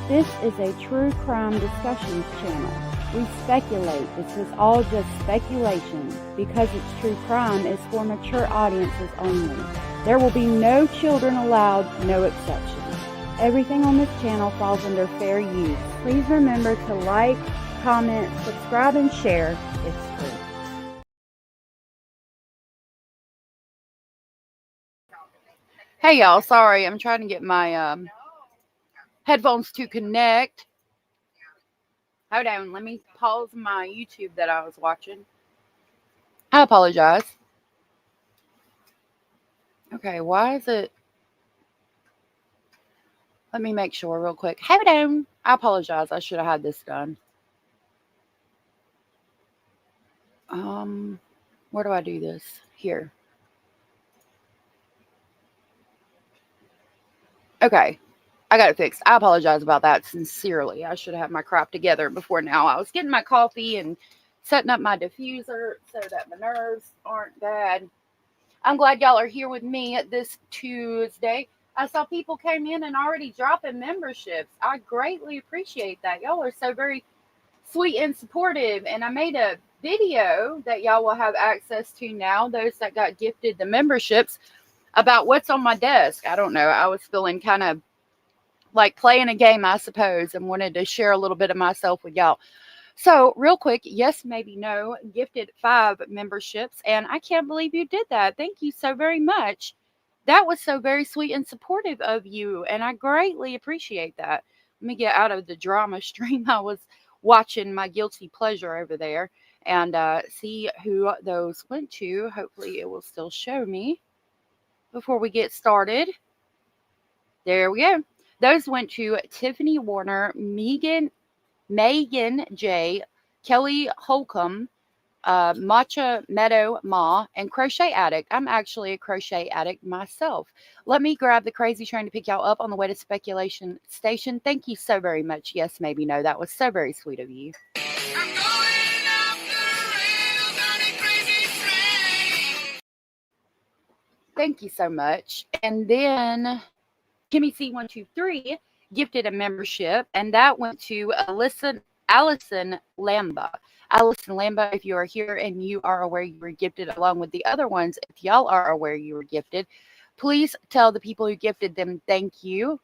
This is a true crime discussions channel. We speculate. This is all just speculation. Because it's true crime, it's for mature audiences only. There will be no children allowed, no exceptions. Everything on this channel falls under fair use. Please remember to like, comment, subscribe, and share. It's free. Hey y'all, sorry, I'm trying to get my headphones to connect. Hold on, let me pause my YouTube that I was watching. I apologize. Okay, why is it? Let me make sure real quick. Hold on. I apologize. I should have had this done. Where do I do this? Here. Okay. I got it fixed. I apologize about that sincerely. I should have had my crap together before now. I was getting my coffee and setting up my diffuser so that my nerves aren't bad. I'm glad y'all are here with me this Tuesday. I saw people came in and already dropping memberships. I greatly appreciate that. Y'all are so very sweet and supportive. And I made a video that y'all will have access to now, those that got gifted the memberships, about what's on my desk. I don't know. I was feeling kind of like playing a game, I suppose, and wanted to share a little bit of myself with y'all. So real quick, yes, maybe no, gifted 5 memberships. And I can't believe you did that. Thank you so very much. That was so very sweet and supportive of you. And I greatly appreciate that. Let me get out of the drama stream. I was watching my guilty pleasure over there and see who those went to. Hopefully it will still show me before we get started. There we go. Those went to Tiffany Warner, Megan J, Kelly Holcomb, Matcha Meadow Ma, and Crochet Addict. I'm actually a crochet addict myself. Let me grab the crazy train to pick y'all up on the way to Speculation Station. Thank you so very much. Yes, maybe no. That was so very sweet of you. Thank you so much. And then Kimmy C123 gifted a membership, and that went to Allison Lamba. Allison Lamba, if you are here and you are aware you were gifted along with the other ones, if y'all are aware you were gifted, please tell the people who gifted them thank you.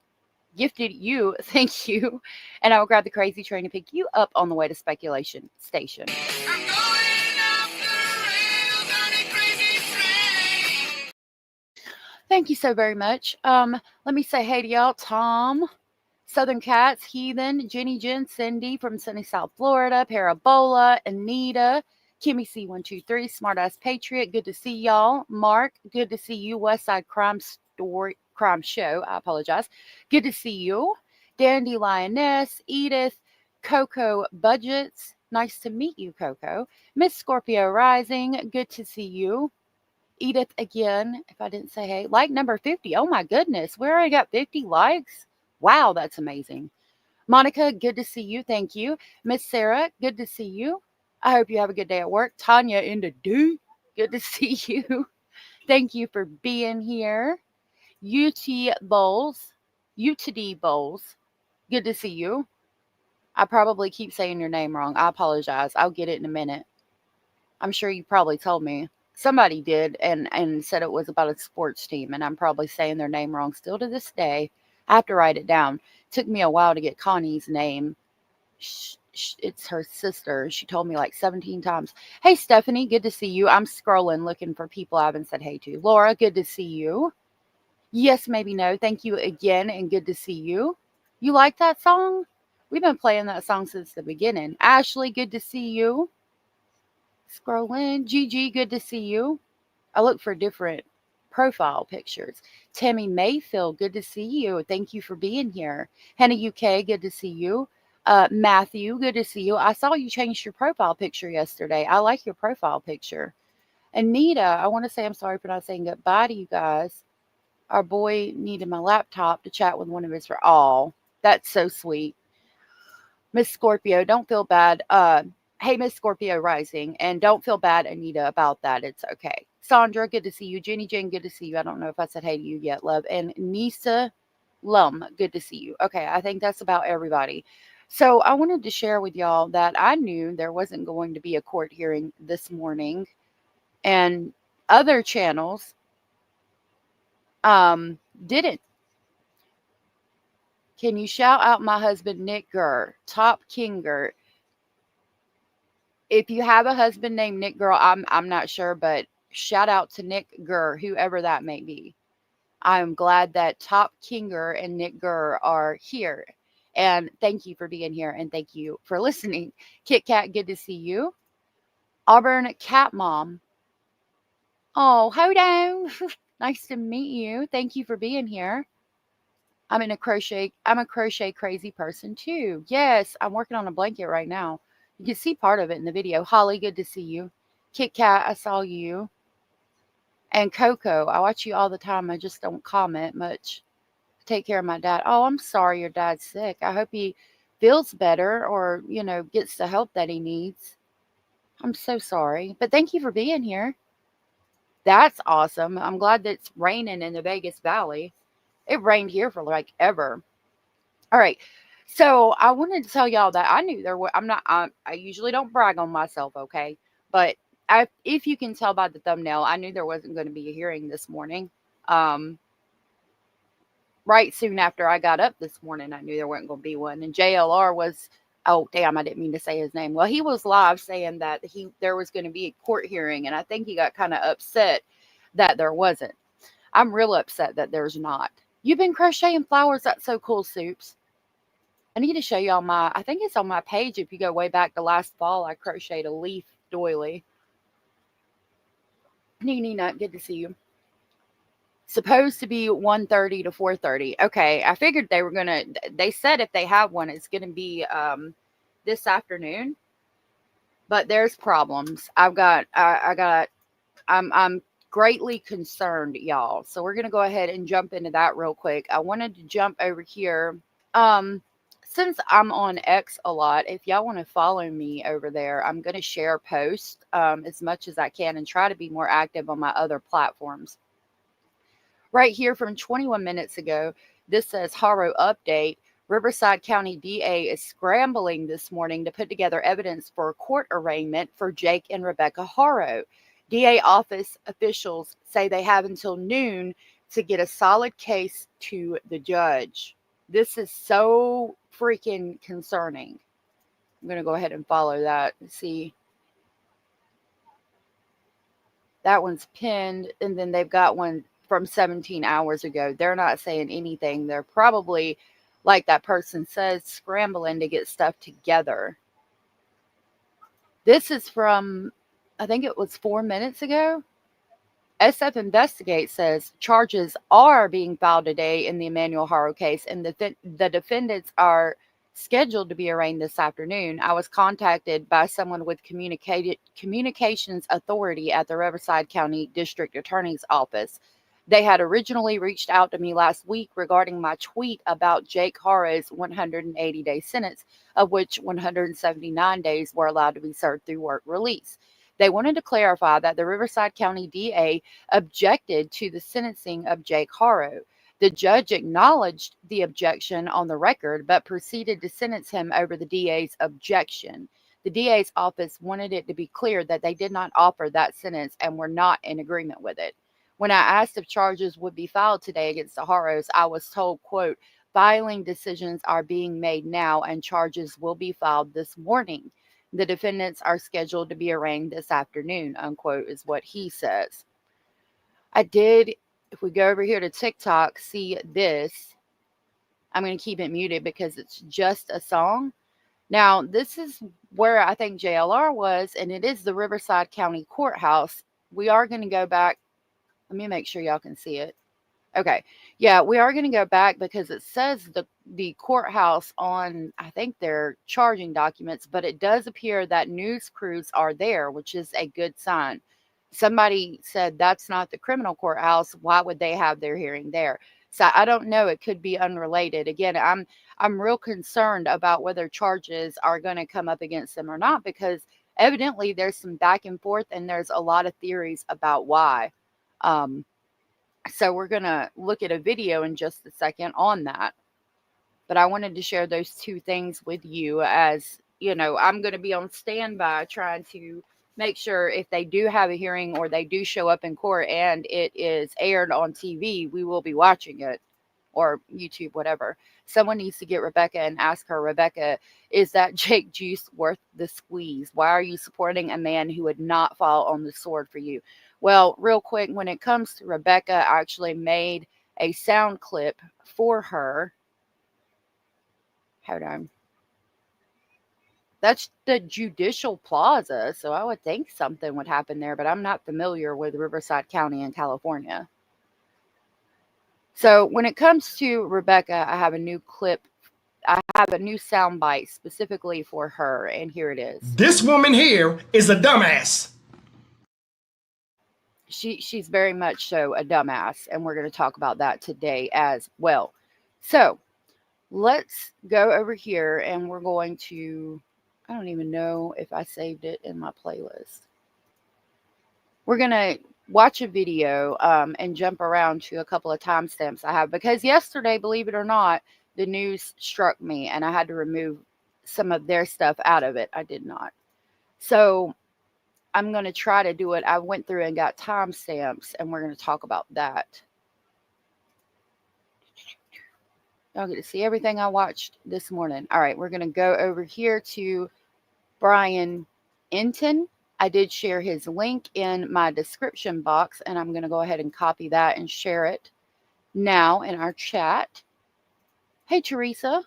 Gifted you, thank you. And I will grab the crazy train to pick you up on the way to Speculation Station. Thank you so very much. Let me say hey to y'all. Tom, Southern Cats, Heathen, Jenny Jen, Cindy from sunny South Florida, Parabola, Anita, Kimmy C123, Smartass Patriot, good to see y'all. Mark, good to see you. Westside Crime Show, I apologize. Good to see you. Dandy Lioness, Edith, Coco Budgets, nice to meet you, Coco. Miss Scorpio Rising, good to see you. Edith again, if I didn't say hey. Like number 50. Oh my goodness. We already got 50 likes. Wow, that's amazing. Monica, good to see you. Thank you. Miss Sarah, good to see you. I hope you have a good day at work. Tanya in the do. Good to see you. Thank you for being here. UTD Bowls. Good to see you. I probably keep saying your name wrong. I apologize. I'll get it in a minute. I'm sure you probably told me. Somebody did and said it was about a sports team, and I'm probably saying their name wrong still to this day. I have to write it down. It took me a while to get Connie's name. It's her sister. She told me like 17 times. Hey, Stephanie, good to see you. I'm scrolling looking for people I haven't said hey to. Laura, good to see you. Yes, maybe no. Thank you again, and good to see you. You like that song? We've been playing that song since the beginning. Ashley, good to see you. Scrolling. Gigi, good to see you. I look for different profile pictures. Tammy Mayfield, good to see you. Thank you for being here. Hannah UK, good to see you. Matthew, good to see you. I saw you changed your profile picture yesterday. I like your profile picture. Anita, I want to say I'm sorry for not saying goodbye to you guys. Our boy needed my laptop to chat with one of his. Oh, that's so sweet. Miss Scorpio, don't feel bad. Hey, Miss Scorpio Rising, and don't feel bad, Anita, about that. It's okay. Sandra, good to see you. Jenny Jane, good to see you. I don't know if I said hey to you yet, love. And Nisa Good to see you. Okay, I think that's about everybody. So I wanted to share with y'all that I knew there wasn't going to be a court hearing this morning, and other channels didn't. Can you shout out my husband Nick Gurr, Top Kinger? If you have a husband named Nick Gurr, I'm not sure, but shout out to Nick Gurr, whoever that may be. I'm glad that Top Kinger and Nick Gurr are here. And thank you for being here, and thank you for listening. Kit Kat, good to see you. Auburn Cat Mom. Oh, hold on. Nice to meet you. Thank you for being here. I'm a crochet crazy person too. Yes, I'm working on a blanket right now. You can see part of it in the video. Holly, good to see you. Kit Kat, I saw you. And Coco, I watch you all the time. I just don't comment much. Take care of my dad. Oh, I'm sorry your dad's sick. I hope he feels better or, gets the help that he needs. I'm so sorry. But thank you for being here. That's awesome. I'm glad that it's raining in the Vegas Valley. It rained here for like ever. All right. So I wanted to tell y'all that I knew there were, I usually don't brag on myself, okay? But if you can tell by the thumbnail, I knew there wasn't going to be a hearing this morning. Right soon after I got up this morning, I knew there wasn't going to be one. And JLR was, oh, damn, I didn't mean to say his name. Well, he was live saying that there was going to be a court hearing. And I think he got kind of upset that there wasn't. I'm real upset that there's not. You've been crocheting flowers. That's so cool, Soups. I need to show y'all I think it's on my page. If you go way back to last fall, I crocheted a leaf doily. Nina, good to see you. Supposed to be 1:30 to 4:30. Okay, I figured they said if they have one, it's gonna be this afternoon. But there's problems. I'm greatly concerned, y'all. So we're gonna go ahead and jump into that real quick. I wanted to jump over here. Since I'm on X a lot, if y'all want to follow me over there, I'm going to share posts as much as I can and try to be more active on my other platforms. Right here from 21 minutes ago, this says Haro update. Riverside County DA is scrambling this morning to put together evidence for a court arraignment for Jake and Rebecca Haro. DA office officials say they have until noon to get a solid case to the judge. This is so freaking concerning. I'm going to go ahead and follow that and see. That one's pinned, and then they've got one from 17 hours ago. They're not saying anything. They're probably, like that person says, scrambling to get stuff together. This is from, I think it was 4 minutes ago. SF Investigate says charges are being filed today in the Emmanuel Haro case, and the defendants are scheduled to be arraigned this afternoon. I was contacted by someone with communications authority at the Riverside County District Attorney's Office. They had originally reached out to me last week regarding my tweet about Jake Haro's 180-day sentence, of which 179 days were allowed to be served through work release. They wanted to clarify that the Riverside County DA objected to the sentencing of Jake Haro. The judge acknowledged the objection on the record, but proceeded to sentence him over the DA's objection. The DA's office wanted it to be clear that they did not offer that sentence and were not in agreement with it. When I asked if charges would be filed today against the Haros, I was told, quote, filing decisions are being made now and charges will be filed this morning. The defendants are scheduled to be arraigned this afternoon, unquote, is what he says. I did, if we go over here to TikTok, see this. I'm going to keep it muted because it's just a song. Now, this is where I think JLR was, and it is the Riverside County Courthouse. We are going to go back. Let me make sure y'all can see it. Okay. Yeah, we are going to go back because it says the courthouse on, I think, their charging documents, but it does appear that news crews are there, which is a good sign. Somebody said that's not the criminal courthouse. Why would they have their hearing there? So I don't know. It could be unrelated. Again, I'm real concerned about whether charges are going to come up against them or not, because evidently there's some back and forth and there's a lot of theories about why. So we're going to look at a video in just a second on that. But I wanted to share those two things with you, as you know, I'm going to be on standby trying to make sure if they do have a hearing or they do show up in court and it is aired on TV, we will be watching it, or YouTube, whatever. Someone needs to get Rebecca and ask her, Rebecca, is that Jake juice worth the squeeze? Why are you supporting a man who would not fall on the sword for you? Well, real quick, when it comes to Rebecca, I actually made a sound clip for her. Hold on. That's the Judicial Plaza, so I would think something would happen there, but I'm not familiar with Riverside County in California. So when it comes to Rebecca, I have a new clip. I have a new sound bite specifically for her, and here it is. This woman here is a dumbass. She's very much so a dumbass, and we're going to talk about that today as well. So let's go over here, and we're going to, I don't even know if I saved it in my playlist. We're going to watch a video and jump around to a couple of timestamps I have, because yesterday, believe it or not, the news struck me and I had to remove some of their stuff out of it. I did not. So I'm going to try to do it. I went through and got timestamps, and we're going to talk about that. Y'all get to see everything I watched this morning. All right, we're going to go over here to Brian Entin. I did share his link in my description box, and I'm going to go ahead and copy that and share it now in our chat. Hey, Teresa.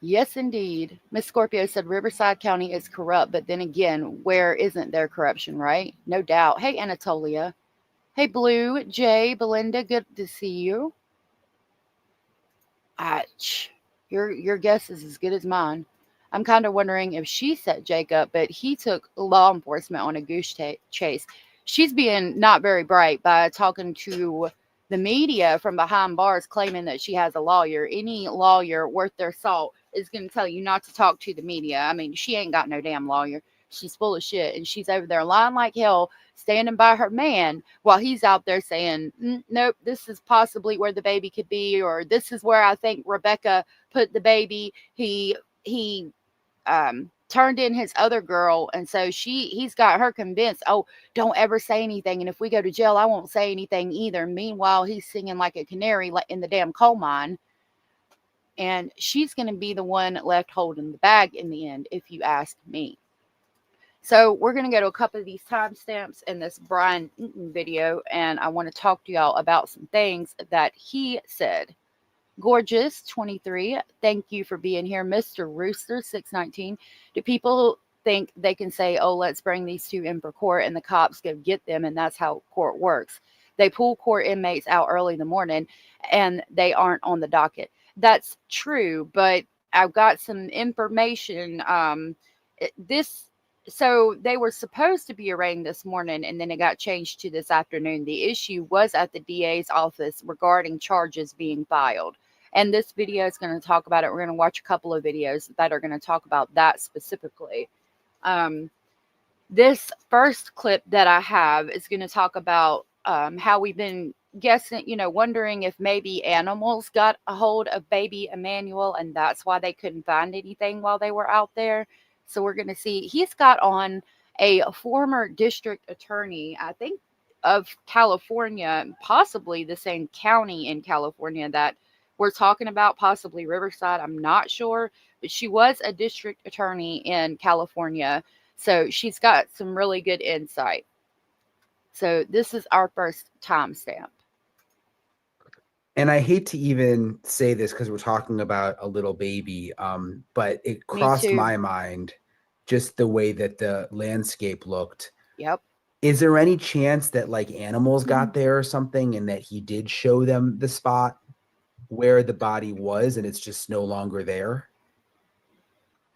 Yes, indeed. Miss Scorpio said Riverside County is corrupt, but then again, where isn't there corruption, right? No doubt. Hey, Anatolia. Hey, Blue, Jay, Belinda, good to see you. Your guess is as good as mine. I'm kind of wondering if she set Jake up, but he took law enforcement on a goose chase. She's being not very bright by talking to the media from behind bars, claiming that she has a lawyer. Any lawyer worth their salt is going to tell you not to talk to the media. I mean, she ain't got no damn lawyer. She's full of shit, and she's over there lying like hell, standing by her man while he's out there saying, nope, this is possibly where the baby could be, or this is where I think Rebecca put the baby. He turned in his other girl, and so he's got her convinced, oh, don't ever say anything, and if we go to jail, I won't say anything either. Meanwhile, he's singing like a canary in the damn coal mine, and she's going to be the one left holding the bag in the end, if you ask me. So we're going to go to a couple of these timestamps in this Brian Entin video, and I want to talk to y'all about some things that he said. Gorgeous 23, thank you for being here. Mr. Rooster 619, do people think they can say, oh, let's bring these two in for court, and the cops go get them, and that's how court works? They pull court inmates out early in the morning and they aren't on the docket. That's true, but I've got some information. So they were supposed to be arraigned this morning, and then it got changed to this afternoon. The issue was at the DA's office regarding charges being filed. And this video is going to talk about it. We're going to watch a couple of videos that are going to talk about that specifically. This first clip that I have is going to talk about how we've been guessing, wondering if maybe animals got a hold of baby Emmanuel, and that's why they couldn't find anything while they were out there. So we're going to see, he's got on a former district attorney, I think, of California, possibly the same county in California that we're talking about, possibly Riverside. I'm not sure, but she was a district attorney in California. So she's got some really good insight. So this is our first timestamp. And I hate to even say this because we're talking about a little baby, but it crossed my mind just the way that the landscape looked. Yep. Is there any chance that like animals got there or something, and that he did show them the spot where the body was and it's just no longer there?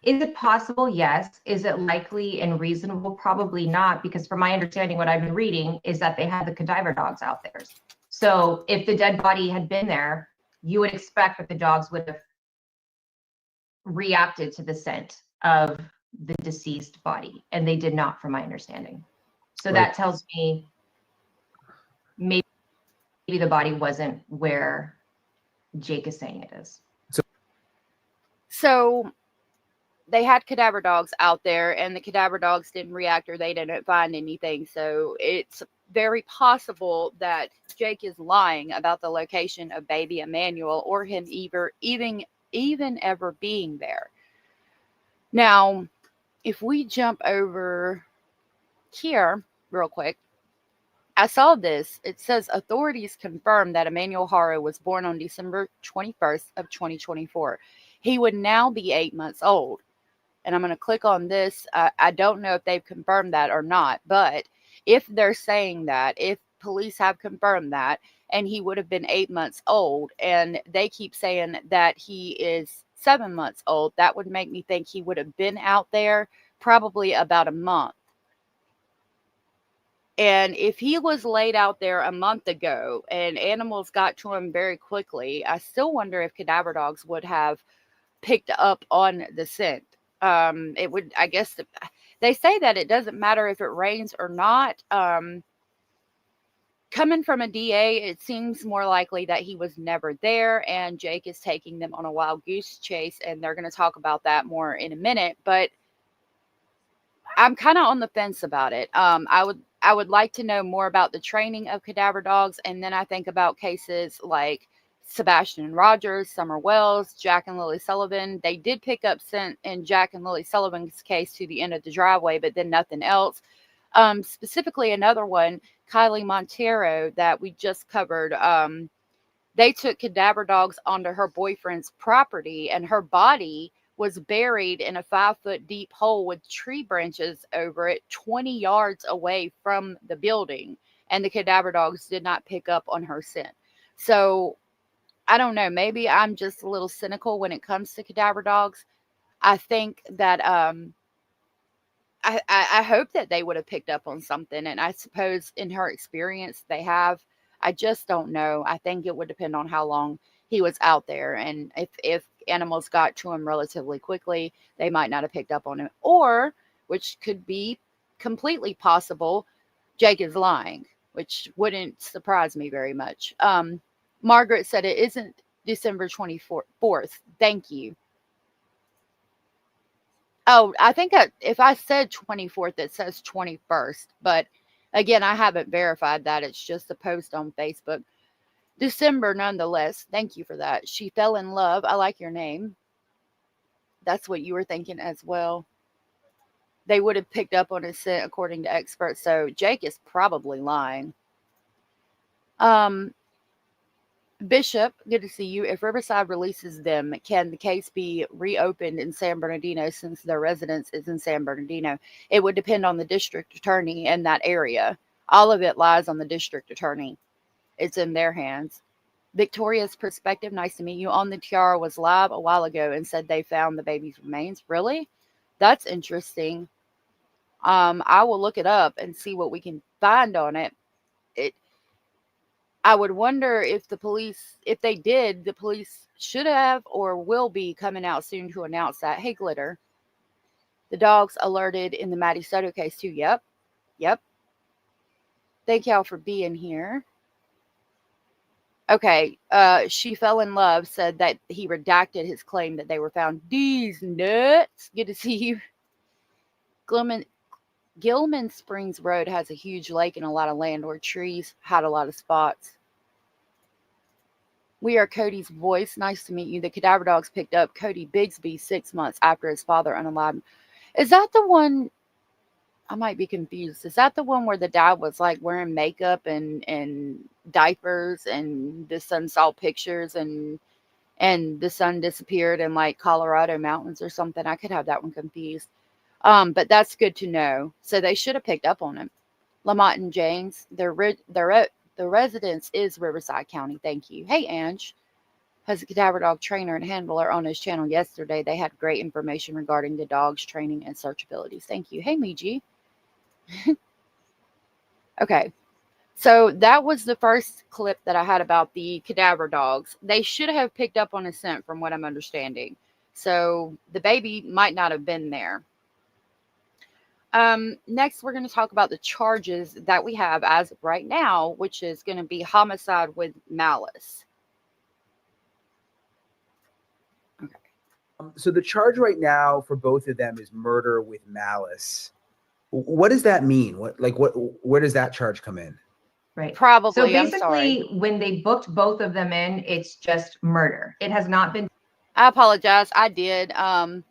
Is it possible? Yes. Is it likely and reasonable? Probably not, because from my understanding, what I've been reading is that they had the cadaver dogs out there. So if the dead body had been there, you would expect that the dogs would have reacted to the scent of the deceased body, and they did not, from my understanding. So that tells me maybe the body wasn't where Jake is saying it is. So they had cadaver dogs out there, and the cadaver dogs didn't react, or they didn't find anything. So it's very possible that Jake is lying about the location of baby Emmanuel, or him even ever being there. Now, if we jump over here real quick, I saw this. It says authorities confirmed that Emmanuel Haro was born on December 21st of 2024. He would now be 8 months old. And I'm going to click on this. I don't know if they've confirmed that or not, but if they're saying that, if police have confirmed that, and he would have been 8 months old, and they keep saying that he is 7 months old, that would make me think he would have been out there probably about a month. And if he was laid out there a month ago and animals got to him very quickly, I still wonder if cadaver dogs would have picked up on the scent. It would, I guess, they say that it doesn't matter if it rains or not. Coming from a DA, it seems more likely that he was never there, and Jake is taking them on a wild goose chase, and they're going to talk about that more in a minute. But I'm kind of on the fence about it. I would like to know more about the training of cadaver dogs, and then I think about cases like Sebastian and Rogers, Summer Wells, Jack and Lily Sullivan. They did pick up scent in Jack and Lily Sullivan's case to the end of the driveway, but then nothing else. Specifically, another one, Kylie Montero, that we just covered. They took cadaver dogs onto her boyfriend's property, and her body was buried in a 5-foot deep hole with tree branches over it 20 yards away from the building, and the cadaver dogs did not pick up on her scent. So I don't know, maybe I'm just a little cynical when it comes to cadaver dogs. I think that I hope that they would have picked up on something, and I suppose in her experience they have. I just don't know. I think it would depend on how long he was out there, and if animals got to him relatively quickly, they might not have picked up on him. Or, which could be completely possible, Jake is lying, which wouldn't surprise me very much. Margaret said it isn't December 24th. Thank you. Oh, I think if I said 24th, it says 21st. But again, I haven't verified that. It's just a post on Facebook. December, nonetheless. Thank you for that. She fell in love. I like your name. That's what you were thinking as well. They would have picked up on his scent, according to experts. So Jake is probably lying. Bishop, good to see you. If Riverside releases them, can the case be reopened in San Bernardino since their residence is in San Bernardino? It would depend on the district attorney in that area. All of it lies on the district attorney. It's in their hands. Victoria's Perspective, nice to meet you. On the Tiara was live a while ago and said they found the baby's remains. Really? That's interesting. I will look it up and see what we can find on it. I would wonder if the police, if they did, the police should have or will be coming out soon to announce that. Hey, Glitter. The dogs alerted in the Maddie Soto case too. Yep. Thank y'all for being here. Okay. She fell in love, said that he redacted his claim that they were found. These nuts. Good to see you. Gilman Springs Road has a huge lake and a lot of landlord trees. Had a lot of spots. We are Cody's voice. Nice to meet you. The cadaver dogs picked up Cody Bigsby 6 months after his father unalived. Is that the one? I might be confused. Is that the one where the dad was like wearing makeup and diapers, and the son saw pictures and the son disappeared in like Colorado mountains or something? I could have that one confused. But that's good to know. So they should have picked up on him. Lamont and James, the residence is Riverside County. Thank you. Hey, Ange. Has a cadaver dog trainer and handler on his channel yesterday. They had great information regarding the dog's training and search abilities. Thank you. Hey, Miji. Okay. So that was the first clip that I had about the cadaver dogs. They should have picked up on his scent from what I'm understanding. So the baby might not have been there. Next, we're going to talk about the charges that we have as of right now, which is going to be homicide with malice. Okay. So the charge right now for both of them is murder with malice. What does that mean? Where does that charge come in? Right. Probably. So basically, when they booked both of them in, it's just murder. It has not been. I apologize. I did. I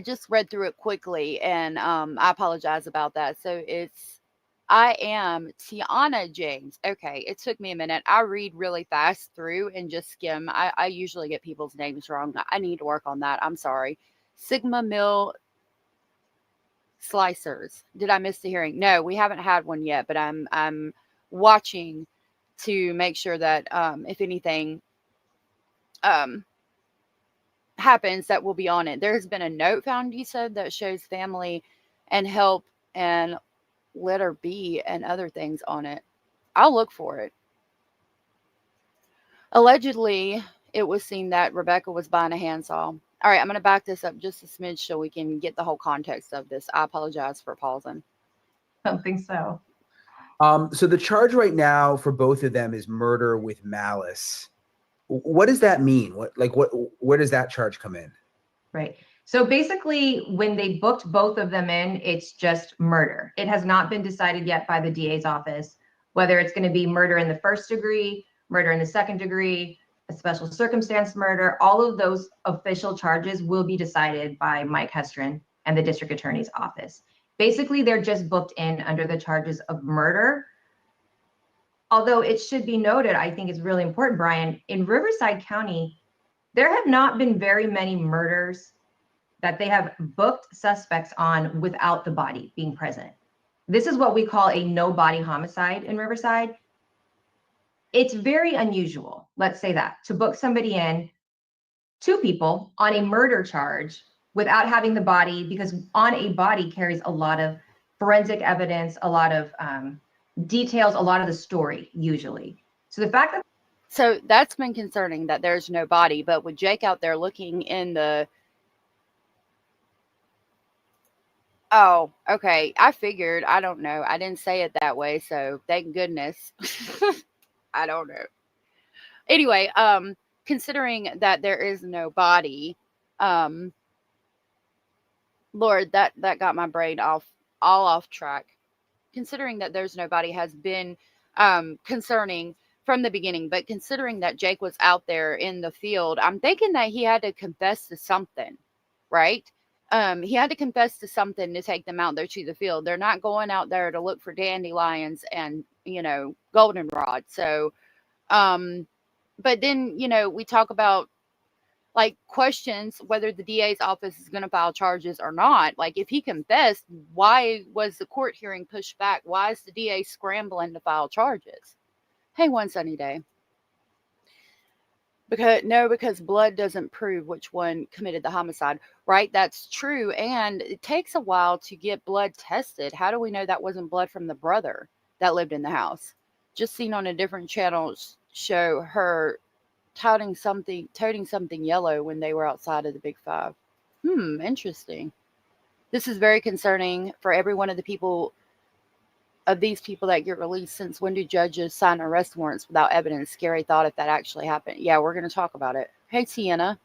just read through it quickly, and I apologize about that. So I am Tiana James. Okay, it took me a minute. I read really fast through and just skim. I usually get people's names wrong. I need to work on that. I'm sorry. Sigma Mill Slicers. Did I miss the hearing? No, we haven't had one yet, but I'm watching to make sure that if anything happens, that will be on it. There's been a note found, you said, that shows family and help and letter B and other things on it. I'll look for it. Allegedly, it was seen that Rebecca was buying a handsaw. All right, I'm going to back this up just a smidge so we can get the whole context of this. I apologize for pausing. I don't think so. So the charge right now for both of them is murder with malice. What does that mean? Where does that charge come in? Right. So basically, when they booked both of them in, it's just murder. It has not been decided yet by the DA's office whether it's going to be murder in the first degree, murder in the second degree, a special circumstance murder. All of those official charges will be decided by Mike Hestrin and the district attorney's office. Basically, they're just booked in under the charges of murder. Although it should be noted, I think it's really important, Brian, in Riverside County, there have not been very many murders that they have booked suspects on without the body being present. This is what we call a no body homicide in Riverside. It's very unusual, let's say that, to book somebody in, two people on a murder charge without having the body, because on a body carries a lot of forensic evidence, a lot of details, a lot of the story usually. So the fact that So that's been concerning that there's no body, but with Jake out there looking in the... Oh, okay. I figured. I don't know. I didn't say it that way, so thank goodness. I don't know. Anyway, considering that there is no body, Lord, that got my brain all off track. Considering that there's no body has been concerning from the beginning, but considering that Jake was out there in the field, I'm thinking that he had to confess to something, right? He had to confess to something to take them out there to the field. They're not going out there to look for dandelions and, goldenrod. So, but then, we talk about like questions whether the DA's office is going to file charges or not. Like if he confessed, why was the court hearing pushed back? Why is the DA scrambling to file charges? Hey, one sunny day. Because blood doesn't prove which one committed the homicide, right? That's true. And it takes a while to get blood tested. How do we know that wasn't blood from the brother that lived in the house? Just seen on a different channel show her toting something yellow when they were outside of the Big Five. Interesting. This is very concerning for every one of these people that get released. Since when do judges sign arrest warrants without evidence? Scary thought if that actually happened. Yeah, we're going to talk about it. Hey, Tina,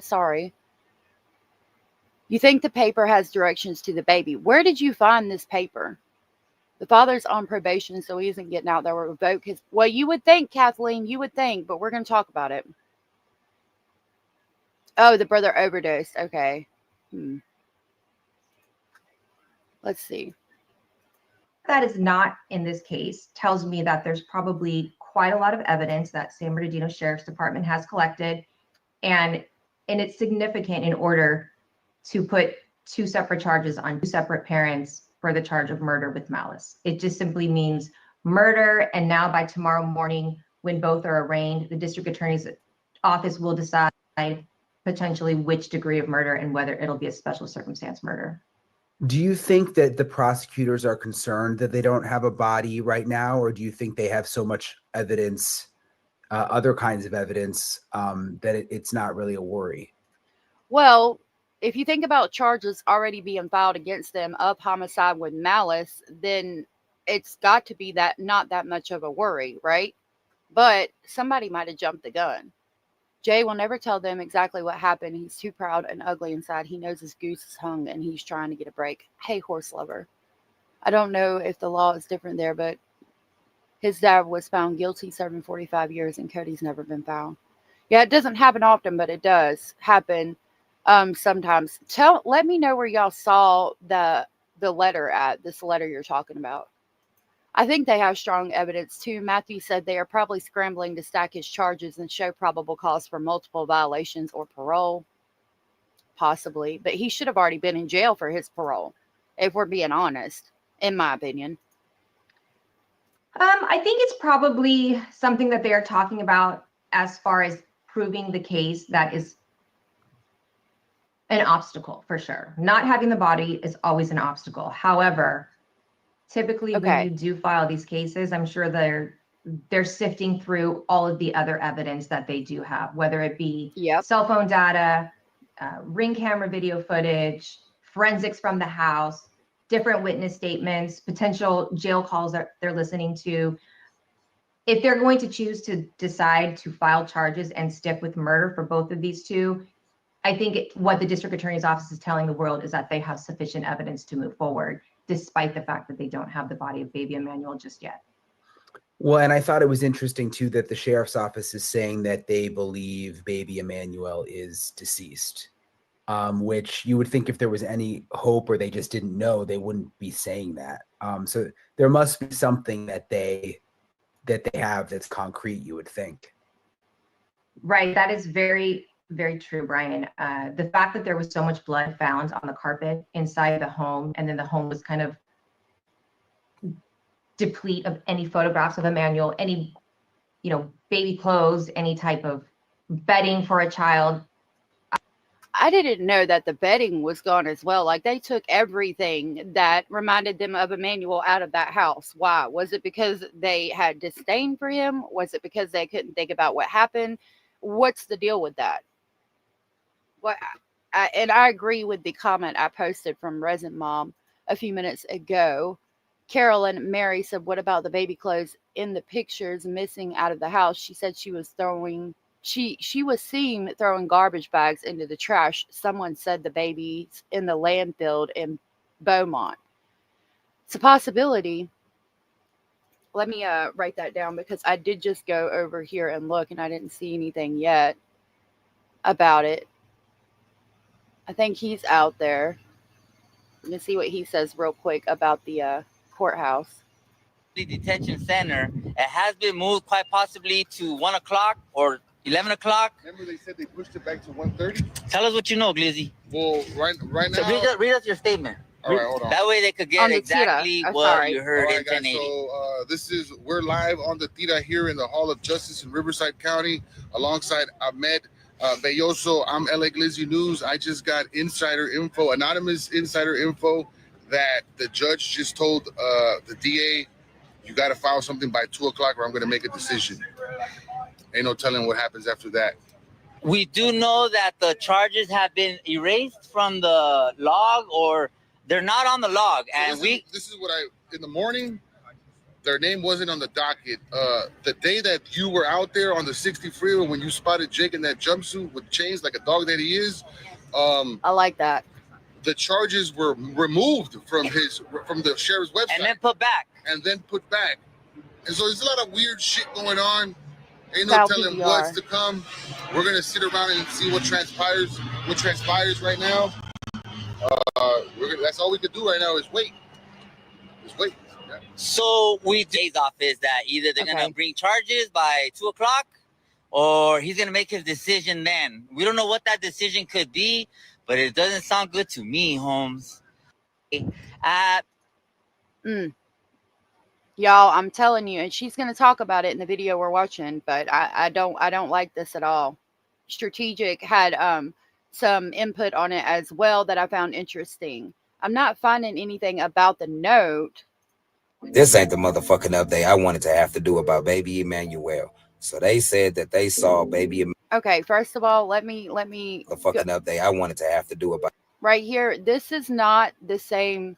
sorry. You think the paper has directions to the baby. Where did you find this paper? The father's on probation, so he isn't getting out there to revoke his... Well, you would think, Kathleen, but we're going to talk about it. Oh, the brother overdosed. Okay. Let's see. That is not in this case tells me that there's probably quite a lot of evidence that San Bernardino Sheriff's Department has collected, and it's significant in order to put two separate charges on two separate parents for the charge of murder with malice. It just simply means murder, and now by tomorrow morning, when both are arraigned, the district attorney's office will decide potentially which degree of murder and whether it'll be a special circumstance murder. Do you think that the prosecutors are concerned that they don't have a body right now, or do you think they have so much evidence, other kinds of evidence, that it's not really a worry? Well, if you think about charges already being filed against them of homicide with malice, then it's got to be that not that much of a worry, right? But somebody might have jumped the gun. Jay will never tell them exactly what happened. He's too proud and ugly inside. He knows his goose is hung and he's trying to get a break. Hey, horse lover. I don't know if the law is different there, but his dad was found guilty, serving 45 years, and Cody's never been found. Yeah, it doesn't happen often, but it does happen sometimes. Let me know where y'all saw the letter at, this letter you're talking about. I think they have strong evidence too. Matthew said they are probably scrambling to stack his charges and show probable cause for multiple violations or parole. Possibly, but he should have already been in jail for his parole, if we're being honest, in my opinion. I think it's probably something that they are talking about as far as proving the case that is an obstacle for sure. Not having the body is always an obstacle. However, typically when you do file these cases, I'm sure they're sifting through all of the other evidence that they do have, whether it be cell phone data, ring camera video footage, forensics from the house, different witness statements, potential jail calls that they're listening to. If they're going to choose to decide to file charges and stick with murder for both of these two, I think what the district attorney's office is telling the world is that they have sufficient evidence to move forward, despite the fact that they don't have the body of baby Emmanuel just yet. Well, and I thought it was interesting too that the sheriff's office is saying that they believe baby Emmanuel is deceased, which you would think if there was any hope or they just didn't know, they wouldn't be saying that. So there must be something that they have that's concrete, you would think. Right. That is very, very true, Brian. The fact that there was so much blood found on the carpet inside the home, and then the home was kind of deplete of any photographs of Emmanuel, any, baby clothes, any type of bedding for a child. I didn't know that the bedding was gone as well. Like, they took everything that reminded them of Emmanuel out of that house. Why? Was it because they had disdain for him? Was it because they couldn't think about what happened? What's the deal with that? And I agree with the comment I posted from Resin Mom a few minutes ago. Carolyn Mary said, what about the baby clothes in the pictures missing out of the house? She said she was she was seen throwing garbage bags into the trash. Someone said the baby's in the landfill in Beaumont. It's a possibility. Let me write that down, because I did just go over here and look, and I didn't see anything yet about it. I think he's out there. Let me see what he says real quick about the courthouse. The detention center, it has been moved quite possibly to 1 o'clock or 11 o'clock. Remember they said they pushed it back to 1:30? Tell us what you know, Glizzy. Well, right now. So read us your statement. All right, hold on. That way they could get exactly what you heard in 1080. So we're live on the Tira here in the Hall of Justice in Riverside County alongside Ahmed Belloso. I'm LA Glizzy News. I just got anonymous insider info that the judge just told the DA, you got to file something by 2 o'clock or I'm going to make a decision. Ain't no telling what happens after that. We do know that the charges have been erased from the log, or they're not on the log. And this is what in the morning, their name wasn't on the docket. The day that you were out there on the 60 freeway when you spotted Jake in that jumpsuit with chains like a dog that he is. I like that. The charges were removed from the sheriff's website. And then put back. And so there's a lot of weird shit going on. Ain't no telling what's to come. We're gonna sit around and see what transpires. What transpires right now. That's all we can do right now is wait. Just wait. Yeah. So Jay's office that either they're gonna bring charges by 2 o'clock, or he's gonna make his decision then. We don't know what that decision could be, but it doesn't sound good to me, Holmes. Y'all, I'm telling you, and she's going to talk about it in the video we're watching, but I don't like this at all. Strategic had some input on it as well that I found interesting. I'm not finding anything about the note. This ain't the motherfucking update I wanted to have to do about baby Emmanuel. So they said that they saw baby. Okay, first of all, let me the fucking update I wanted to have to do about right here. This is not the same.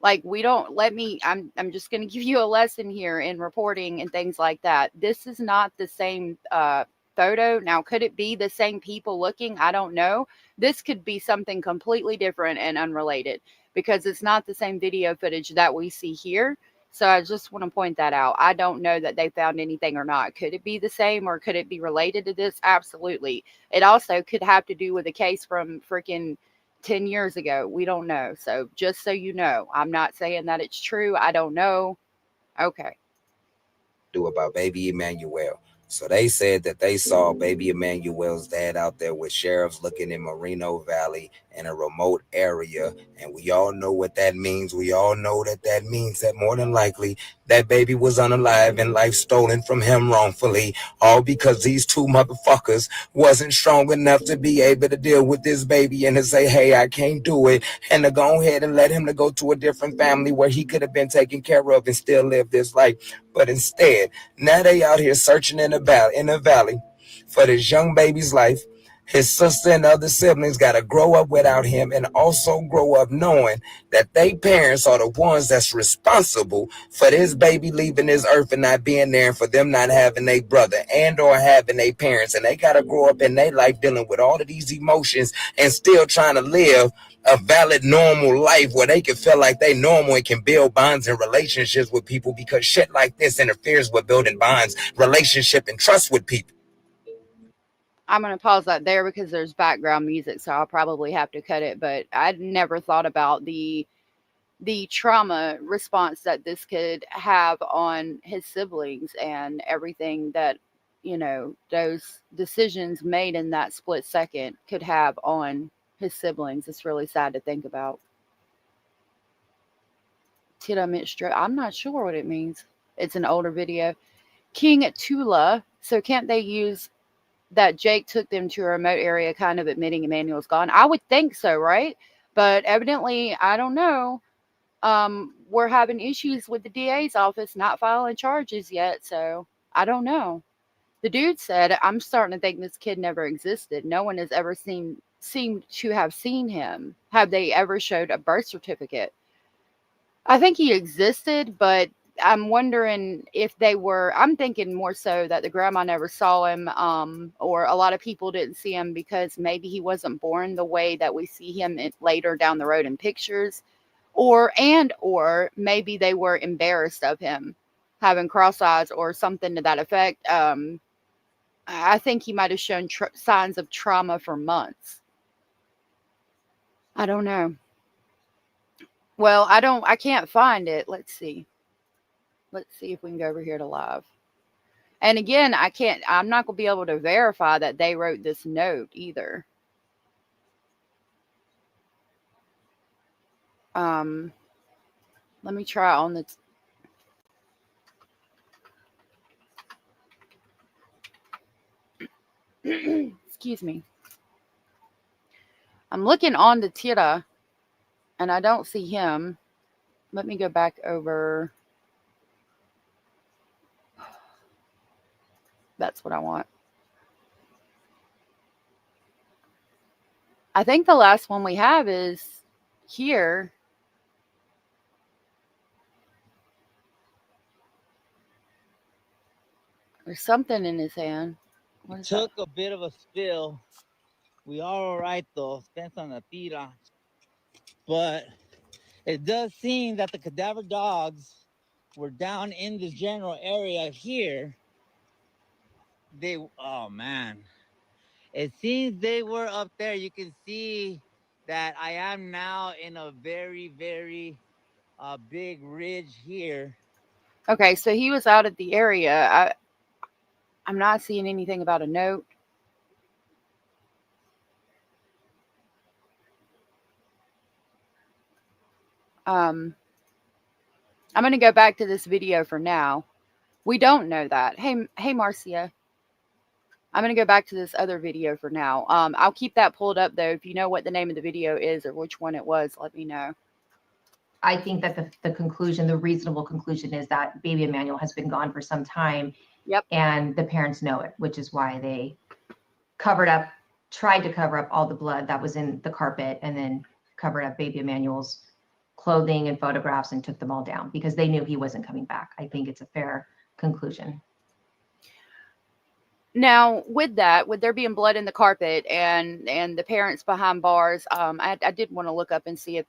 Like, we don't let me. I'm just going to give you a lesson here in reporting and things like that. This is not the same photo. Now, could it be the same people looking? I don't know. This could be something completely different and unrelated because it's not the same video footage that we see here. So I just want to point that out. I don't know that they found anything or not. Could it be the same or could it be related to this? Absolutely. It also could have to do with a case from freaking 10 years ago. We don't know. So just so you know, I'm not saying that it's true. I don't know. Okay. Do about baby Emmanuel. So they said that they saw baby Emmanuel's dad out there with sheriffs looking in Moreno Valley in a remote area. And we all know what that means. We all know that that means that more than likely that baby was unalive and life stolen from him wrongfully. All because these two motherfuckers wasn't strong enough to be able to deal with this baby and to say, hey, I can't do it. And to go ahead and let him to go to a different family where he could have been taken care of and still live this life. But instead, now they out here searching in the valley for this young baby's life. His sister and other siblings got to grow up without him and also grow up knowing that they parents are the ones that's responsible for this baby leaving this earth and not being there, and for them not having a brother and or having a parents. And they got to grow up in their life dealing with all of these emotions and still trying to live a valid, normal life where they can feel like they normal and can build bonds and relationships with people, because shit like this interferes with building bonds, relationship, and trust with people. I'm going to pause that there because there's background music, so I'll probably have to cut it. But I'd never thought about the trauma response that this could have on his siblings and everything that, you know, those decisions made in that split second could have on his siblings. It's really sad to think about. I'm not sure what it means. It's an older video. King Tula. So can't they use that Jake took them to a remote area, kind of admitting Emmanuel's gone? I would think so, right? But evidently, I don't know. We're having issues with the DA's office not filing charges yet, so I don't know. The dude said, I'm starting to think this kid never existed. No one has ever seemed to have seen him. Have they ever showed a birth certificate? I think he existed, but I'm wondering if they were, I'm thinking more so that the grandma never saw him, or a lot of people didn't see him because maybe he wasn't born the way that we see him later down the road in pictures, or maybe they were embarrassed of him having cross eyes or something to that effect. I think he might have shown signs of trauma for months. I don't know. Well, I can't find it. Let's see. Let's see if we can go over here to live. And again, I'm not going to be able to verify that they wrote this note either. Let me try on the... Excuse me. I'm looking on the Tira, and I don't see him. Let me go back over... That's what I want. I think the last one we have is here. There's something in his hand. What took that? A bit of a spill. We are all right though. Spent on the tira. But it does seem that the cadaver dogs were down in this general area here. Oh man, it seems they were up there. You can see that I am now in a very, very big ridge here. Okay, so he was out at the area. I'm not seeing anything about a note. I'm going to go back to this video for now. We don't know that. Hey, Marcia. I'm going to go back to this other video for now. I'll keep that pulled up, though. If you know what the name of the video is or which one it was, let me know. I think that the conclusion, the reasonable conclusion, is that baby Emmanuel has been gone for some time. Yep. And the parents know it, which is why they tried to cover up all the blood that was in the carpet, and then covered up baby Emmanuel's clothing and photographs and took them all down because they knew he wasn't coming back. I think it's a fair conclusion. Now, with there being blood in the carpet and the parents behind bars, I did want to look up and see if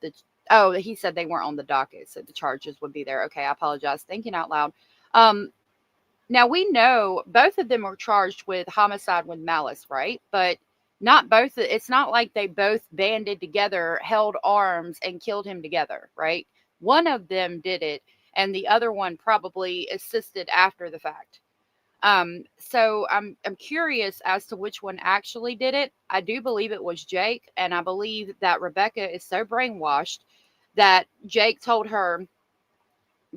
he said they weren't on the docket, so the charges would be there. Okay, I apologize. Thinking out loud. Now we know both of them were charged with homicide with malice, right? But not both. It's not like they both banded together, held arms, and killed him together, right? One of them did it, and the other one probably assisted after the fact. So I'm curious as to which one actually did it. I do believe it was Jake, and I believe that Rebecca is so brainwashed that Jake told her,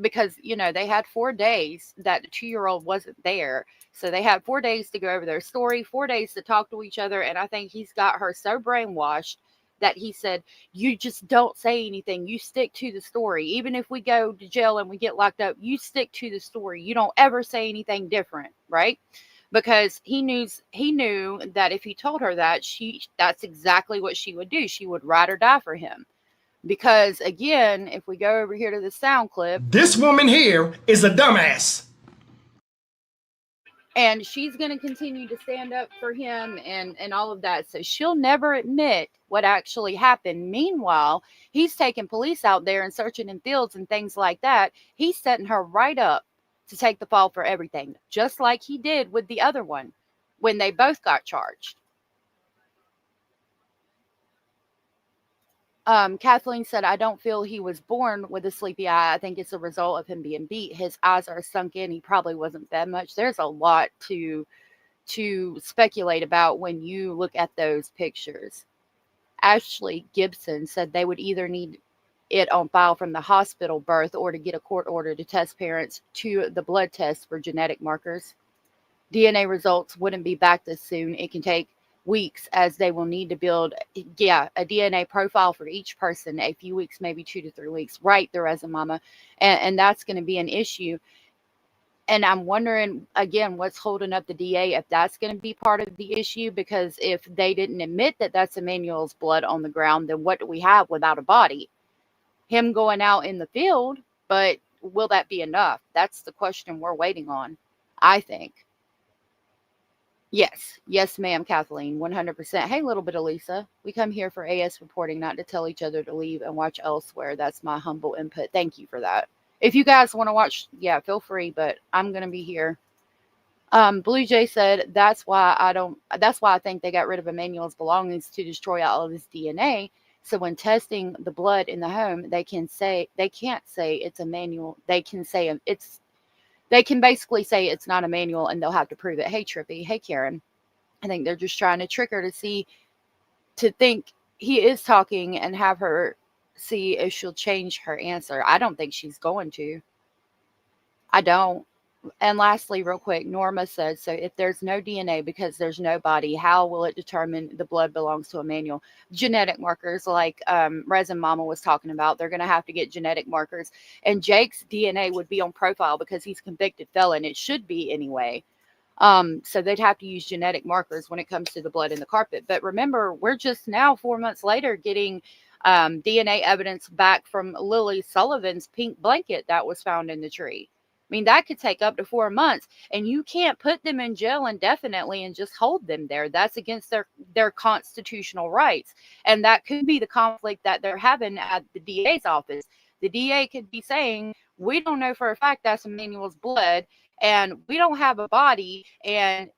because, they had 4 days that the 2-year-old wasn't there. So they had 4 days to go over their story, 4 days to talk to each other. And I think he's got her so brainwashed that he said, you just don't say anything. You stick to the story. Even if we go to jail and we get locked up, you stick to the story. You don't ever say anything different, right? Because he knew that if he told her that, that's exactly what she would do. She would ride or die for him. Because, again, if we go over here to the sound clip. This woman here is a dumbass. And she's going to continue to stand up for him and all of that. So she'll never admit what actually happened. Meanwhile, he's taking police out there and searching in fields and things like that. He's setting her right up to take the fall for everything, just like he did with the other one when they both got charged. Kathleen said, I don't feel he was born with a sleepy eye. I think it's a result of him being beat. His eyes are sunk in. He probably wasn't fed much. There's a lot to speculate about when you look at those pictures. Ashley Gibson said they would either need it on file from the hospital birth or to get a court order to test parents to the blood test for genetic markers. DNA results wouldn't be back this soon. It can take weeks, as they will need to build a DNA profile for each person, a few weeks, maybe 2 to 3 weeks. Right, there as a mama. And that's going to be an issue. And I'm wondering, again, what's holding up the DA, if that's going to be part of the issue, because if they didn't admit that that's Emmanuel's blood on the ground, then what do we have without a body? Him going out in the field, but will that be enough? That's the question we're waiting on, I think. Yes, ma'am, Kathleen, 100%. Hey, little bit of Lisa. We come here for AS reporting, not to tell each other to leave and watch elsewhere. That's my humble input. Thank you for that. If you guys want to watch, feel free, but I'm going to be here. Blue Jay said, that's why I think they got rid of Emmanuel's belongings, to destroy all of his DNA. So when testing the blood in the home, they can't say it's Emmanuel. They can basically say it's not Emmanuel, and they'll have to prove it. Hey, Trippy. Hey, Karen. I think they're just trying to trick her to think he is talking and have her see if she'll change her answer. I don't think she's going to. I don't. And lastly, real quick, Norma said, so if there's no DNA because there's no body, how will it determine the blood belongs to Emmanuel? Genetic markers, like Resin Mama was talking about. They're going to have to get genetic markers. And Jake's DNA would be on profile because he's a convicted felon. It should be anyway. So they'd have to use genetic markers when it comes to the blood in the carpet. But remember, we're just now 4 months later getting DNA evidence back from Lily Sullivan's pink blanket that was found in the tree. I mean, that could take up to 4 months, and you can't put them in jail indefinitely and just hold them there. That's against their constitutional rights. And that could be the conflict that they're having at the DA's office. The DA could be saying, we don't know for a fact that's Emmanuel's blood, and we don't have a body, and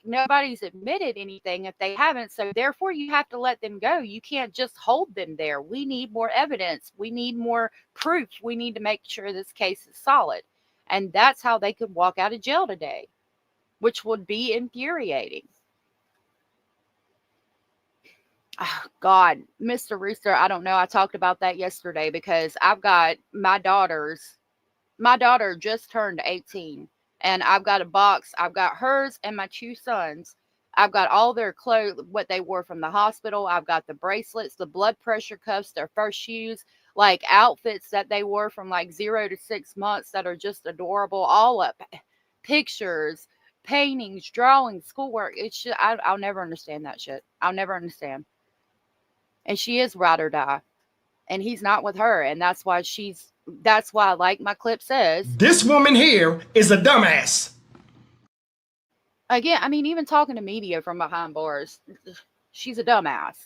nobody's admitted anything if they haven't. So therefore, you have to let them go. You can't just hold them there. We need more evidence. We need more proof. We need to make sure this case is solid. And that's how they could walk out of jail today, which would be infuriating. Oh, God, Mr. Rooster, I don't know. I talked about that yesterday because I've got my daughter just turned 18, and I've got a box. I've got hers and my 2 sons. I've got all their clothes, what they wore from the hospital. I've got the bracelets, the blood pressure cuffs, their first shoes, like outfits that they wore from like 0 to 6 months that are just adorable, all up. pictures, paintings, drawings, schoolwork. It's just, I'll never understand that shit. I'll never understand. And she is ride or die. And he's not with her. And that's why like my clip says, this woman here is a dumbass. Again, I mean, even talking to media from behind bars, she's a dumbass.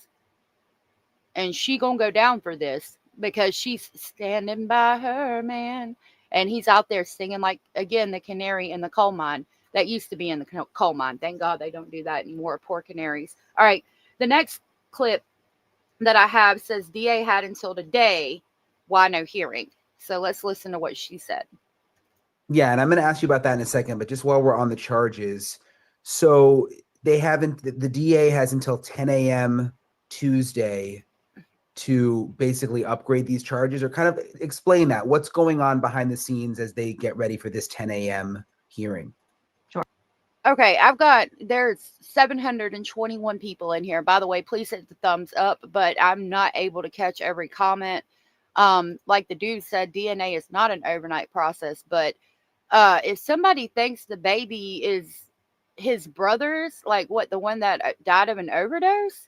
And she gonna go down for this because she's standing by her man. And he's out there singing like, again, the canary in the coal mine. That used to be in the coal mine. Thank God they don't do that anymore. Poor canaries. All right. The next clip that I have says DA had until today. Why no hearing? So let's listen to what she said. Yeah, and I'm going to ask you about that in a second, but just while we're on the charges, so the DA has until 10 a.m. Tuesday to basically upgrade these charges, or kind of explain that. What's going on behind the scenes as they get ready for this 10 a.m. hearing? Sure. Okay, there's 721 people in here. By the way, please hit the thumbs up, but I'm not able to catch every comment. Like the dude said, DNA is not an overnight process, but if somebody thinks the baby is his brother's, like the one that died of an overdose,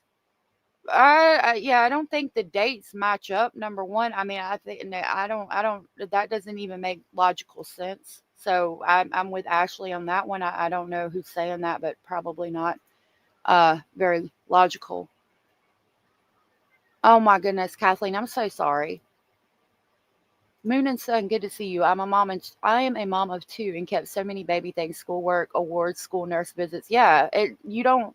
I don't think the dates match up. Number one, I mean, I think that doesn't even make logical sense. So I'm with Ashley on that one. I don't know who's saying that, but probably not very logical. Oh my goodness, Kathleen, I'm so sorry. Moon and Sun, good to see you. I am a mom of 2 and kept so many baby things, schoolwork, awards, school nurse visits. Yeah, you don't.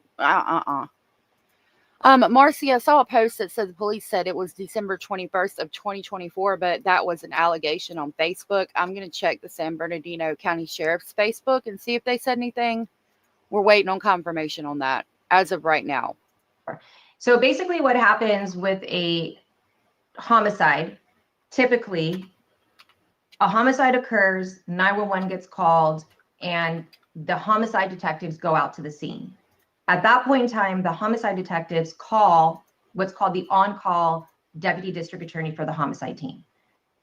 Marcy, I saw a post that said the police said it was December 21st of 2024, but that was an allegation on Facebook. I'm going to check the San Bernardino County Sheriff's Facebook and see if they said anything. We're waiting on confirmation on that as of right now. So basically what happens with a homicide, typically a homicide occurs, 911 gets called, and the homicide detectives go out to the scene. At that point in time, the homicide detectives call what's called the on-call deputy district attorney for the homicide team.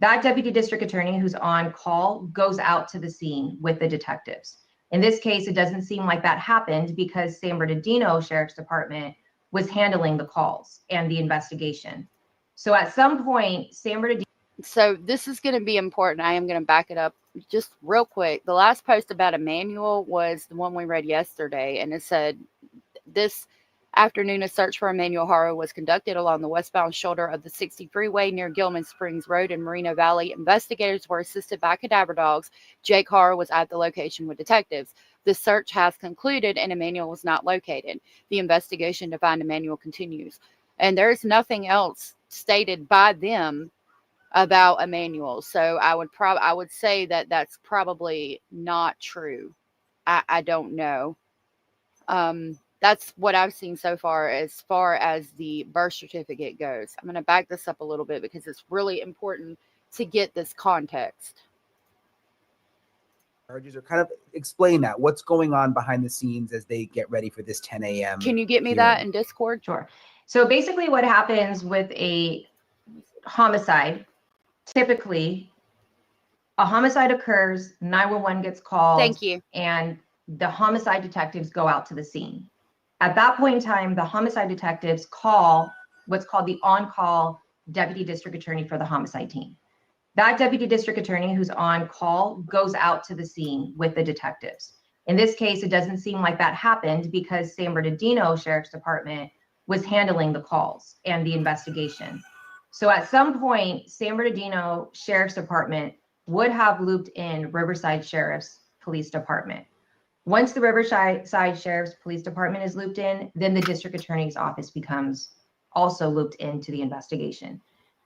That deputy district attorney who's on call goes out to the scene with the detectives. In this case, it doesn't seem like that happened because San Bernardino Sheriff's Department was handling the calls and the investigation. So at some point, San Bernardino. So this is going to be important. I am going to back it up just real quick. The last post about Emmanuel was the one we read yesterday, and it said, this afternoon, a search for Emmanuel Haro was conducted along the westbound shoulder of the 60 freeway near Gilman Springs Road in Moreno Valley. Investigators were assisted by cadaver dogs. Jake Haro was at the location with detectives. The search has concluded and Emmanuel was not located. The investigation to find Emmanuel continues. And there's nothing else stated by them about Emmanuel. So I would say that that's probably not true. I don't know. That's what I've seen so far as the birth certificate goes. I'm going to back this up a little bit because it's really important to get this context. Charges, or kind of explain that. What's going on behind the scenes as they get ready for this 10 a.m. Can you get me hearing? that in Discord? Sure. So basically what happens with a homicide, typically a homicide occurs, 911 gets called. Thank you. And the homicide detectives go out to the scene. At that point in time, the homicide detectives call what's called the on-call deputy district attorney for the homicide team. That deputy district attorney who's on call goes out to the scene with the detectives. In this case, it doesn't seem like that happened because San Bernardino Sheriff's Department was handling the calls and the investigation. So at some point, San Bernardino Sheriff's Department would have looped in Riverside Sheriff's Police Department. Once the Riverside Sheriff's Police Department is looped in, then the district attorney's office becomes also looped into the investigation.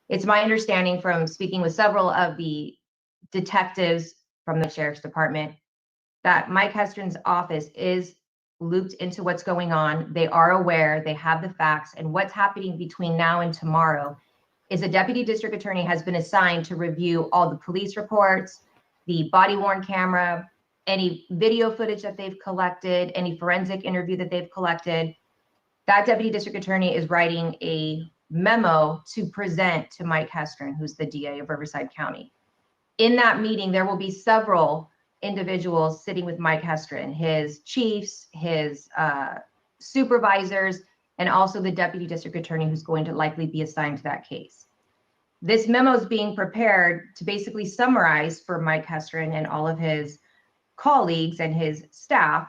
It's my understanding from speaking with several of the detectives from the Sheriff's Department that Mike Hestron's office is looped into what's going on. They are aware, they have the facts, and what's happening between now and tomorrow is a deputy district attorney has been assigned to review all the police reports, the body-worn camera, any video footage that they've collected, any forensic interview that they've collected. That deputy district attorney is writing a memo to present to Mike Hestron, who's the DA of Riverside County. In that meeting, there will be several individuals sitting with Mike Hestrin, his chiefs, his supervisors, and also the deputy district attorney who's going to likely be assigned to that case. This memo is being prepared to basically summarize for Mike Hestrin and all of his colleagues and his staff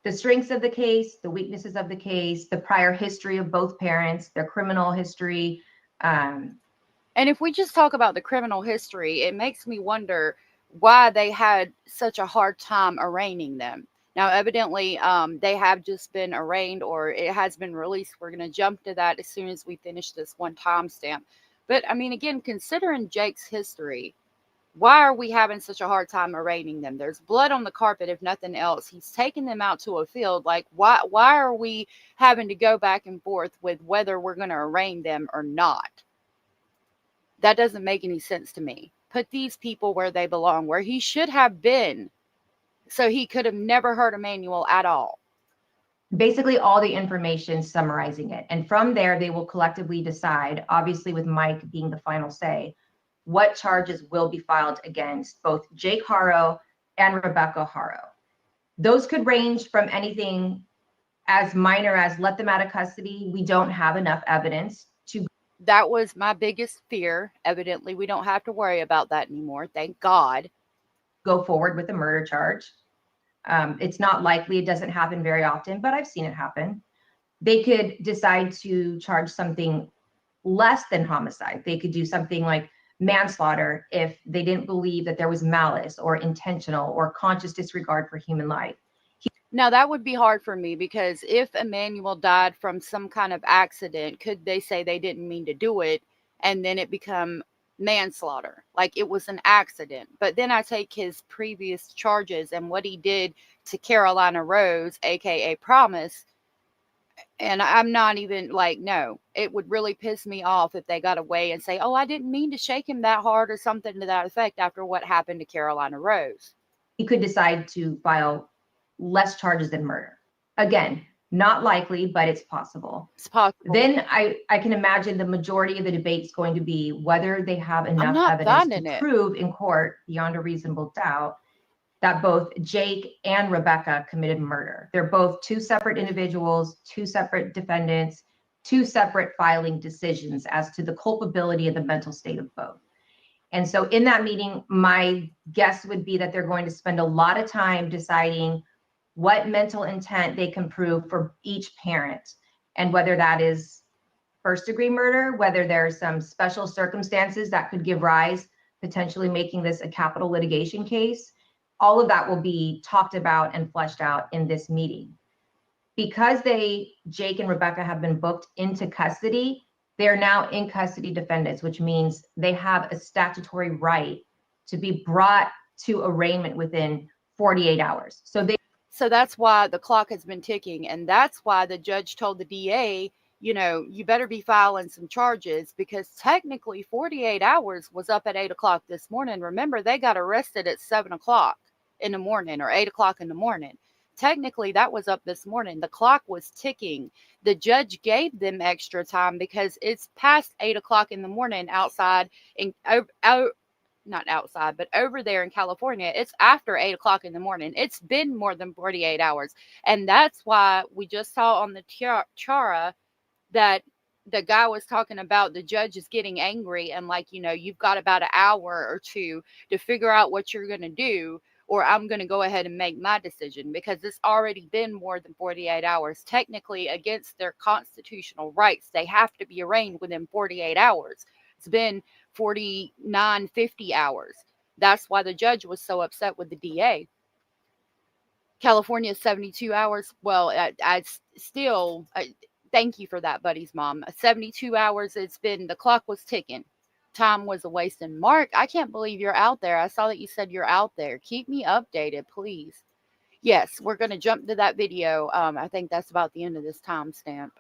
the strengths of the case, the weaknesses of the case, the prior history of both parents, their criminal history. And if we just talk about the criminal history, it makes me wonder why they had such a hard time arraigning them. Now, evidently, they have just been arraigned, or it has been released. We're going to jump to that as soon as we finish this one timestamp. But, I mean, again, considering Jake's history, why are we having such a hard time arraigning them? There's blood on the carpet, if nothing else. He's taking them out to a field. Like, why are we having to go back and forth with whether we're going to arraign them or not? That doesn't make any sense to me. Put these people where they belong, where he should have been, so he could have never hurt Emmanuel at all. Basically, all the information summarizing it. And from there, they will collectively decide, obviously with Mike being the final say, what charges will be filed against both Jake Haro and Rebecca Haro. Those could range from anything as minor as let them out of custody. We don't have enough evidence to. That was my biggest fear. Evidently, we don't have to worry about that anymore. Thank God. Go forward with a murder charge. It's not likely. It doesn't happen very often, but I've seen it happen. They could decide to charge something less than homicide. They could do something like manslaughter if they didn't believe that there was malice or intentional or conscious disregard for human life. Now, that would be hard for me, because if Emmanuel died from some kind of accident, could they say they didn't mean to do it and then it become manslaughter, like it was an accident? But then I take his previous charges and what he did to Carolina Rose, aka Promise, and I'm not even like, no, it would really piss me off if they got away and say, oh, I didn't mean to shake him that hard or something to that effect after what happened to Carolina Rose. He could decide to file less charges than murder. Again, not likely, but it's possible. It's possible. Then I can imagine the majority of the debate is going to be whether they have enough evidence to prove in court beyond a reasonable doubt that both Jake and Rebecca committed murder. They're both two separate individuals, two separate defendants, two separate filing decisions as to the culpability of the mental state of both. And so in that meeting, my guess would be that they're going to spend a lot of time deciding what mental intent they can prove for each parent, and whether that is first-degree murder, whether there's some special circumstances that could give rise, potentially making this a capital litigation case. All of that will be talked about and fleshed out in this meeting. Because Jake and Rebecca have been booked into custody, they are now in custody defendants, which means they have a statutory right to be brought to arraignment within 48 hours. So that's why the clock has been ticking. And that's why the judge told the DA, you know, you better be filing some charges, because technically 48 hours was up at 8 o'clock this morning. Remember, they got arrested at 7 o'clock in the morning or 8 o'clock in the morning. Technically, that was up this morning. The clock was ticking. The judge gave them extra time because it's past 8 o'clock in the morning outside not outside, but over there in California, it's after 8 o'clock in the morning. It's been more than 48 hours. And that's why we just saw on the Chara that the guy was talking about the judge is getting angry and like, you know, you've got about an hour or two to figure out what you're going to do, or I'm going to go ahead and make my decision, because it's already been more than 48 hours. Technically, against their constitutional rights, they have to be arraigned within 48 hours. It's been 49, 50 hours. That's why the judge was so upset with the DA. California 72 hours. Well, I still thank you for that, buddy's mom. 72 hours. The clock was ticking. Time was a waste. And Mark, I can't believe you're out there. I saw that you said you're out there. Keep me updated, please. Yes, we're going to jump to that video. I think that's about the end of this timestamp.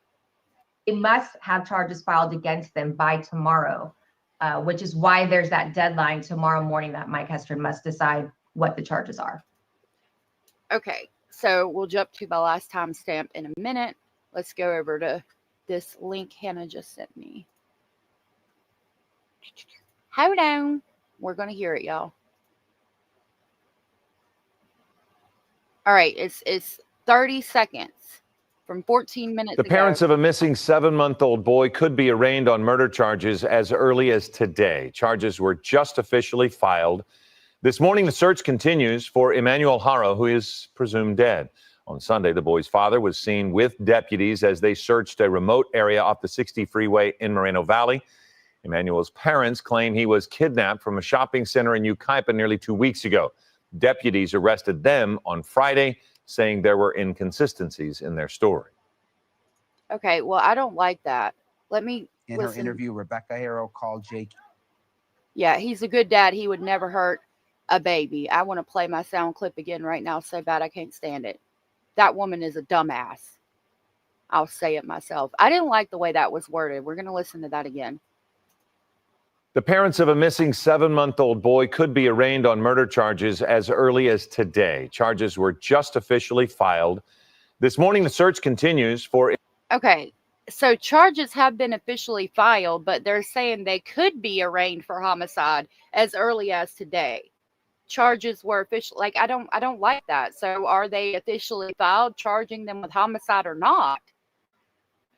They must have charges filed against them by tomorrow, which is why there's that deadline tomorrow morning that Mike Hestrin must decide what the charges are. Okay, so we'll jump to my last timestamp in a minute. Let's go over to this link Hannah just sent me. Hold on. We're going to hear it, y'all. All right, it's 30 seconds from 14 minutes The parents ago. of a missing 7-month-old boy could be arraigned on murder charges as early as today. Charges were just officially filed. This morning, the search continues for Emmanuel, who is presumed dead. On Sunday, the boy's father was seen with deputies as they searched a remote area off the 60 freeway in Moreno Valley. Emmanuel's parents claim he was kidnapped from a shopping center in Yucaipa nearly 2 weeks ago. Deputies arrested them on Friday, saying there were inconsistencies in their story. Okay, well, I don't like that. Let me In her interview, Rebecca Harrow called Jake. Yeah, he's a good dad. He would never hurt a baby. I want to play my sound clip again right now so bad I can't stand it. That woman is a dumbass. I'll say it myself. I didn't like the way that was worded. We're going to listen to that again. The parents of a missing 7-month-old boy could be arraigned on murder charges as early as today. Charges were just officially filed. This morning, the search continues for... Okay, so charges have been officially filed, but they're saying they could be arraigned for homicide as early as today. Charges were official. Like, I don't like that. So are they officially filed, charging them with homicide or not?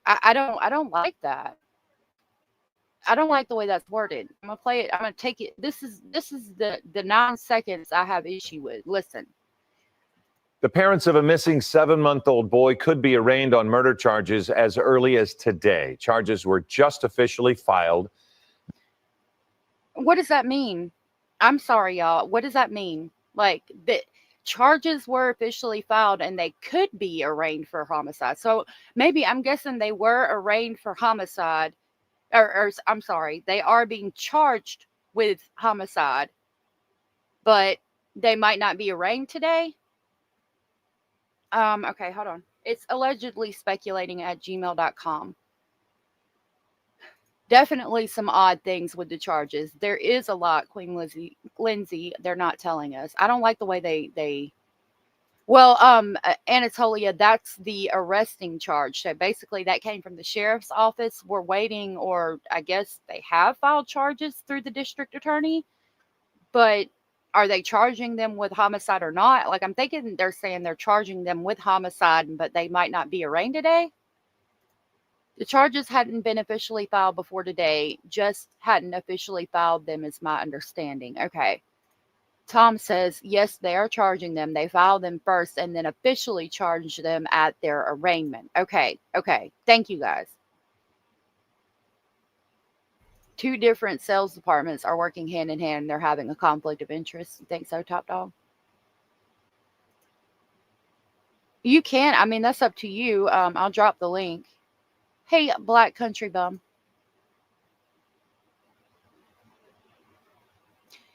I don't like that. I don't like the way that's worded. I'm gonna play it. I'm gonna take it. This is the 9 seconds I have issue with. Listen. The parents of a missing 7-month-old boy could be arraigned on murder charges as early as today. Charges were just officially filed. What does that mean? I'm sorry, y'all. What does that mean? Like, the charges were officially filed and they could be arraigned for homicide. So maybe, I'm guessing they were arraigned for homicide. Or I'm sorry, they are being charged with homicide, but they might not be arraigned today. Okay, hold on. It's allegedly speculating at gmail.com. Definitely some odd things with the charges. There is a lot, Queen Lindsay, they're not telling us. I don't like the way they well, Anatolia, that's the arresting charge. So basically that came from the sheriff's office. We're waiting, or I guess they have filed charges through the district attorney, but are they charging them with homicide or not? Like, I'm thinking they're saying they're charging them with homicide, but they might not be arraigned today. The charges hadn't been officially filed before today, just hadn't officially filed them is my understanding. Okay. Tom says, yes, they are charging them. They filed them first and then officially charge them at their arraignment. Okay. Thank you, guys. 2 different sales departments are working hand in hand. They're having a conflict of interest. You think so, Top Dog? You can. I mean, that's up to you. I'll drop the link. Hey, Black Country Bum.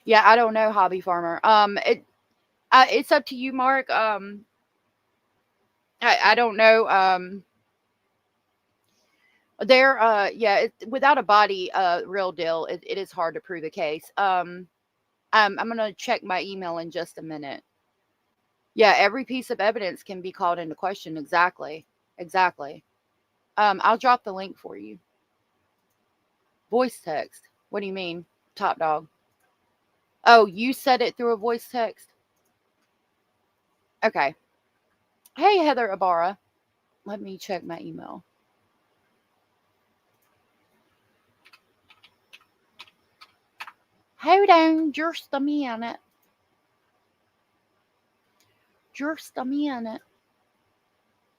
Yeah, I don't know, Hobby Farmer. It's up to you, Mark. I don't know. Without a body, real deal, it is hard to prove a case. I'm gonna check my email in just a minute. Yeah, every piece of evidence can be called into question. Exactly. I'll drop the link for you. Voice text. What do you mean, Top Dog? Oh, you said it through a voice text? Okay. Hey, Heather Ibarra. Let me check my email. Hold on just a minute.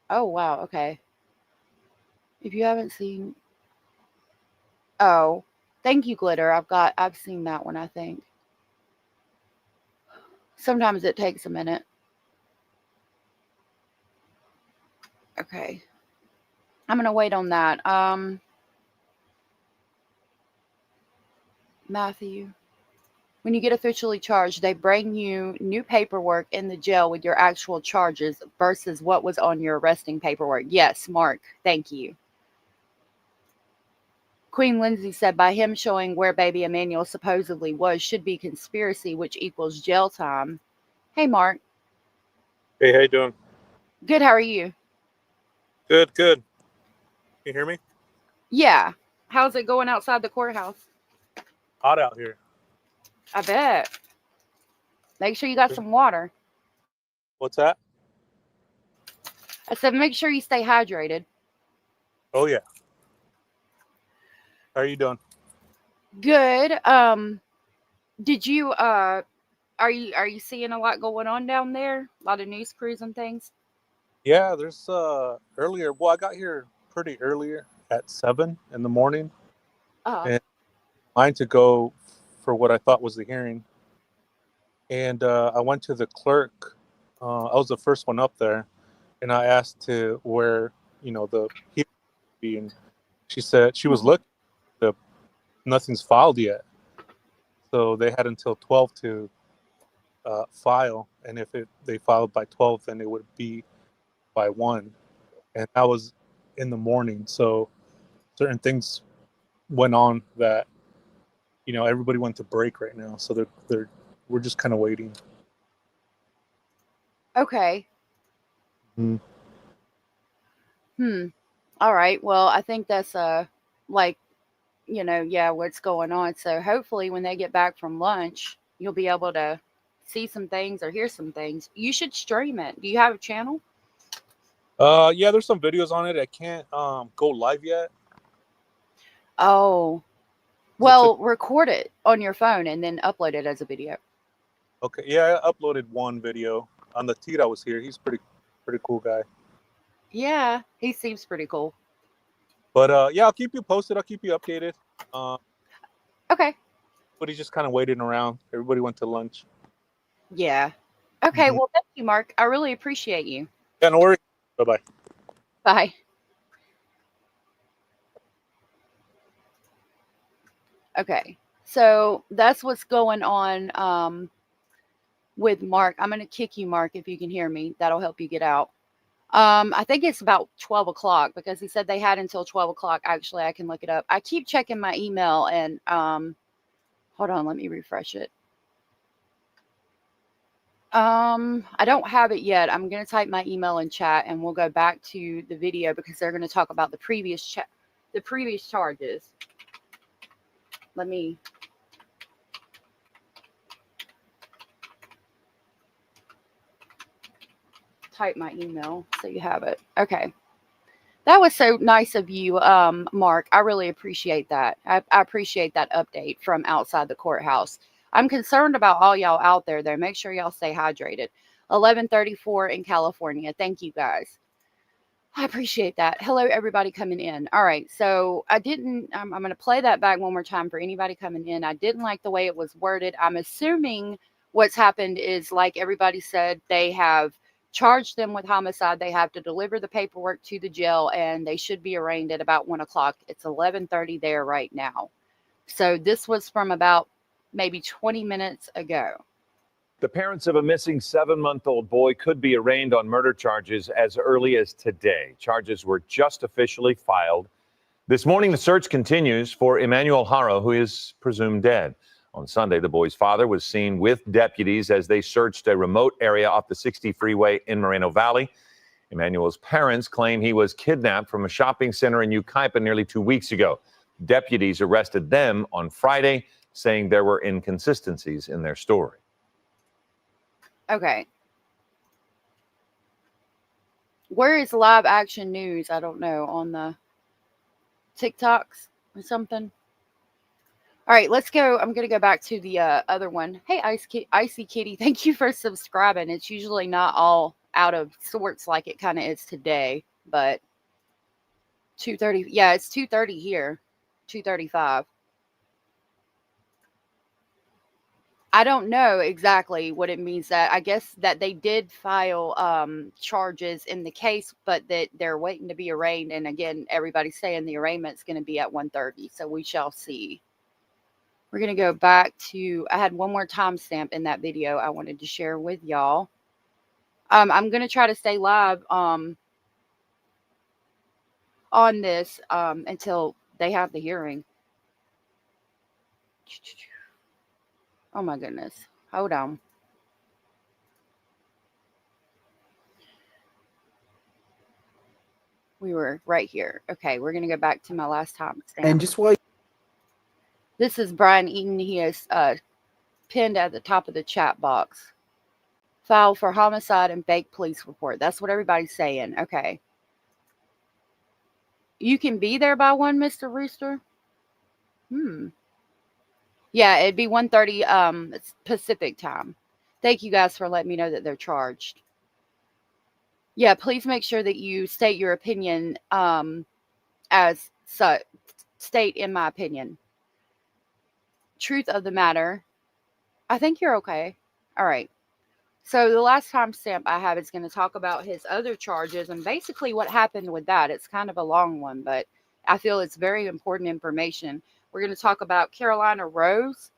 Oh, wow. Okay. If you haven't seen... Oh, thank you, Glitter. I've seen that one, I think. Sometimes it takes a minute. Okay. I'm going to wait on that. Matthew. When you get officially charged, they bring you new paperwork in the jail with your actual charges versus what was on your arresting paperwork. Yes, Mark. Thank you. Queen Lindsay said by him showing where baby Emmanuel supposedly was should be conspiracy, which equals jail time. Hey, Mark. Hey, how you doing? Good. How are you? Good. Can you hear me? Yeah. How's it going outside the courthouse? Hot out here. I bet. Make sure you got some water. What's that? I said, make sure you stay hydrated. Oh yeah. How are you doing? Good. Did you are you seeing a lot going on down there? A lot of news crews and things? Yeah, there's earlier. Well, I got here pretty earlier at 7 in the morning, and mine to go for what I thought was the hearing. And I went to the clerk. I was the first one up there, and I asked to where the hearing would be, and she said she was looking. Nothing's filed yet, so they had until 12 to file, and if they filed by 12, then it would be by 1, and that was in the morning. So certain things went on that everybody went to break right now, so we're just kind of waiting. Okay. All right. Well, I think that's what's going on. So hopefully when they get back from lunch, you'll be able to see some things or hear some things. You should stream it. Do you have a channel? Yeah, there's some videos on it. I can't go live yet. Oh. Well, record it on your phone and then upload it as a video. Okay. Yeah, I uploaded one video on the Tita was here. He's pretty cool guy. Yeah, he seems pretty cool. But yeah, I'll keep you posted. I'll keep you updated. Okay. But he's just kind of waiting around. Everybody went to lunch. Yeah. Okay. Well, thank you, Mark. I really appreciate you. Yeah, no worries. Bye-bye. Bye. Okay. So that's what's going on with Mark. I'm going to kick you, Mark, if you can hear me. That'll help you get out. I think it's about 12 o'clock because he said they had until 12 o'clock. Actually, I can look it up. I keep checking my email and hold on, let me refresh it. I don't have it yet. I'm going to type my email in chat and we'll go back to the video because they're going to talk about the previous charges. Let me type my email so you have it. Okay. That was so nice of you, Mark. I really appreciate that. I appreciate that update from outside the courthouse. I'm concerned about all y'all out there, though. Make sure y'all stay hydrated. 11:34 in California. Thank you, guys. I appreciate that. Hello, everybody coming in. All right. So I'm going to play that back one more time for anybody coming in. I didn't like the way it was worded. I'm assuming what's happened is, like everybody said, they have charged them with homicide. They have to deliver the paperwork to the jail and they should be arraigned at about 1 o'clock. It's 11:30 there right now. So this was from about maybe 20 minutes ago. The parents of a missing 7-month-old boy could be arraigned on murder charges as early as today. Charges were just officially filed. This morning, the search continues for Emmanuel Haro, who is presumed dead. On Sunday, the boy's father was seen with deputies as they searched a remote area off the 60 freeway in Moreno Valley. Emmanuel's parents claim he was kidnapped from a shopping center in Yucaipa nearly 2 weeks ago. Deputies arrested them on Friday, saying there were inconsistencies in their story. Okay. Where is live action news? I don't know, on the TikToks or something. All right, let's go. I'm going to go back to the other one. Hey, Icy Kitty, thank you for subscribing. It's usually not all out of sorts like it kind of is today, but 2:30. Yeah, it's 2:30 here, 2:35. I don't know exactly what it means. That I guess that they did file charges in the case, but that they're waiting to be arraigned. And again, everybody's saying the arraignment's going to be at 1:30, so we shall see. We're going to go back to, I had one more timestamp in that video I wanted to share with y'all. I'm going to try to stay live on this until they have the hearing. Oh my goodness. Hold on. We were right here. Okay, we're going to go back to my last timestamp. And just while this is Brian Eaton. He is pinned at the top of the chat box File for homicide and fake police report. That's what everybody's saying. Okay. You can be there by 1, Mr. Rooster? Yeah, it'd be 1:30 Pacific time. Thank you guys for letting me know that they're charged. Yeah, please make sure that you state your opinion as such. State in my opinion. Truth of the matter. I think you're okay. All right. So the last timestamp I have is going to talk about his other charges and basically what happened with that. It's kind of a long one, but I feel it's very important information. We're going to talk about Carolina Rose,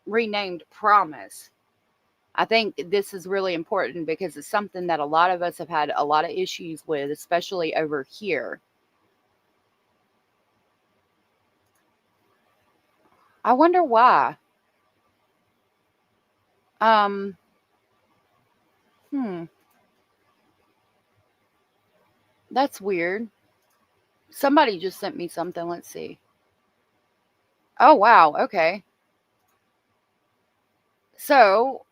renamed Promise. I think this is really important because it's something that a lot of us have had a lot of issues with, especially over here. I wonder why. That's weird. Somebody just sent me something. Let's see. Oh, wow. Okay. So,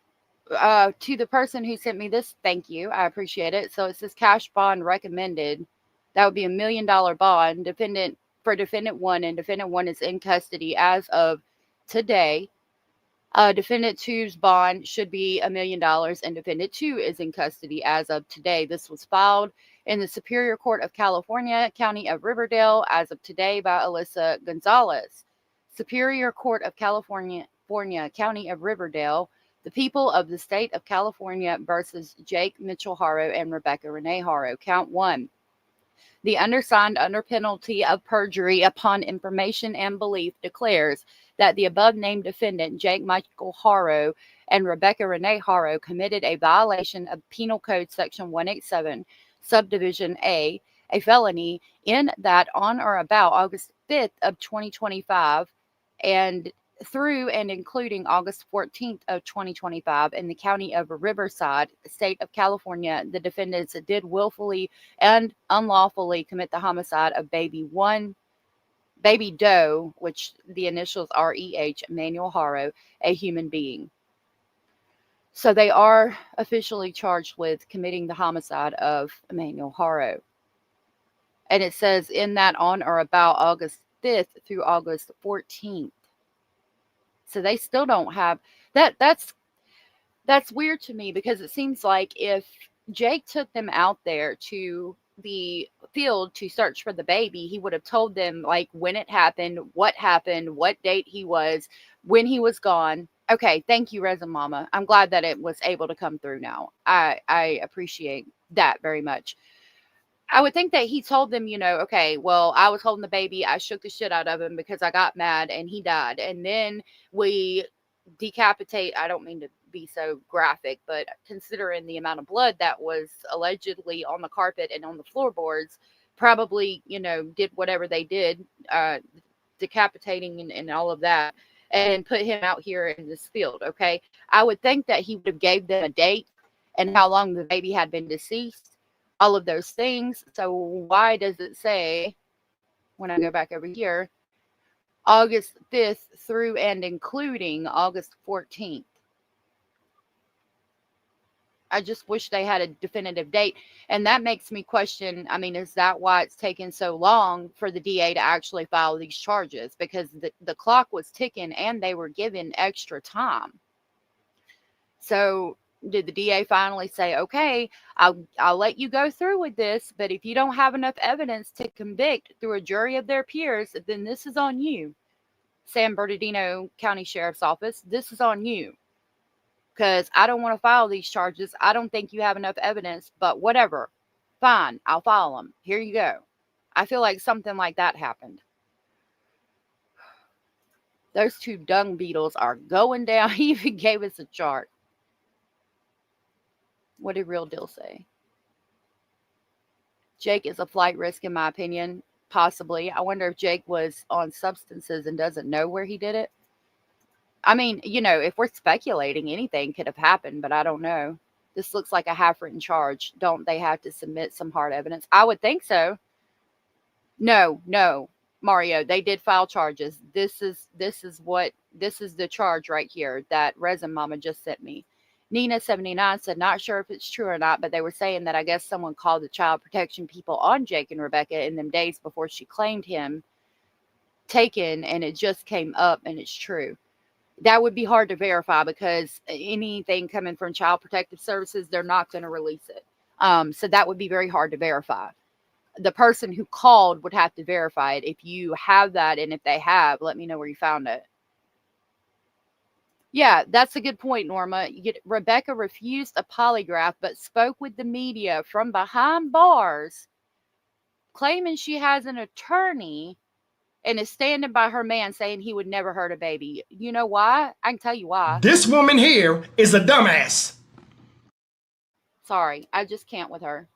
to the person who sent me this, thank you. I appreciate it. So it says cash bond recommended. That would be $1 million bond. Defendant 1, and defendant 1 is in custody as of today. Defendant 2's bond should be $1 million, and defendant 2 is in custody as of today. This was filed in the Superior Court of California, County of Riverdale, as of today by Alyssa Gonzalez. Superior Court of California, County of Riverdale, the people of the state of California versus Jake Mitchell Haro and Rebecca Renee Haro. Count 1. The undersigned, under penalty of perjury upon information and belief, declares that the above-named defendant, Jake Michael Haro and Rebecca Renee Haro, committed a violation of Penal Code Section 187, Subdivision A felony, in that on or about August 5th of 2025 and through and including August 14th of 2025 in the county of Riverside, state of California, the defendants did willfully and unlawfully commit the homicide of baby Doe, which the initials are EH, Emmanuel Haro, a human being. So they are officially charged with committing the homicide of Emmanuel Haro. And it says in that on or about August 5th through August 14th. So they still don't have that. That's weird to me because it seems like if Jake took them out there to the field to search for the baby, he would have told them like when it happened, what date he was, when he was gone. Okay, thank you, Reza Mama. I'm glad that it was able to come through now. I appreciate that very much. I would think that he told them, okay, well, I was holding the baby. I shook the shit out of him because I got mad and he died. And then we decapitate. I don't mean to be so graphic, but considering the amount of blood that was allegedly on the carpet and on the floorboards, probably, did whatever they did, decapitating and all of that, and put him out here in this field. Okay. I would think that he would have gave them a date and how long the baby had been deceased. All of those things. So why does it say, when I go back over here, August 5th through and including August 14th? I just wish they had a definitive date. And that makes me question, is that why it's taken so long for the DA to actually file these charges? Because the clock was ticking and they were given extra time. So did the DA finally say, okay, I'll let you go through with this, but if you don't have enough evidence to convict through a jury of their peers, then this is on you. San Bernardino County Sheriff's Office, this is on you. Because I don't want to file these charges. I don't think you have enough evidence, but whatever. Fine, I'll file them. Here you go. I feel like something like that happened. Those 2 dung beetles are going down. He even gave us a chart. What did Real Deal say? Jake is a flight risk, in my opinion. Possibly. I wonder if Jake was on substances and doesn't know where he did it. If we're speculating, anything could have happened, but I don't know. This looks like a half-written charge. Don't they have to submit some hard evidence? I would think so. No, Mario. They did file charges. This is the charge right here that Resin Mama just sent me. Nina 79 said, not sure if it's true or not, but they were saying that I guess someone called the child protection people on Jake and Rebecca in them days before she claimed him taken, and it just came up, and it's true. That would be hard to verify because anything coming from Child Protective Services, they're not going to release it. So that would be very hard to verify. The person who called would have to verify it. If you have that, and if they have, let me know where you found it. Yeah, that's a good point, Norma. Rebecca refused a polygraph, but spoke with the media from behind bars, claiming she has an attorney and is standing by her man saying he would never hurt a baby. You know why? I can tell you why. This woman here is a dumbass. Sorry, I just can't with her.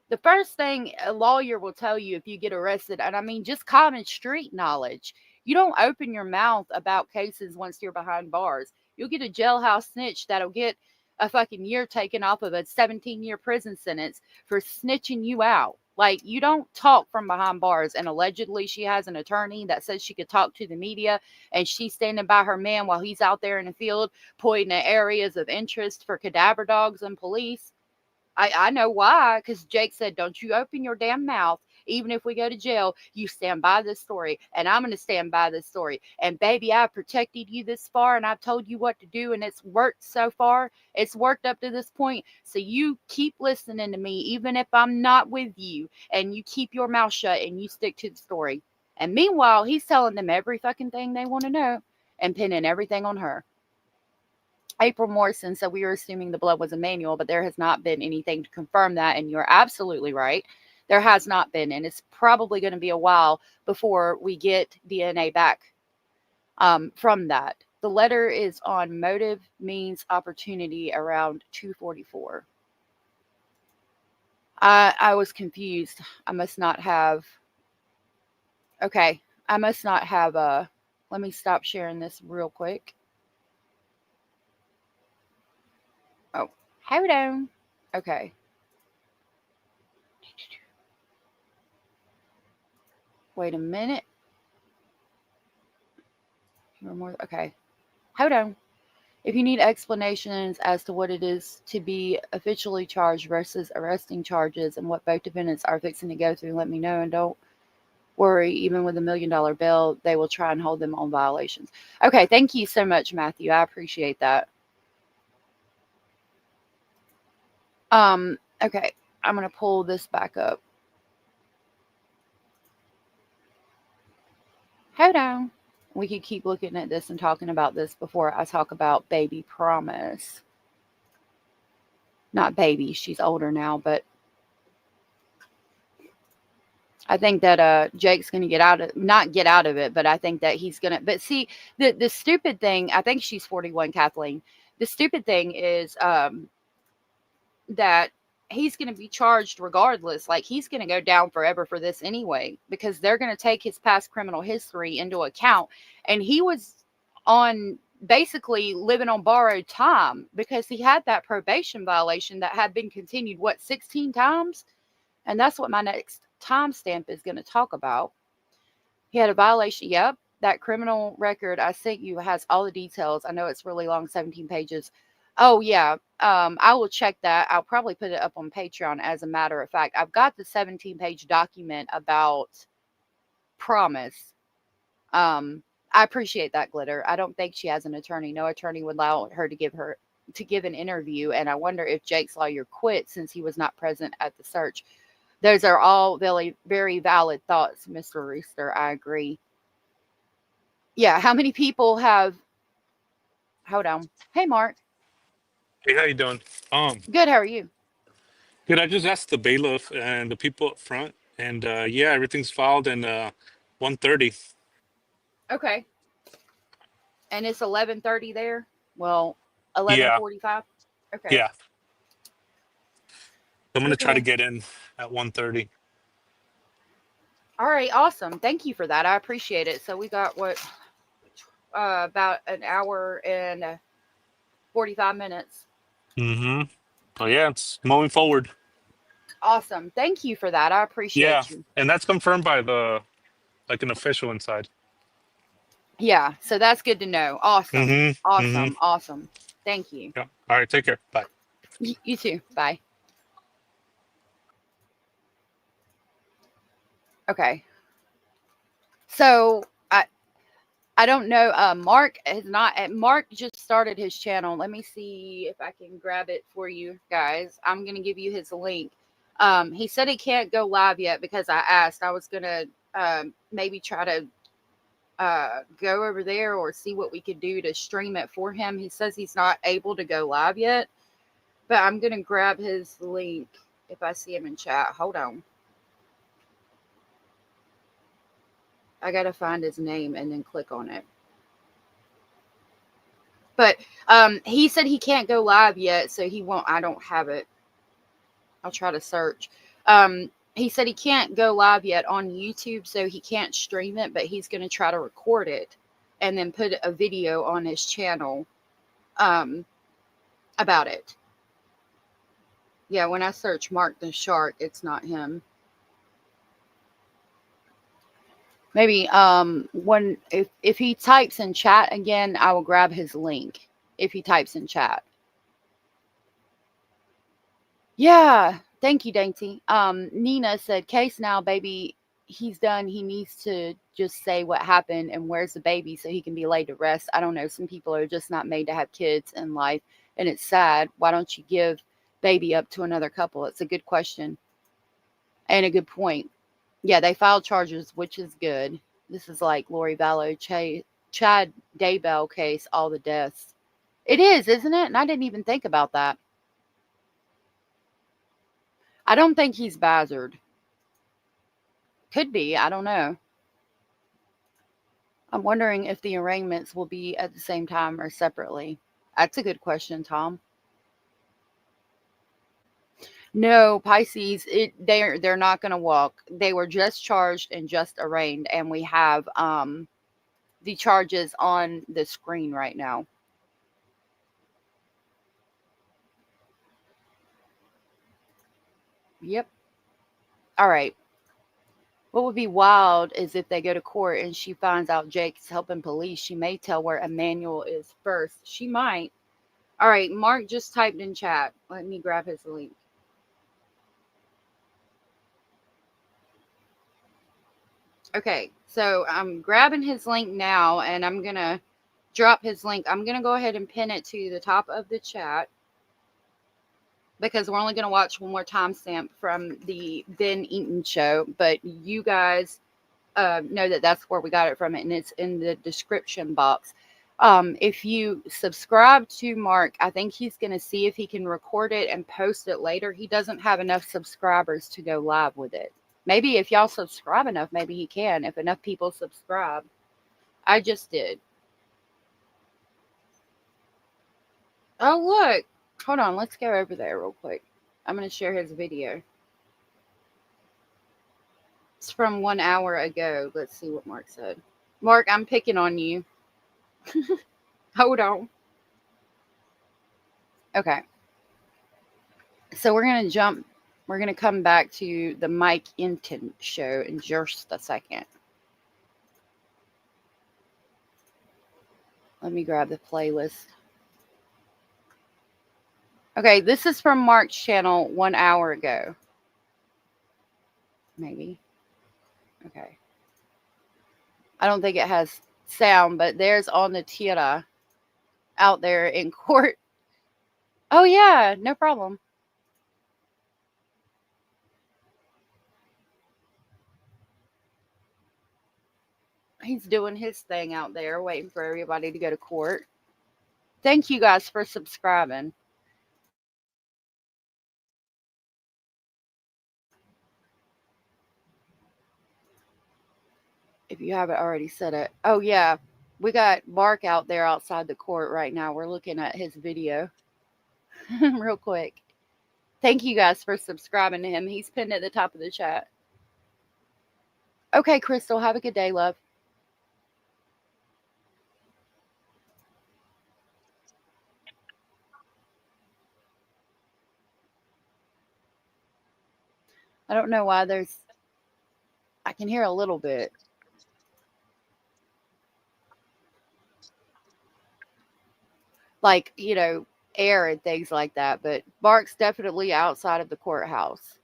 The first thing a lawyer will tell you if you get arrested, and I mean just common street knowledge, you don't open your mouth about cases once you're behind bars. You'll get a jailhouse snitch that'll get a fucking year taken off of a 17-year prison sentence for snitching you out. Like, you don't talk from behind bars. And allegedly she has an attorney that says she could talk to the media, and she's standing by her man while he's out there in the field pointing at areas of interest for cadaver dogs and police. I know why, because Jake said, don't you open your damn mouth. Even if we go to jail, you stand by this story, and I'm going to stand by this story. And baby, I've protected you this far, and I've told you what to do, and it's worked so far. It's worked up to this point. So you keep listening to me, even if I'm not with you, and you keep your mouth shut and you stick to the story. And meanwhile, he's telling them every fucking thing they want to know and pinning everything on her. April Morrison said we were assuming the blood was Emmanuel, but there has not been anything to confirm that, and you're absolutely right. There has not been, and it's probably going to be a while before we get DNA back from that. The letter is on motive means opportunity around 2:44. I was confused. I must not have. Okay, I must not have. Let me stop sharing this real quick. Oh, hold on. Okay. Wait a minute. Okay. Hold on. If you need explanations as to what it is to be officially charged versus arresting charges and what both defendants are fixing to go through, let me know. And don't worry, even with $1 million bail, they will try and hold them on violations. Okay. Thank you so much, Matthew. I appreciate that. Okay, I'm going to pull this back up. Hold on. We could keep looking at this and talking about this before I talk about baby Promise. Not baby, she's older now, but I think that Jake's going to not get out of it, but I think that he's going to, but see, the stupid thing, I think she's 41, Kathleen. The stupid thing is that he's going to be charged regardless. Like, he's going to go down forever for this anyway, because they're going to take his past criminal history into account. And he was on basically living on borrowed time because he had that probation violation that had been continued, 16 times? And that's what my next timestamp is going to talk about. He had a violation. Yep. That criminal record I sent you has all the details. I know it's really long, 17 pages. Oh, yeah. I will check that. I'll probably put it up on Patreon as a matter of fact. I've got the 17-page document about Promise. I appreciate that, Glitter. I don't think she has an attorney. No attorney would allow her to give an interview. And I wonder if Jake's lawyer quit since he was not present at the search. Those are all very, very valid thoughts, Mr. Rooster. I agree. Yeah. How many people have... Hold on. Hey, Mark. Hey, how you doing? Good. How are you? Good. I just asked the bailiff and the people up front, and yeah, everything's filed in 1:30. Okay. And it's 11:30 there? Well, Yeah. 11:45? Okay. Yeah. I'm going to try to get in at 1:30. All right. Awesome. Thank you for that. I appreciate it. So we got about an hour and 45 minutes. Mm-hmm. Oh, yeah, it's moving forward. Awesome. Thank you for that. I appreciate you. And that's confirmed by an official inside. Yeah. So that's good to know. Awesome. Mm-hmm. Awesome. Mm-hmm. Awesome. Thank you. Yeah. All right. Take care. Bye. You too. Bye. Okay. So I don't know. Mark has not. Mark just started his channel. Let me see if I can grab it for you guys. I'm gonna give you his link. He said he can't go live yet because I asked. I was gonna maybe try to go over there or see what we could do to stream it for him. He says he's not able to go live yet, but I'm gonna grab his link if I see him in chat. Hold on. I gotta find his name and then click on it. But he said he can't go live yet, so he won't. I don't have it. I'll try to search. He said he can't go live yet on YouTube, so he can't stream it, but he's going to try to record it and then put a video on his channel about it. Yeah, when I search Mark the Shark, it's not him. Maybe if he types in chat again, I will grab his link if he types in chat. Yeah, thank you, Dainty. Nina said, case now, baby, he's done. He needs to just say what happened and where's the baby so he can be laid to rest. I don't know. Some people are just not made to have kids in life, and it's sad. Why don't you give baby up to another couple? It's a good question and a good point. Yeah, they filed charges, which is good. This is like Lori Vallow, Chad Daybell case, all the deaths. It is, isn't it? And I didn't even think about that. I don't think he's Bazard. Could be. I don't know. I'm wondering if the arraignments will be at the same time or separately. That's a good question, Tom. No, Pisces, they're not going to walk. They were just charged and just arraigned, and we have the charges on the screen right now. Yep. All right. What would be wild is if they go to court and she finds out Jake's helping police. She may tell where Emmanuel is first. She might. All right. Mark just typed in chat. Let me grab his link. Okay, so I'm grabbing his link now, and I'm going to drop his link. I'm going to go ahead and pin it to the top of the chat because we're only going to watch one more timestamp from the Ben Entin show, but you guys know that that's where we got it from, and it's in the description box. If you subscribe to Mark, I think he's going to see if he can record it and post it later. He doesn't have enough subscribers to go live with it. Maybe if y'all subscribe enough, maybe he can. If enough people subscribe. I just did. Oh, look. Hold on. Let's go over there real quick. I'm going to share his video. It's from 1 hour ago. Let's see what Mark said. Mark, I'm picking on you. Hold on. Okay. So we're going to jump. We're going to come back to the Mike Entin show in just a second. Let me grab the playlist. Okay, this is from Mark's channel 1 hour ago. Maybe. Okay. I don't think it has sound, but there's on the tierra out there in court. Oh, yeah, no problem. He's doing his thing out there, waiting for everybody to go to court. Thank you guys for subscribing. If you haven't already said it. Oh, yeah. We got Mark out there outside the court right now. We're looking at his video real quick. Thank you guys for subscribing to him. He's pinned at the top of the chat. Okay, Crystal, have a good day, love. I don't know why I can hear a little bit. like, you know, air and things like that. But Mark's definitely outside of the courthouse.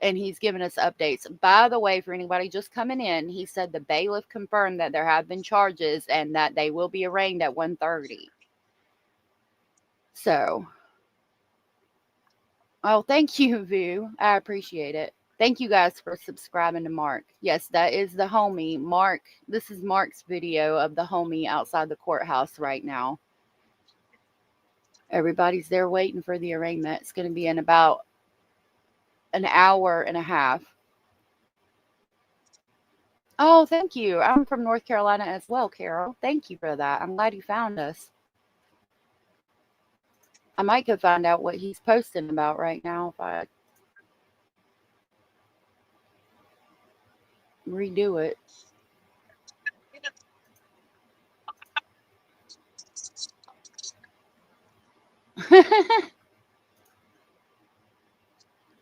And he's given us updates. By the way, for anybody just coming in, he said the bailiff confirmed that there have been charges and that they will be arraigned at 1:30. So, oh, thank you, Vu. I appreciate it. Thank you guys for subscribing to Mark. Yes, that is the homie. Mark, this is Mark's video of the homie outside the courthouse right now. Everybody's there waiting for the arraignment. It's going to be in about an hour and a half. Oh, thank you. I'm from North Carolina as well, Carol. Thank you for that. I'm glad you found us. I might go find out what he's posting about right now if I redo it.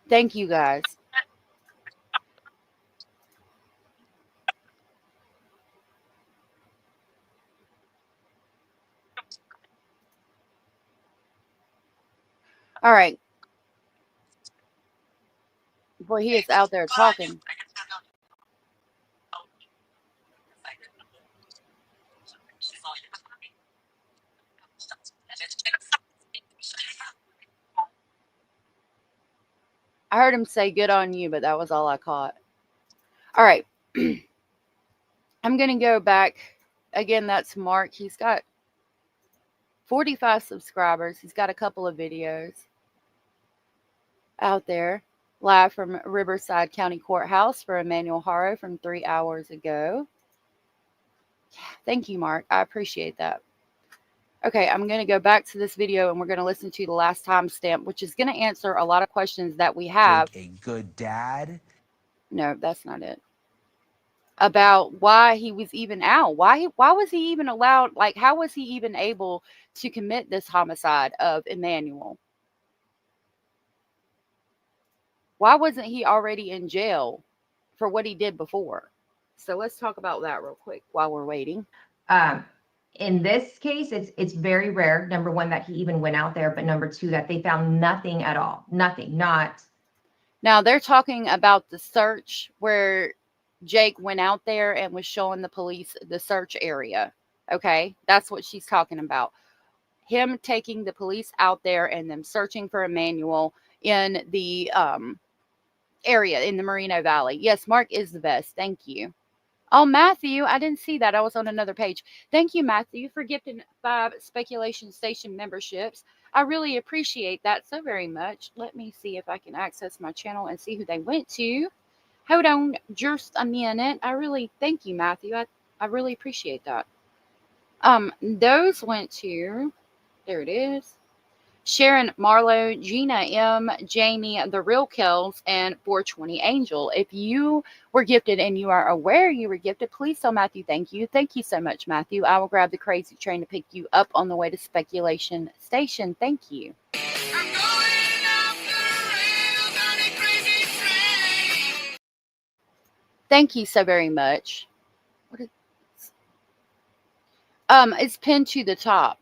Thank you guys. All right. Boy, he is out there talking. I heard him say good on you, but that was all I caught. All right. I'm going to go back. Again, that's Mark. He's got 45 subscribers. He's got a couple of videos out there. Live from Riverside County Courthouse for Emmanuel Haro from 3 hours ago. Thank you, Mark. I appreciate that. Okay, I'm going to go back to this video and we're going to listen to the last timestamp, which is going to answer a lot of questions that we have. A good dad? No, that's not it. About why he was even out. Why was he even allowed? Like, how was he even able to commit this homicide of Emmanuel? Why wasn't he already in jail for what he did before? So let's talk about that real quick while we're waiting. In this case, it's very rare, number one, that he even went out there, but number two, that they found nothing at all. Nothing, not. Now, they're talking about the search where Jake went out there and was showing the police the search area. Okay, that's what she's talking about. Him taking the police out there and them searching for Emmanuel in the area in the Moreno Valley. Yes, Mark is the best. Thank you. Oh, Matthew, I didn't see that. I was on another page. Thank you, Matthew, for gifting 5 Speculation Station memberships. I really appreciate that so very much. Let me see if I can access my channel and see who they went to. Hold on just a minute. I really thank you, Matthew. I really appreciate that. Those went to, there it is, Sharon, Marlowe, Gina M, Jamie, The Real Kells, and 420 Angel. If you were gifted and you are aware you were gifted, please tell Matthew thank you. Thank you so much, Matthew. I will grab the crazy train to pick you up on the way to Speculation Station. Thank you. Thank you so very much. What is it's pinned to the top.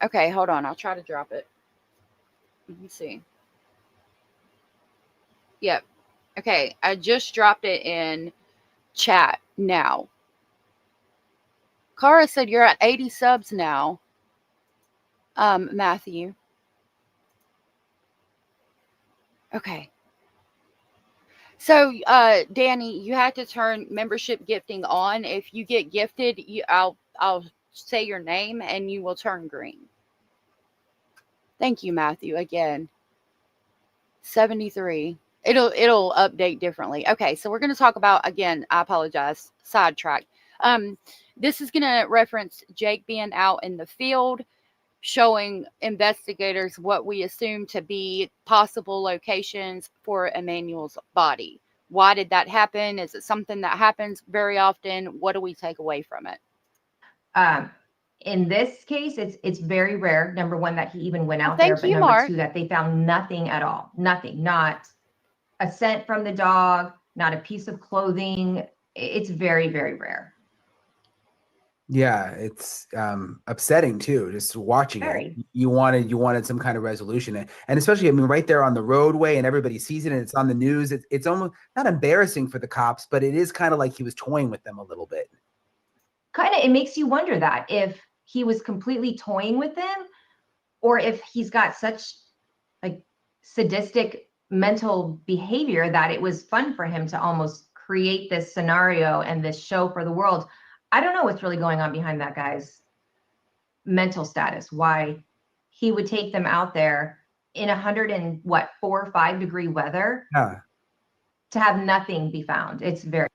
Okay, hold on. I'll try to drop it. Let me see. Yep. Okay, I just dropped it in chat now. Cara said you're at 80 subs now. Matthew. Okay. So, Danny, you have to turn membership gifting on. If you get gifted, I'll say your name and you will turn green. Thank you, Matthew. Again, 73. It'll update differently. Okay, so we're going to talk about, again, I apologize, sidetrack. This is going to reference Jake being out in the field, showing investigators what we assume to be possible locations for Emmanuel's body. Why did that happen? Is it something that happens very often? What do we take away from it? In this case, it's very rare, number one, that he even went out there, but number two, that they found nothing at all. Nothing, not a scent from the dog, not a piece of clothing. It's very, very rare. Yeah, it's upsetting too, just watching it. You wanted some kind of resolution, and especially, I mean, right there on the roadway, and everybody sees it, and it's on the news. It's almost not embarrassing for the cops, but it is kind of like he was toying with them a little bit. Kind of, it makes you wonder that if he was completely toying with them, or if he's got such like sadistic mental behavior that it was fun for him to almost create this scenario and this show for the world. I don't know what's really going on behind that guy's mental status, why he would take them out there in 4 or 5 degree weather to have nothing be found. It's very.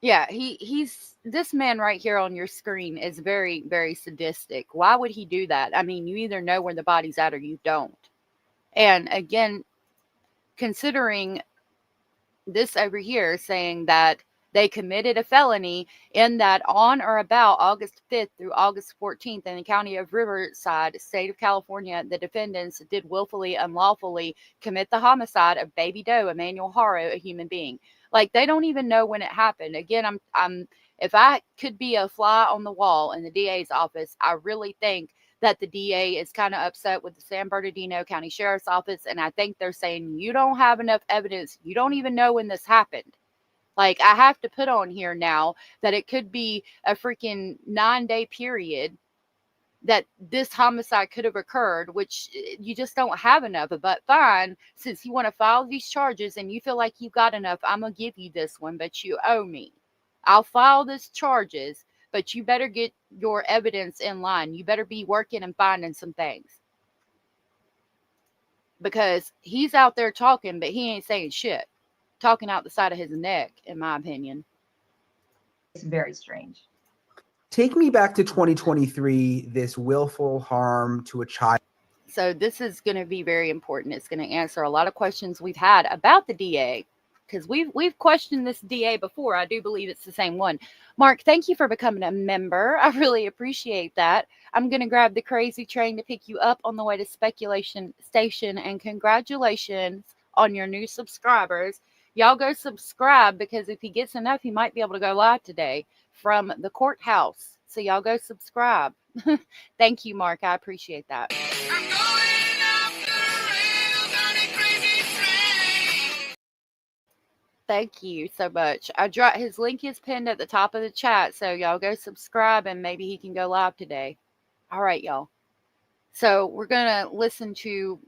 Yeah, he's this man right here on your screen is very, very sadistic. Why would he do that? I mean, you either know where the body's at or you don't. And again, considering this over here saying that they committed a felony in that on or about August 5th through August 14th in the county of Riverside, state of California, the defendants did willfully, unlawfully commit the homicide of baby doe Emmanuel Haro, a human being. Like, they don't even know when it happened. Again, if I could be a fly on the wall in the DA's office, I really think that the DA is kind of upset with the San Bernardino County Sheriff's Office. And I think they're saying, you don't have enough evidence. You don't even know when this happened. Like, I have to put on here now that it could be a freaking 9-day period that this homicide could have occurred, which you just don't have enough of. But fine, since you want to file these charges and you feel like you got enough, I'm going to give you this one, but you owe me. I'll file these charges, but you better get your evidence in line. You better be working and finding some things. Because he's out there talking, but he ain't saying shit. Talking out the side of his neck, in my opinion. It's very strange. Take me back to 2023, this willful harm to a child. So this is going to be very important. It's going to answer a lot of questions we've had about the DA, because we've questioned this DA before. I do believe it's the same one. Mark, thank you for becoming a member. I really appreciate that. I'm going to grab the crazy train to pick you up on the way to Speculation Station, and congratulations on your new subscribers. Y'all go subscribe, because if he gets enough, he might be able to go live today from the courthouse. So y'all go subscribe. Thank you, Mark. I appreciate that. Thank you so much. His link is pinned at the top of the chat, so y'all go subscribe and maybe he can go live today. All right, y'all. So we're going to listen to,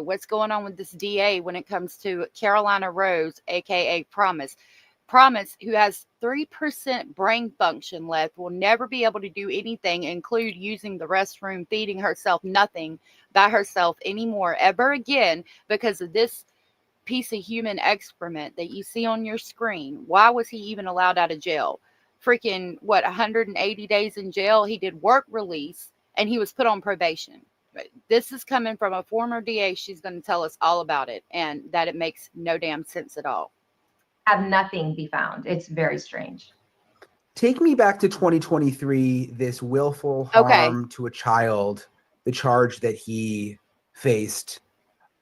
what's going on with this DA when it comes to Carolina Rose, aka Promise. Promise, who has 3% brain function left, will never be able to do anything, include using the restroom, feeding herself, nothing by herself anymore, ever again, because of this piece of human excrement that you see on your screen. Why was he even allowed out of jail? Freaking, 180 days in jail? He did work release, and he was put on probation. This is coming from a former DA. She's going to tell us all about it, and that it makes no damn sense at all. Have nothing be found. It's very strange. Take me back to 2023, this willful harm to a child, the charge that he faced.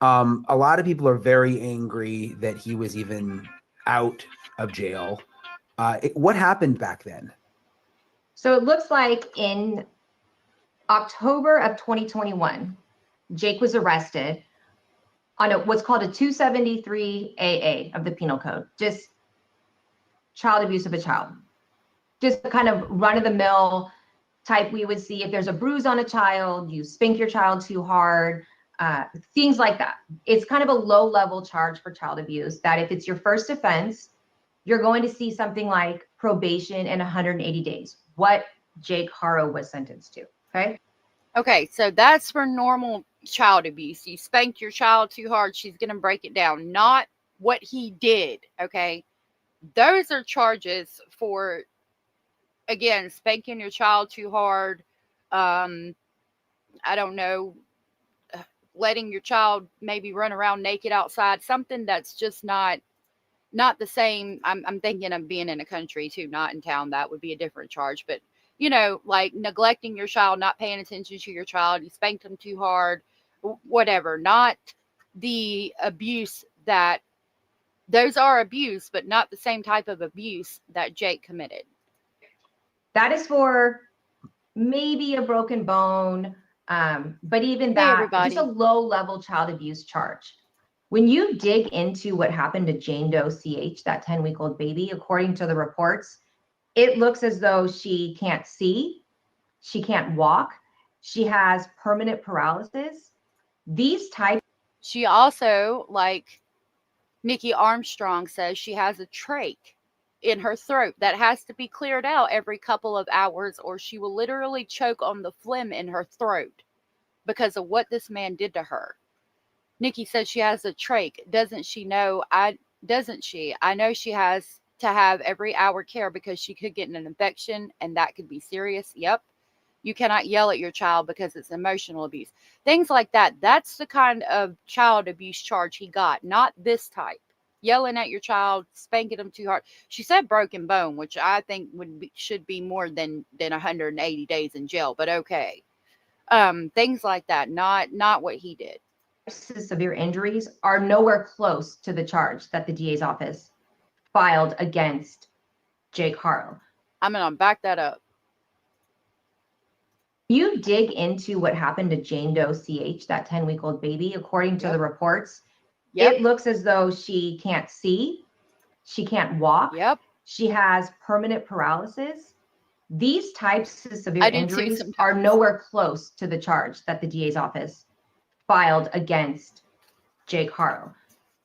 A lot of people are very angry that he was even out of jail. What happened back then? So it looks like in October of 2021, Jake was arrested on what's called a 273 AA of the Penal Code, just child abuse of a child. Just the kind of run-of-the-mill type we would see if there's a bruise on a child, you spank your child too hard, things like that. It's kind of a low-level charge for child abuse that if it's your first offense, you're going to see something like probation and 180 days, what Jake Haro was sentenced to, okay? Okay, so that's for normal child abuse. You spanked your child too hard, she's going to break it down. Not what he did, okay? Those are charges for, again, spanking your child too hard. I don't know, letting your child maybe run around naked outside. Something that's just not the same. I'm thinking of being in a country too, not in town. That would be a different charge. But like neglecting your child, not paying attention to your child, you spanked them too hard, whatever. Not the abuse that, those are abuse, but not the same type of abuse that Jake committed. That is for maybe a broken bone, but even that, just a low-level child abuse charge. When you dig into what happened to Jane Doe CH, that 10-week-old baby, according to the reports, it looks as though she can't see, she can't walk, she has permanent paralysis. These types. She also, like Nikki Armstrong says, she has a trach in her throat that has to be cleared out every couple of hours, or she will literally choke on the phlegm in her throat because of what this man did to her. Nikki says she has a trach. Doesn't she know? Doesn't she? I know she has to have every hour care because she could get an infection and that could be serious. Yep. You cannot yell at your child because it's emotional abuse. Things like that. That's the kind of child abuse charge he got, not this type. Yelling at your child, spanking them too hard. She said broken bone, which I think should be more than 180 days in jail, but okay. Things like that, not what he did. Severe injuries are nowhere close to the charge that the DA's office filed against Jake Harlow. I'm going to back that up. You dig into what happened to Jane Doe CH, that 10-week-old baby, according to the reports, it looks as though she can't see, she can't walk, she has permanent paralysis. These types of severe injuries are nowhere close to the charge that the DA's office filed against Jake Harlow.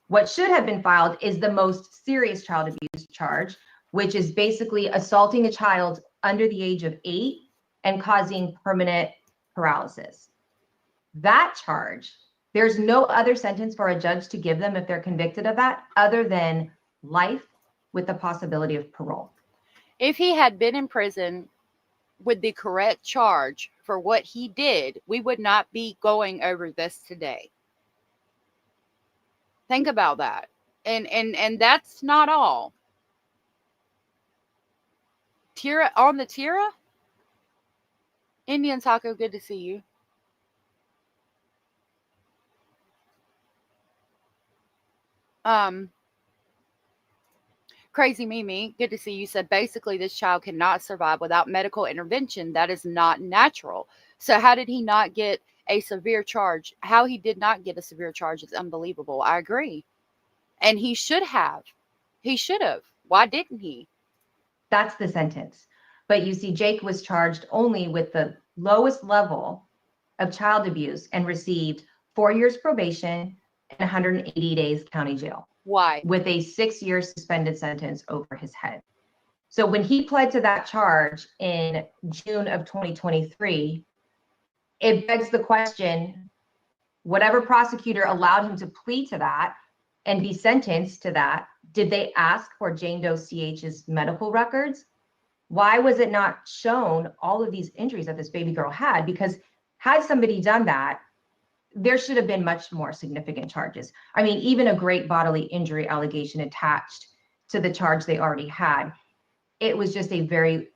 What should have been filed is the most serious child abuse charge, which is basically assaulting a child under the age of 8 and causing permanent paralysis. That charge, there's no other sentence for a judge to give them if they're convicted of that other than life with the possibility of parole. If he had been in prison with the correct charge for what he did, we would not be going over this today. Think about that. And that's not all. Tira on the Tira? Indian Taco, good to see you. Crazy Mimi, good to see you, said basically this child cannot survive without medical intervention. That is not natural. So how did he not get a severe charge? How he did not get a severe charge is unbelievable. I agree. And he should have. He should have. Why didn't he? That's the sentence. But you see, Jake was charged only with the lowest level of child abuse and received 4 years probation and 180 days county jail. Why? With a 6-year suspended sentence over his head. So when he pled to that charge in June of 2023, it begs the question, whatever prosecutor allowed him to plead to that and be sentenced to that, did they ask for Jane Doe CH's medical records? Why was it not shown all of these injuries that this baby girl had? Because had somebody done that, there should have been much more significant charges. I mean, even a great bodily injury allegation attached to the charge they already had. It was just a very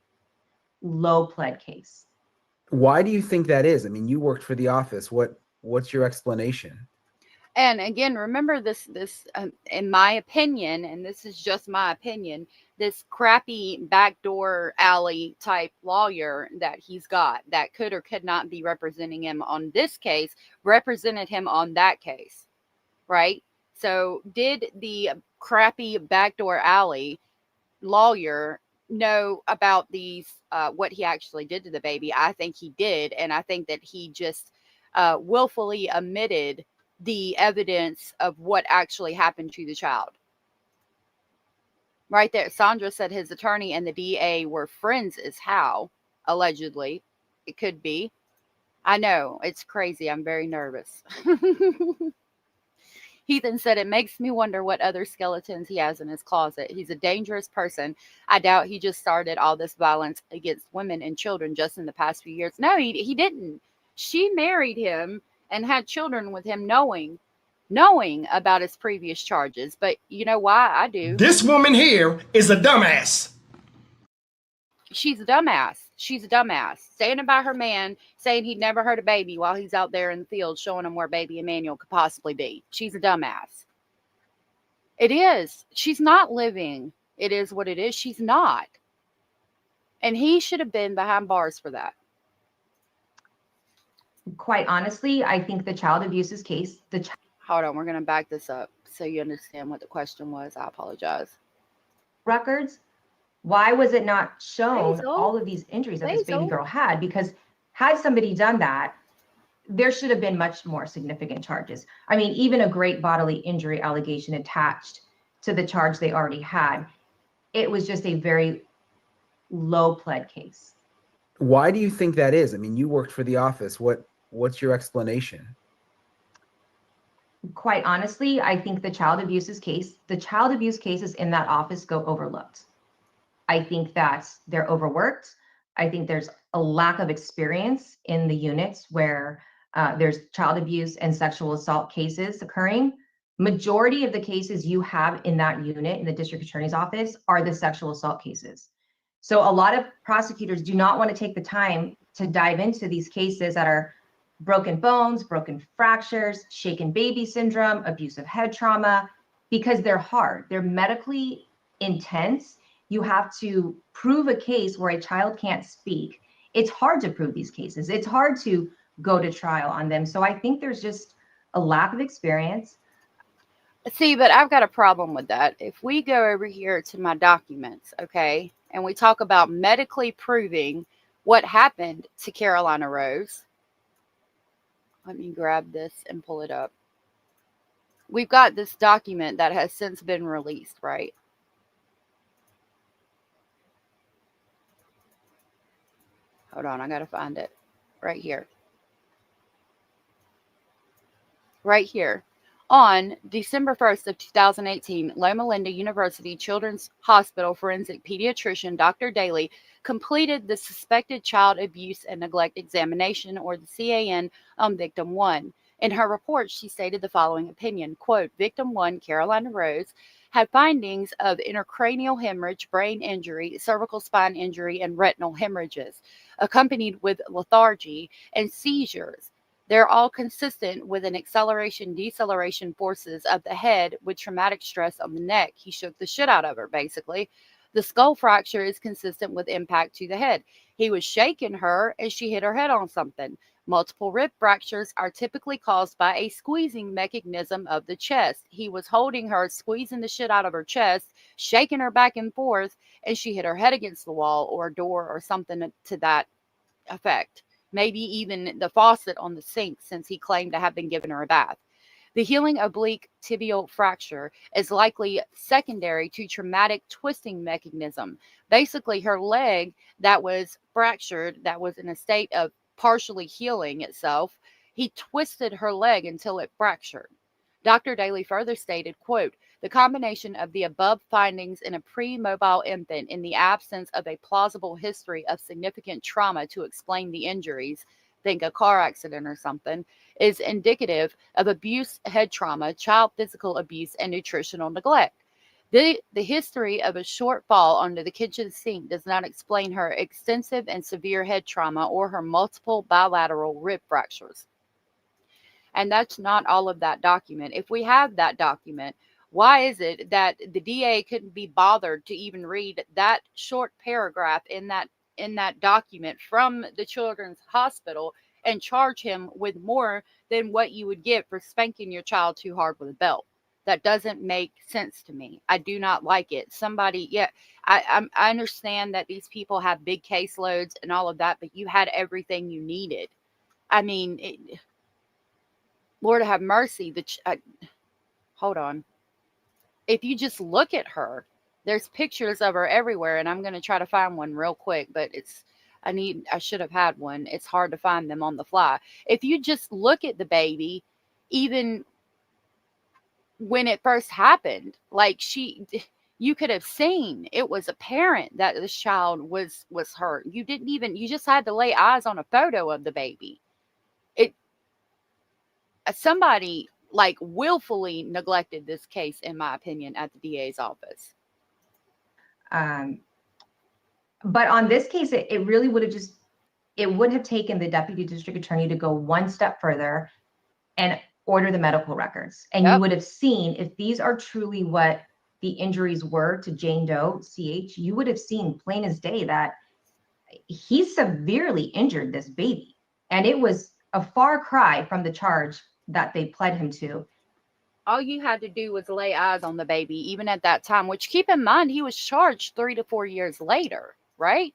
low pled case. Why do you think that is? I mean, you worked for the office. What's your explanation? And again, remember this, in my opinion, and this is just my opinion, this crappy backdoor alley type lawyer that he's got that could or could not be representing him on this case, represented him on that case, right? So did the crappy backdoor alley lawyer know about these, what he actually did to the baby? I think he did. And I think that he just willfully omitted the evidence of what actually happened to the child. Right there, Sandra said his attorney and the DA were friends as how, allegedly. It could be. I know, it's crazy. I'm very nervous. Heathen said, it makes me wonder what other skeletons he has in his closet. He's a dangerous person. I doubt he just started all this violence against women and children just in the past few years. No, he didn't. She married him and had children with him knowing about his previous charges. But you know why? I do. This woman here is a dumbass. She's a dumbass. She's a dumbass. Standing by her man, saying he'd never hurt a baby while he's out there in the field showing him where baby Emmanuel could possibly be. She's a dumbass. It is. She's not living. It is what it is. She's not. And he should have been behind bars for that. Quite honestly, I think the child abuses case, hold on, we're going to back this up so you understand what the question was. I apologize. Records, why was it not shown Basil? all of these injuries that this baby girl had? Because had somebody done that, there should have been much more significant charges. I mean, even a great bodily injury allegation attached to the charge they already had, it was just a very low pled case. Why do you think that is? I mean, you worked for the office. What's your explanation? Quite honestly, I think the child abuse cases in that office go overlooked. I think that they're overworked. I think there's a lack of experience in the units where there's child abuse and sexual assault cases occurring. Majority of the cases you have in that unit in the district attorney's office are the sexual assault cases. So a lot of prosecutors do not want to take the time to dive into these cases that are broken bones, broken fractures, shaken baby syndrome, abusive head trauma, because they're hard. They're medically intense. You have to prove a case where a child can't speak. It's hard to prove these cases. It's hard to go to trial on them. So I think there's just a lack of experience. See, but I've got a problem with that. If we go over here to my documents, okay, and we talk about medically proving what happened to Carolina Rose. Let me grab this and pull it up. We've got this document that has since been released, right? Hold on, I got to find it. Right here. Right here. On December 1st of 2018, Loma Linda University Children's Hospital forensic pediatrician Dr. Daly completed the suspected child abuse and neglect examination, or the CAN, on victim 1. In her report, she stated the following opinion, quote, victim 1, Carolina Rose, had findings of intracranial hemorrhage, brain injury, cervical spine injury, and retinal hemorrhages, accompanied with lethargy and seizures. They're all consistent with an acceleration-deceleration forces of the head with traumatic stress on the neck. He shook the shit out of her, basically. The skull fracture is consistent with impact to the head. He was shaking her and she hit her head on something. Multiple rib fractures are typically caused by a squeezing mechanism of the chest. He was holding her, squeezing the shit out of her chest, shaking her back and forth, and she hit her head against the wall or a door or something to that effect. Maybe even the faucet on the sink, since he claimed to have been giving her a bath. The healing oblique tibial fracture is likely secondary to traumatic twisting mechanism. Basically, her leg that was fractured, that was in a state of partially healing itself, he twisted her leg until it fractured. Dr. Daly further stated, quote, the combination of the above findings in a pre-mobile infant in the absence of a plausible history of significant trauma to explain the injuries, think a car accident or something, is indicative of abuse, head trauma, child physical abuse, and nutritional neglect. The history of a short fall under the kitchen sink does not explain her extensive and severe head trauma or her multiple bilateral rib fractures. And that's not all of that document. If we have that document, why is it that the DA couldn't be bothered to even read that short paragraph in that document from the children's hospital and charge him with more than what you would get for spanking your child too hard with a belt? That doesn't make sense to me. I do not like it. I understand that these people have big caseloads and all of that, but you had everything you needed. I mean, Lord have mercy. Hold on. If you just look at her, there's pictures of her everywhere, and I'm going to try to find one real quick, but I should have had one. It's hard to find them on the fly. If you just look at the baby, even when it first happened, like you could have seen, it was apparent that this child was hurt. You just had to lay eyes on a photo of the baby. Somebody like willfully neglected this case, in my opinion, at the DA's office. But on this case, it really would have taken the deputy district attorney to go one step further and order the medical records. And you would have seen, if these are truly what the injuries were to Jane Doe, CH, you would have seen plain as day that he severely injured this baby. And it was a far cry from the charge that they pled him to. All you had to do was lay eyes on the baby, even at that time, which, keep in mind, he was charged 3 to 4 years later, right?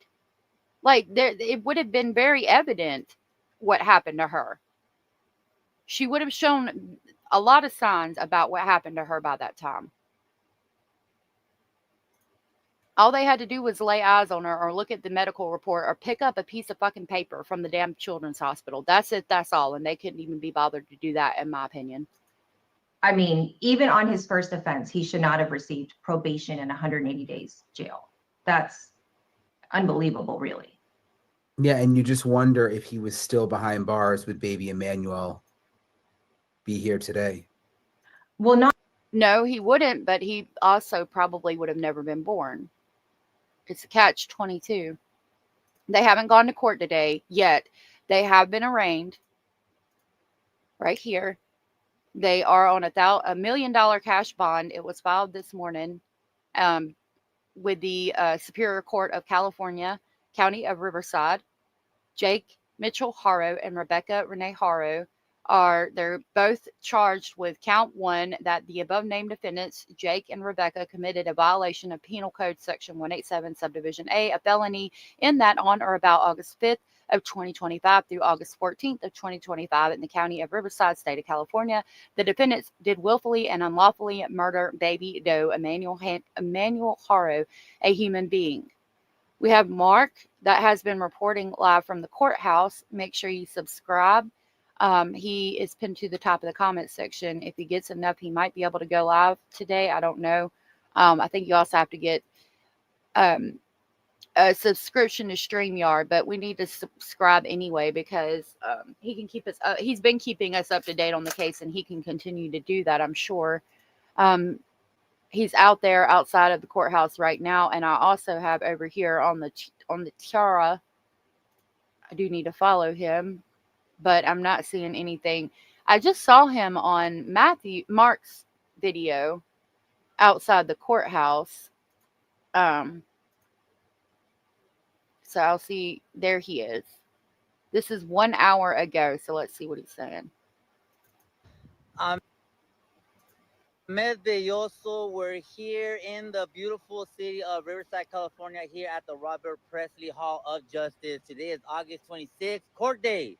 Like, it would have been very evident what happened to her. She would have shown a lot of signs about what happened to her by that time. All they had to do was lay eyes on her or look at the medical report or pick up a piece of fucking paper from the damn children's hospital. That's it. That's all. And they couldn't even be bothered to do that, in my opinion. I mean, even on his first offense, he should not have received probation and 180 days jail. That's unbelievable, really. Yeah, and you just wonder if he was still behind bars, would baby Emmanuel be here today? Well, no, he wouldn't, but he also probably would have never been born. It's a catch-22. They haven't gone to court today yet. They have been arraigned right here. They are on a $1 million cash bond. It was filed this morning with the Superior Court of California, County of Riverside. Jake Mitchell Haro and Rebecca Renee Haro they're both charged with count 1, that the above named defendants, Jake and Rebecca, committed a violation of Penal Code Section 187, Subdivision A, a felony, in that on or about August 5th of 2025 through August 14th of 2025 in the County of Riverside, State of California. The defendants did willfully and unlawfully murder baby doe Emmanuel Haro, a human being. We have Mark that has been reporting live from the courthouse. Make sure you subscribe. He is pinned to the top of the comment section. If he gets enough, he might be able to go live today. I don't know. I think you also have to get a subscription to StreamYard, but we need to subscribe anyway because he can keep us. He's been keeping us up to date on the case, and he can continue to do that, I'm sure. He's out there outside of the courthouse right now, and I also have over here on the tiara. I do need to follow him, but I'm not seeing anything. I just saw him on Mark's video outside the courthouse. So I'll see. There he is. This is 1 hour ago. So let's see what he's saying. Belloso, we're here in the beautiful city of Riverside, California, here at the Robert Presley Hall of Justice. Today is August 26th, court day.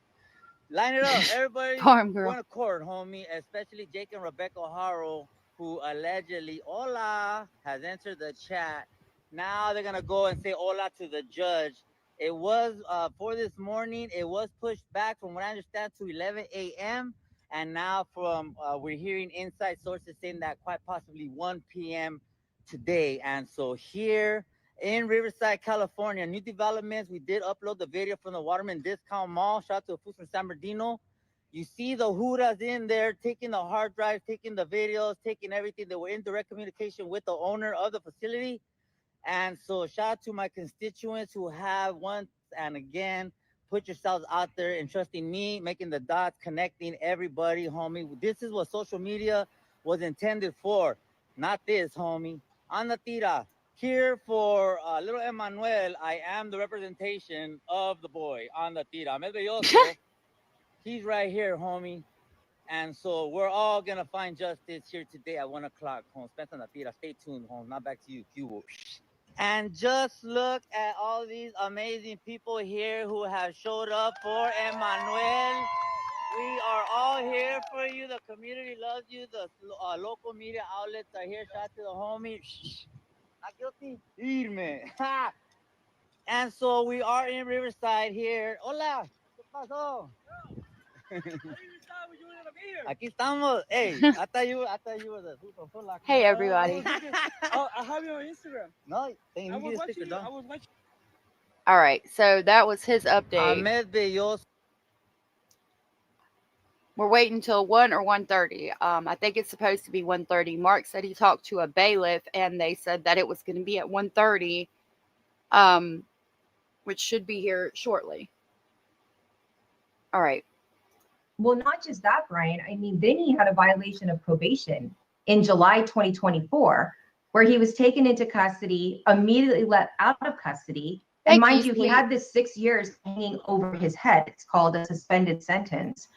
Line it up, everybody. Going to court, homie, especially Jake and Rebecca Haro, who allegedly, hola, has entered the chat. Now they're going to go and say hola to the judge. It was, for this morning, it was pushed back, from what I understand, to 11 a.m., and now we're hearing inside sources saying that quite possibly 1 p.m. today. And so here in Riverside, California, new developments. We did upload the video from the Waterman Discount Mall. Shout out to Foods from San Bernardino. You see the Hudas in there taking the hard drive, taking the videos, taking everything. They were in direct communication with the owner of the facility. And so shout out to my constituents who have once and again put yourselves out there and trusting me, making the dots, connecting everybody, homie. This is what social media was intended for, not this, homie. On the tira, here for little Emmanuel, I am the representation of the boy on the tira. He's right here, homie. And so we're all going to find justice here today at 1 o'clock, home. Spence on the tira. Stay tuned, home. Not back to you, Cubo. And just look at all these amazing people here who have showed up for Emmanuel. We are all here for you. The community loves you. The local media outlets are here. Shout out to the homie. Not guilty? Irme. And so we are in Riverside here. Hola. ¿Qué pasó? Aquí estamos. Hey, I thought you were the super. Hey, everybody. Oh, I have you on Instagram. No, I was watching. All right, so that was his update. Ahmed Belloso. We're waiting until 1 or 1:30. I think it's supposed to be 1:30. Mark said he talked to a bailiff, and they said that it was going to be at 1:30, which should be here shortly. All right. Well, not just that, Brian. I mean, then he had a violation of probation in July 2024, where he was taken into custody, immediately let out of custody, And mind you, he had this 6 years hanging over his head. It's called a suspended sentence.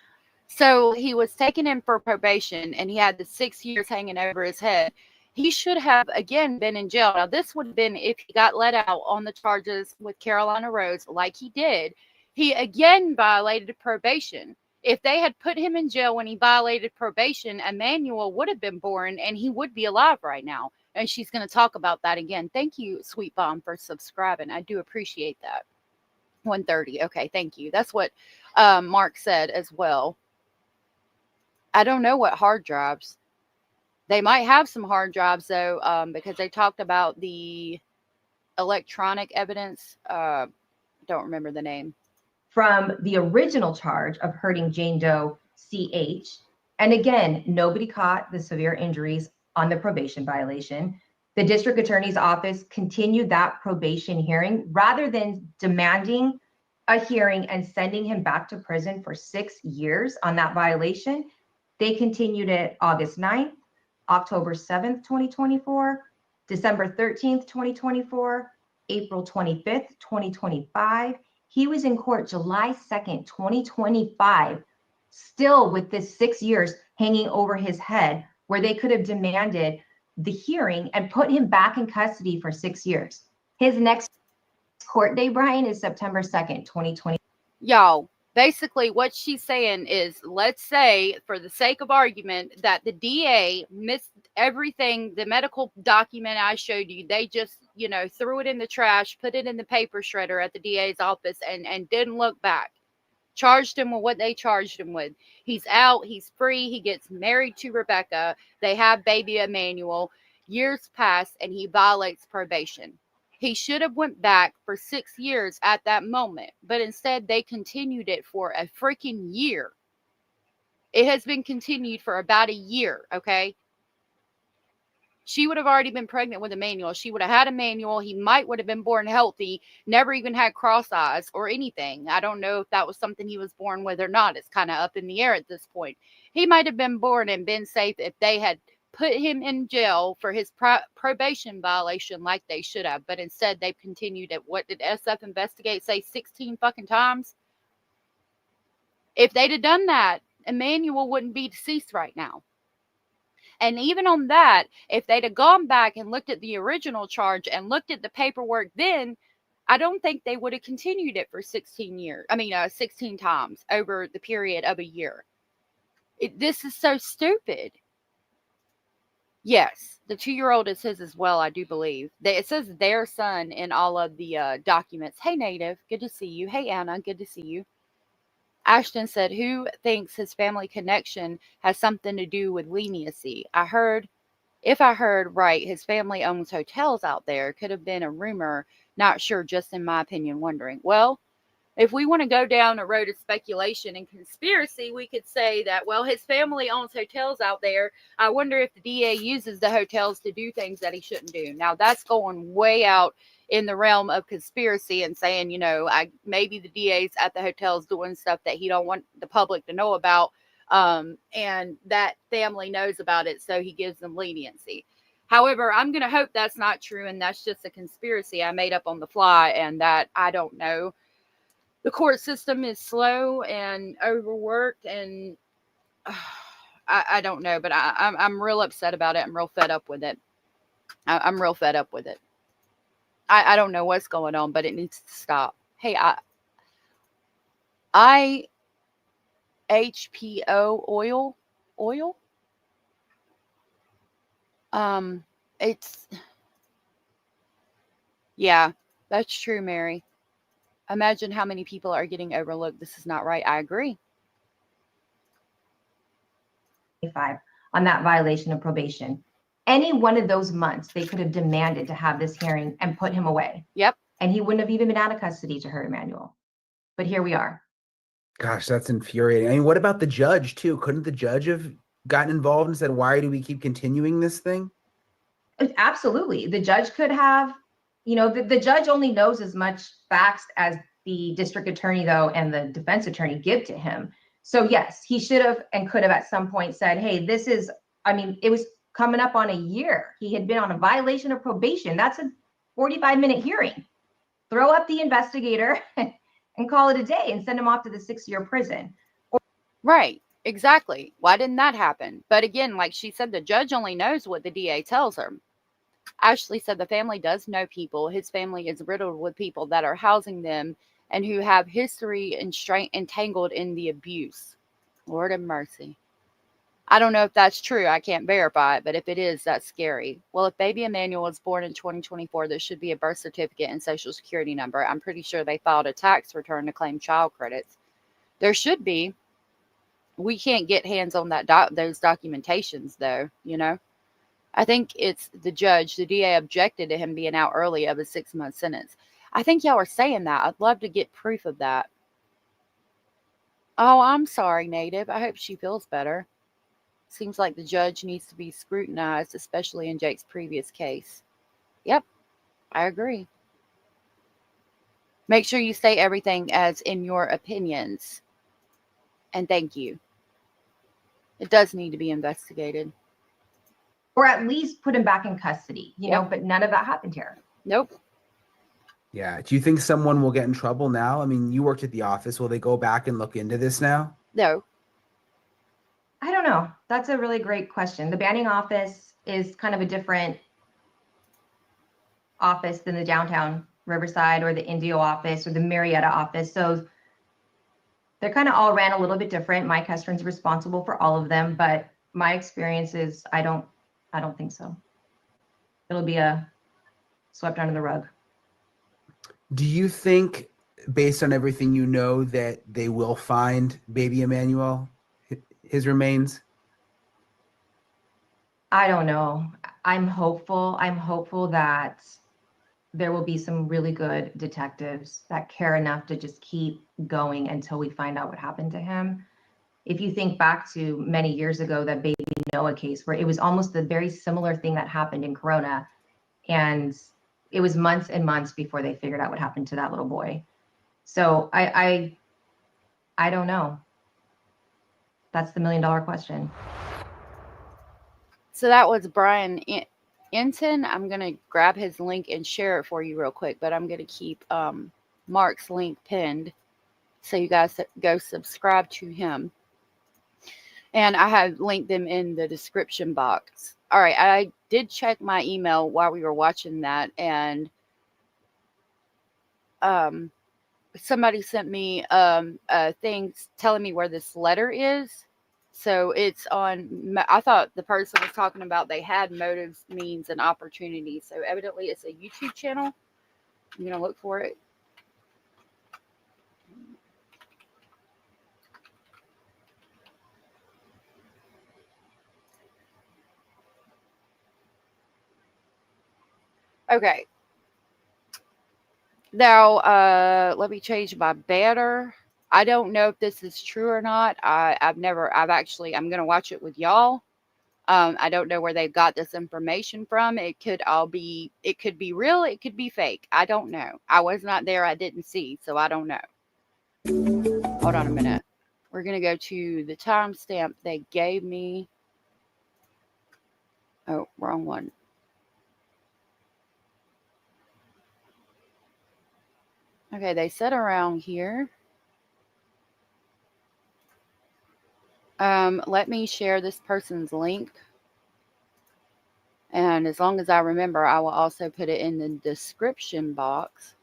So he was taken in for probation and he had the 6 years hanging over his head. He should have, again, been in jail. Now, this would have been if he got let out on the charges with Carolina Rose like he did. He, again, violated probation. If they had put him in jail when he violated probation, Emmanuel would have been born and he would be alive right now. And she's going to talk about that again. Thank you, Sweet Bomb, for subscribing. I do appreciate that. 130. Okay, thank you. That's what Mark said as well. I don't know what hard drives. They might have some hard drives, though, because they talked about the electronic evidence. Don't remember the name. From the original charge of hurting Jane Doe CH. And again, nobody caught the severe injuries on the probation violation. The district attorney's office continued that probation hearing rather than demanding a hearing and sending him back to prison for 6 years on that violation. They continued it August 9th, October 7th, 2024, December 13th, 2024, April 25th, 2025. He was in court July 2nd, 2025, still with this 6 years hanging over his head, where they could have demanded the hearing and put him back in custody for 6 years. His next court date, Brian, is September 2nd, 2020. Y'all, basically what she's saying is, let's say, for the sake of argument, that the DA missed everything, the medical document I showed you, they just, threw it in the trash, put it in the paper shredder at the DA's office and didn't look back. Charged him with what they charged him with. He's out, he's free, he gets married to Rebecca, they have baby Emmanuel, years pass, and he violates probation. He should have went back for 6 years at that moment, but instead they continued it for a freaking year. It has been continued for about a year, okay? She would have already been pregnant with Emmanuel. She would have had Emmanuel. He would have been born healthy, never even had cross eyes or anything. I don't know if that was something he was born with or not. It's kind of up in the air at this point. He might have been born and been safe if they had put him in jail for his probation violation like they should have. But instead, they've continued it. What did SF Investigate say? 16 fucking times? If they'd have done that, Emmanuel wouldn't be deceased right now. And even on that, if they'd have gone back and looked at the original charge and looked at the paperwork then, I don't think they would have continued it for 16 times over the period of a year. This is so stupid. Yes, the 2-year-old is his as well, I do believe. It says their son in all of the documents. Hey, Native, good to see you. Hey, Anna, good to see you. Ashton said, who thinks his family connection has something to do with leniency? If I heard right, his family owns hotels out there. Could have been a rumor. Not sure, just in my opinion, wondering. Well, if we want to go down a road of speculation and conspiracy, we could say that, well, his family owns hotels out there. I wonder if the DA uses the hotels to do things that he shouldn't do. Now, that's going way out in the realm of conspiracy and saying, maybe the DA's at the hotels doing stuff that he don't want the public to know about, and that family knows about it, so he gives them leniency. However, I'm going to hope that's not true, and that's just a conspiracy I made up on the fly, and that I don't know. The court system is slow and overworked, and I don't know, but I'm real upset about it. I'm real fed up with it. I'm real fed up with it. I don't know what's going on, but it needs to stop. Hey, HPO oil. Yeah, that's true, Mary. Imagine how many people are getting overlooked. This is not right. I agree. On that violation of probation. Any one of those months, they could have demanded to have this hearing and put him away. Yep. And he wouldn't have even been out of custody to hurt Emmanuel. But here we are. Gosh, that's infuriating. I mean, what about the judge, too? Couldn't the judge have gotten involved and said, why do we keep continuing this thing? Absolutely. The judge could have, the judge only knows as much facts as the district attorney, though, and the defense attorney give to him. So, yes, he should have and could have at some point said, hey, it was coming up on a year. He had been on a violation of probation. That's a 45-minute hearing. throw up the investigator and call it a day and send him off to the 6-year prison. Right. Exactly. Why didn't that happen? But again, like she said, the judge only knows what the DA tells her. Ashley said the family does know people. His family is riddled with people that are housing them and who have history and entangled in the abuse. Lord have mercy. I don't know if that's true. I can't verify it, but if it is, that's scary. Well, if baby Emmanuel was born in 2024, there should be a birth certificate and social security number. I'm pretty sure they filed a tax return to claim child credits. There should be. We can't get hands on that those documentations, though, you know. I think it's the judge. The DA objected to him being out early of a 6-month sentence. I think y'all are saying that. I'd love to get proof of that. Oh, I'm sorry, Native. I hope she feels better. Seems like the judge needs to be scrutinized, especially in Jake's previous case. Yep, I agree. Make sure you say everything as in your opinions. And thank you. It does need to be investigated. Or at least put him back in custody, you know, but none of that happened here. Nope. Yeah. Do you think someone will get in trouble now? I mean, you worked at the office. Will they go back and look into this now? No. I don't know. That's a really great question. The Banning office is kind of a different office than the downtown Riverside or the Indio office or the Marietta office. So they're kind of all ran a little bit different. Mike Hestron's responsible for all of them, but my experience is I don't think so. It'll be a swept under the rug. Do you think, based on everything you know, that they will find baby Emmanuel, his remains? I don't know. I'm hopeful. I'm hopeful that there will be some really good detectives that care enough to just keep going until we find out what happened to him. If you think back to many years ago, that baby Noah case, where it was almost the very similar thing that happened in Corona, and it was months and months before they figured out what happened to that little boy. So I don't know. That's the $1 million question. So that was Brian Entin. I'm going to grab his link and share it for you real quick, but I'm going to keep Mark's link pinned so you guys go subscribe to him. And I have linked them in the description box. All right, I did check my email while we were watching that, and somebody sent me a thing telling me where this letter is. So it's on, I thought the person was talking about they had motives, means, and opportunities. So evidently it's a YouTube channel. I'm going to look for it. Okay. Now, let me change my banner. I don't know if this is true or not. I'm going to watch it with y'all. I don't know where they got this information from. It could be real. It could be fake. I don't know. I was not there. I didn't see. So I don't know. Hold on a minute. We're going to go to the timestamp they gave me. Oh, wrong one. Okay, they said around here. Let me share this person's link. And as long as I remember, I will also put it in the description box.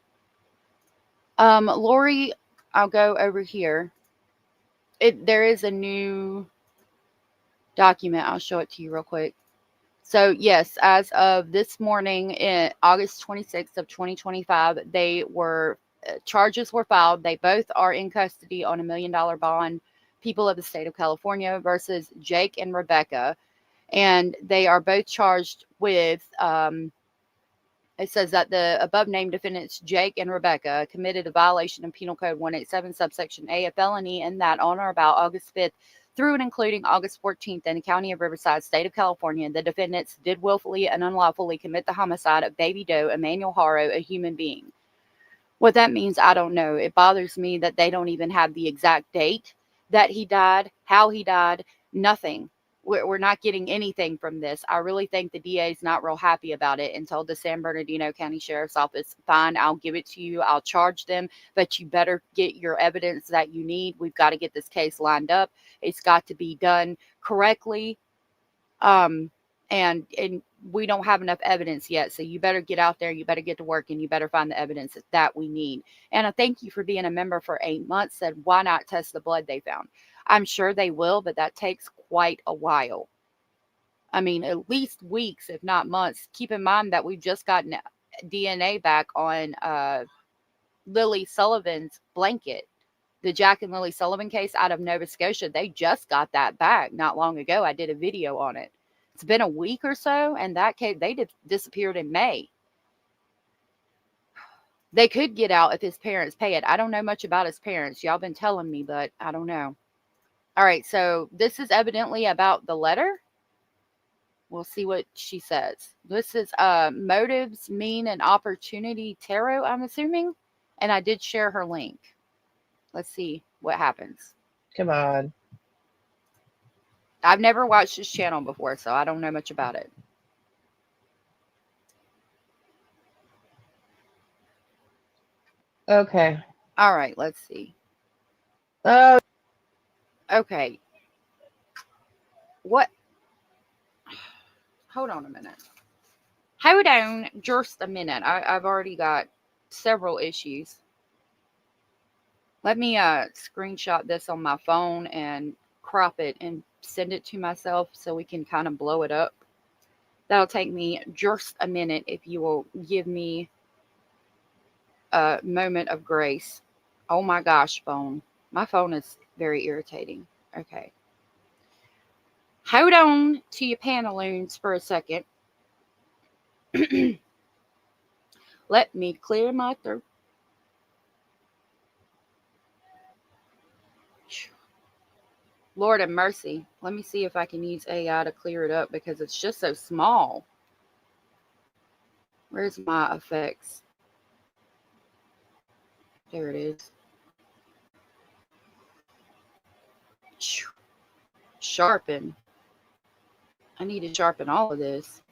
Lori, I'll go over here. There is a new document. I'll show it to you real quick. So yes, as of this morning, in August 26th of 2025, charges were filed. They both are in custody on $1 million bond. People of the state of California versus Jake and Rebecca. And they are both charged with, it says that the above named defendants, Jake and Rebecca, committed a violation of Penal Code 187, subsection A, a felony, and that on or about August 5th through and including August 14th in the county of Riverside, state of California, the defendants did willfully and unlawfully commit the homicide of baby doe Emmanuel Haro, a human being. What that means, I don't know. It bothers me that they don't even have the exact date that he died, how he died, nothing. We're not getting anything from this. I really think the DA is not real happy about it and told the San Bernardino County Sheriff's Office, fine, I'll give it to you. I'll charge them, but you better get your evidence that you need. We've got to get this case lined up. It's got to be done correctly. And we don't have enough evidence yet. So you better get out there, you better get to work, and you better find the evidence that we need. And I thank you for being a member for 8 months. Said, why not test the blood they found? I'm sure they will, but that takes quite a while. I mean, at least weeks, if not months. Keep in mind that we've just gotten DNA back on Lily Sullivan's blanket. The Jack and Lily Sullivan case out of Nova Scotia, they just got that back not long ago. I did a video on it. It's been a week or so, and that case, they disappeared in May. They could get out if his parents pay it. I don't know much about his parents. Y'all been telling me, but I don't know. All right, so this is evidently about the letter. We'll see what she says. This is Motives, Mean, and Opportunity Tarot, I'm assuming. And I did share her link. Let's see what happens. Come on. I've never watched this channel before, so I don't know much about it. Okay. All right, let's see. Oh. Okay. What? Hold on a minute. Hold on just a minute. I've already got several issues. Let me screenshot this on my phone and crop it and send it to myself so we can kind of blow it up. That'll take me just a minute if you will give me a moment of grace. Oh my gosh, phone. My phone is very irritating. Okay. Hold on to your pantaloons for a second. Let me clear my throat. Lord have mercy. Let me see if I can use AI to clear it up because it's just so small. Where's my effects? There it is. Sharpen. I need to sharpen all of this.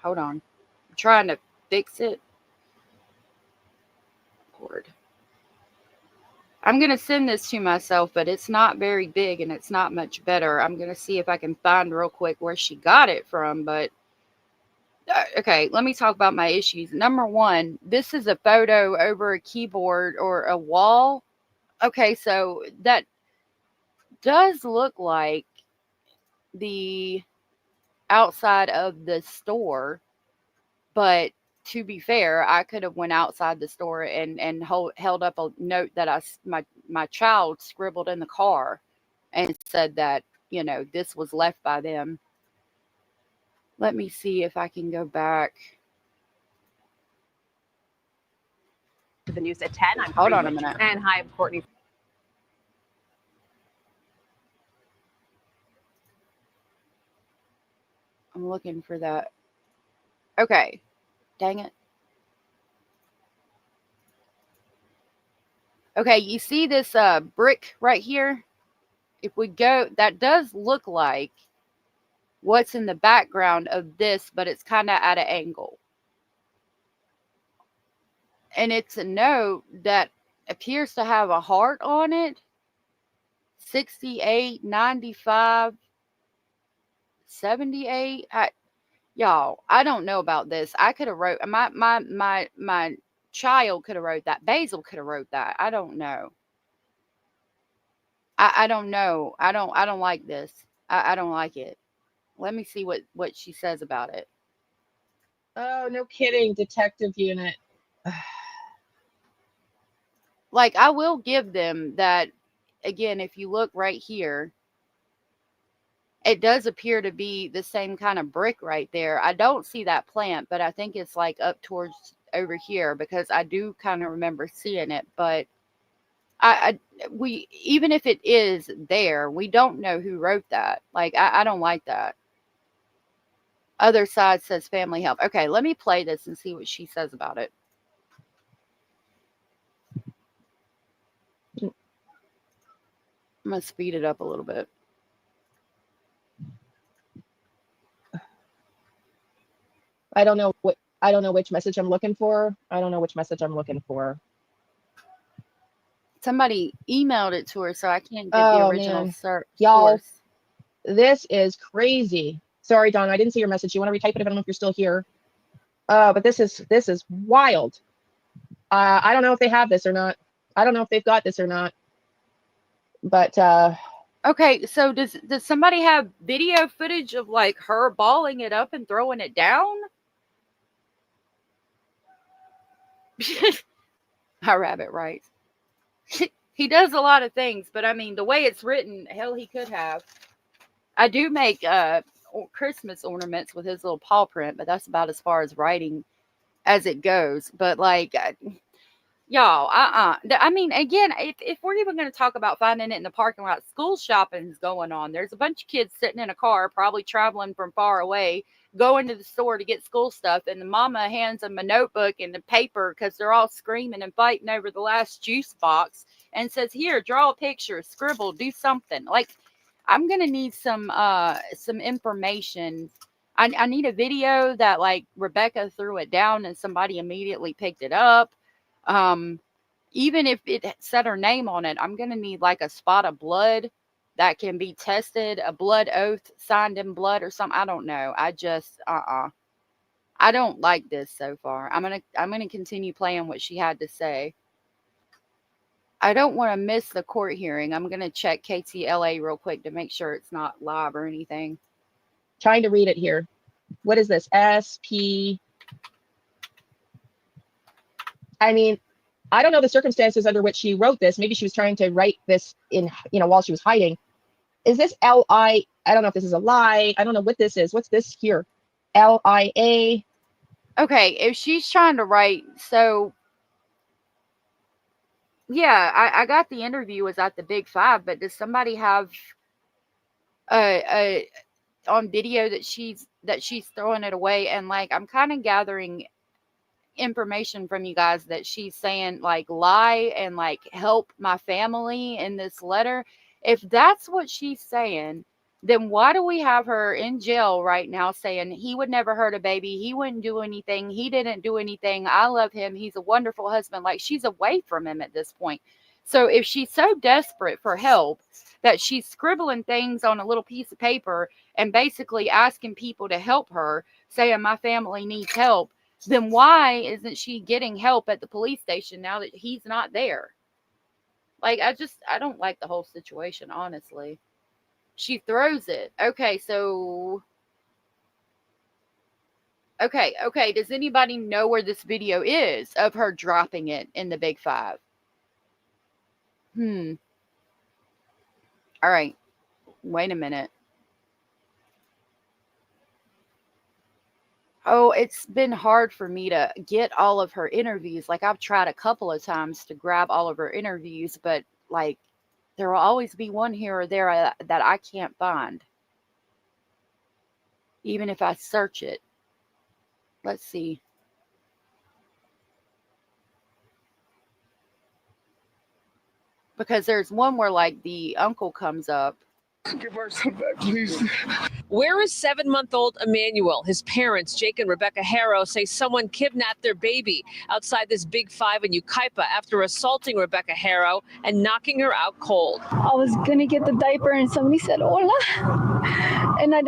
Hold on. I'm trying to fix it. Lord. I'm going to send this to myself, but it's not very big and it's not much better. I'm going to see if I can find real quick where she got it from, but okay, let me talk about my issues. Number one, this is a photo over a keyboard or a wall. Okay, so that does look like the outside of the store, but to be fair, I could have went outside the store and held up a note that my child scribbled in the car and said that, you know, this was left by them. Let me see if I can go back. The news at 10. I'm Hold on a minute. And hi, I'm Courtney. I'm looking for that. Okay. Dang it. Okay, you see this brick right here? If we go, that does look like what's in the background of this, but it's kind of at an angle. And it's a note that appears to have a heart on it. 68, 95, 78. Y'all, I don't know about this. I could have wrote my child could have wrote that. Basil could have wrote that. I don't know. I don't know. I don't like this. I don't like it. Let me see what she says about it. Oh, no kidding, detective unit. Like, I will give them that. Again, if you look right here, it does appear to be the same kind of brick right there. I don't see that plant, but I think it's like up towards over here because I do kind of remember seeing it. But we even if it is there, we don't know who wrote that. Like, I don't like that. Other side says family help. Okay, let me play this and see what she says about it. I'm going to speed it up a little bit. I don't know which message I'm looking for. Somebody emailed it to her, so I can't get the original source. Y'all, this is crazy. Sorry, Don, I didn't see your message. You want to retype it? I don't know if you're still here. But this is wild. I don't know if they have this or not. I don't know if they've got this or not. But okay, so does somebody have video footage of like her balling it up and throwing it down? Our rabbit writes. He does a lot of things, but I mean, the way it's written, hell, he could have. I do make Christmas ornaments with his little paw print, but that's about as far as writing as it goes. But like, y'all, I mean, again, if we're even going to talk about finding it in the parking lot, school shopping's going on. There's a bunch of kids sitting in a car, probably traveling from far away, going to the store to get school stuff, and the mama hands them a notebook and the paper because they're all screaming and fighting over the last juice box and says, here, draw a picture, scribble, do something. Like, I'm going to need some information. I need a video that like Rebecca threw it down and somebody immediately picked it up. Even if it said her name on it, I'm going to need like a spot of blood that can be tested, a blood oath signed in blood or something. I don't know. I just, I don't like this so far. I'm going to continue playing what she had to say. I don't want to miss the court hearing. I'm going to check KTLA real quick to make sure it's not live or anything. Trying to read it here. What is this? SP. I mean, I don't know the circumstances under which she wrote this. Maybe she was trying to write this in, while she was hiding. Is this LI? I don't know if this is a lie. I don't know what this is. What's this here? LIA. Okay, if she's trying to write, so yeah, I got the interview was at the Big Five, but does somebody have on video that she's throwing it away? And like, I'm kind of gathering information from you guys that she's saying like lie and like help my family in this letter. If that's what she's saying, then why do we have her in jail right now saying he would never hurt a baby, he wouldn't do anything, he didn't do anything, I love him, he's a wonderful husband? Like, she's away from him at this point. So if she's so desperate for help that she's scribbling things on a little piece of paper and basically asking people to help her, saying my family needs help, then why isn't she getting help at the police station now that he's not there? Like, I don't like the whole situation, honestly. She throws it. Okay, so... Okay. Does anybody know where this video is of her dropping it in the Big Five? All right. Wait a minute. Oh, it's been hard for me to get all of her interviews. Like, I've tried a couple of times to grab all of her interviews, but like, there will always be one here or there that I can't find, even if I search it. Let's see. Because there's one where like the uncle comes up. Give our son back, please. Where is 7-month-old Emmanuel? His parents, Jake and Rebecca Harrow, say someone kidnapped their baby outside this Big Five in Yucaipa after assaulting Rebecca Harrow and knocking her out cold. I was gonna get the diaper and somebody said hola, and I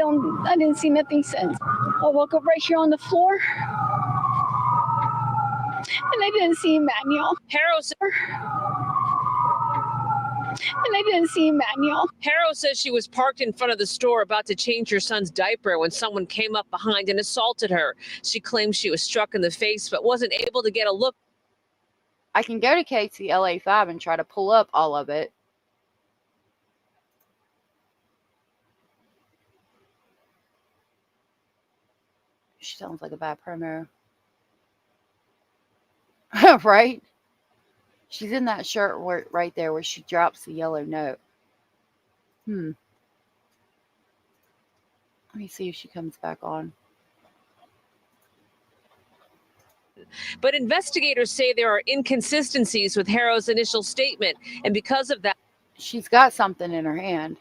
didn't see nothing since. I woke up right here on the floor, and I didn't see Emmanuel. Harrow says she was parked in front of the store about to change her son's diaper when someone came up behind and assaulted her. She claims she was struck in the face but wasn't able to get a look. I can go to KTLA 5 and try to pull up all of it. She sounds like a bad promo. Right? She's in that shirt right there where she drops the yellow note. Let me see if she comes back on. But investigators say there are inconsistencies with Harrow's initial statement. And because of that, she's got something in her hand.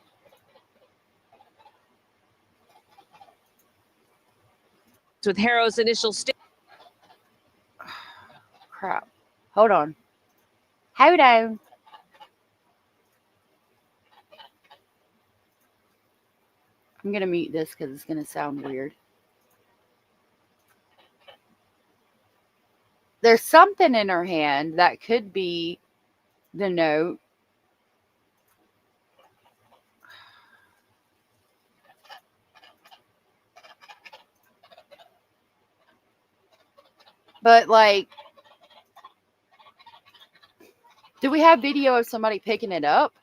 with Harrow's initial statement. Crap. Hold on. Hold on. I'm going to mute this because it's going to sound weird. There's something in her hand that could be the note. But, like, do we have video of somebody picking it up?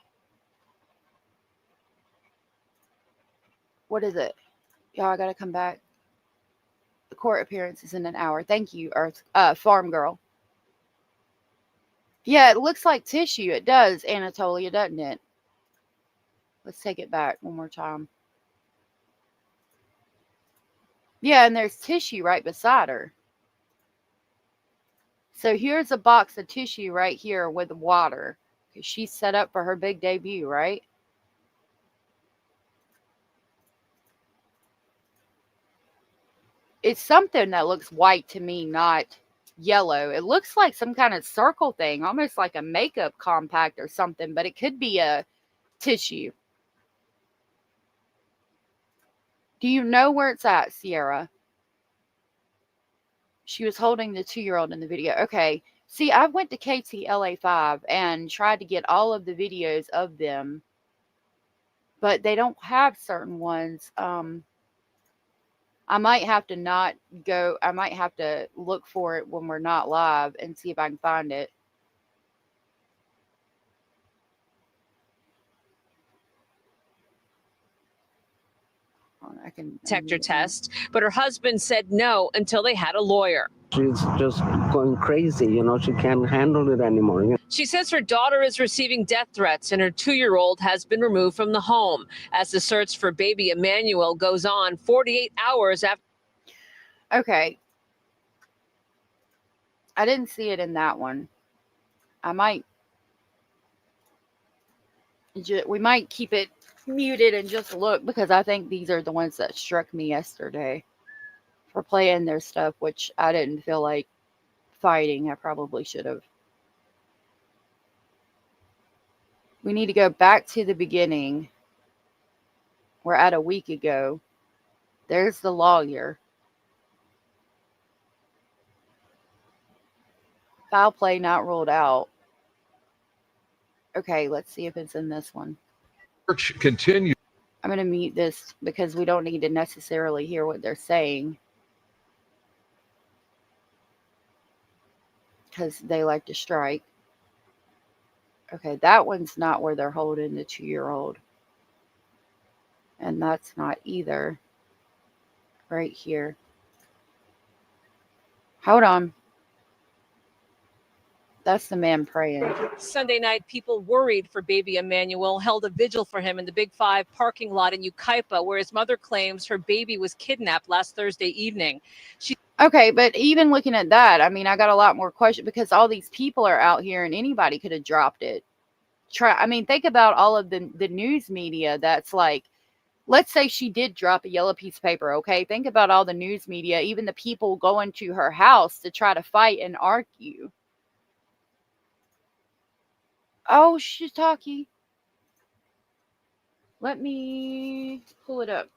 What is it? Y'all, I gotta come back. The court appearance is in an hour. Thank you, Earth, Farm Girl. Yeah, it looks like tissue. It does, Anatolia, doesn't it? Let's take it back one more time. Yeah, and there's tissue right beside her. So here's a box of tissue right here with water. She's set up for her big debut, right? It's something that looks white to me, not yellow. It looks like some kind of circle thing, almost like a makeup compact or something, but it could be a tissue. Do you know where it's at, Sierra? She was holding the 2-year-old in the video. Okay. See, I went to KTLA 5 and tried to get all of the videos of them, but they don't have certain ones. I might have to not go. I might have to look for it when we're not live and see if I can find it. I can Detector test, but her husband said no until they had a lawyer. She's just going crazy, you know, she can't handle it anymore. She says her daughter is receiving death threats and her 2-year-old has been removed from the home as the search for baby Emmanuel goes on 48 hours after. Okay. I didn't see it in that one. We might keep it muted and just look, because I think these are the ones that struck me yesterday for playing their stuff, which I didn't feel like fighting. I probably should have. We need to go back to the beginning. We're at a week ago. There's the lawyer. Foul play not ruled out. Okay, let's see if it's in this one. Search continue. I'm going to mute this because we don't need to necessarily hear what they're saying, because they like to strike. Okay, that one's not where they're holding the 2-year-old. And that's not either. Right here. Hold on. That's the man praying. Sunday night, people worried for baby Emmanuel held a vigil for him in the Big 5 parking lot in Yucaipa, where his mother claims her baby was kidnapped last Thursday evening. Okay, but even looking at that, I mean, I got a lot more questions, because all these people are out here and anybody could have dropped it. Think about all of the news media that's like, let's say she did drop a yellow piece of paper, okay? Think about all the news media, even the people going to her house to try to fight and argue. Oh, shiitake. Let me pull it up.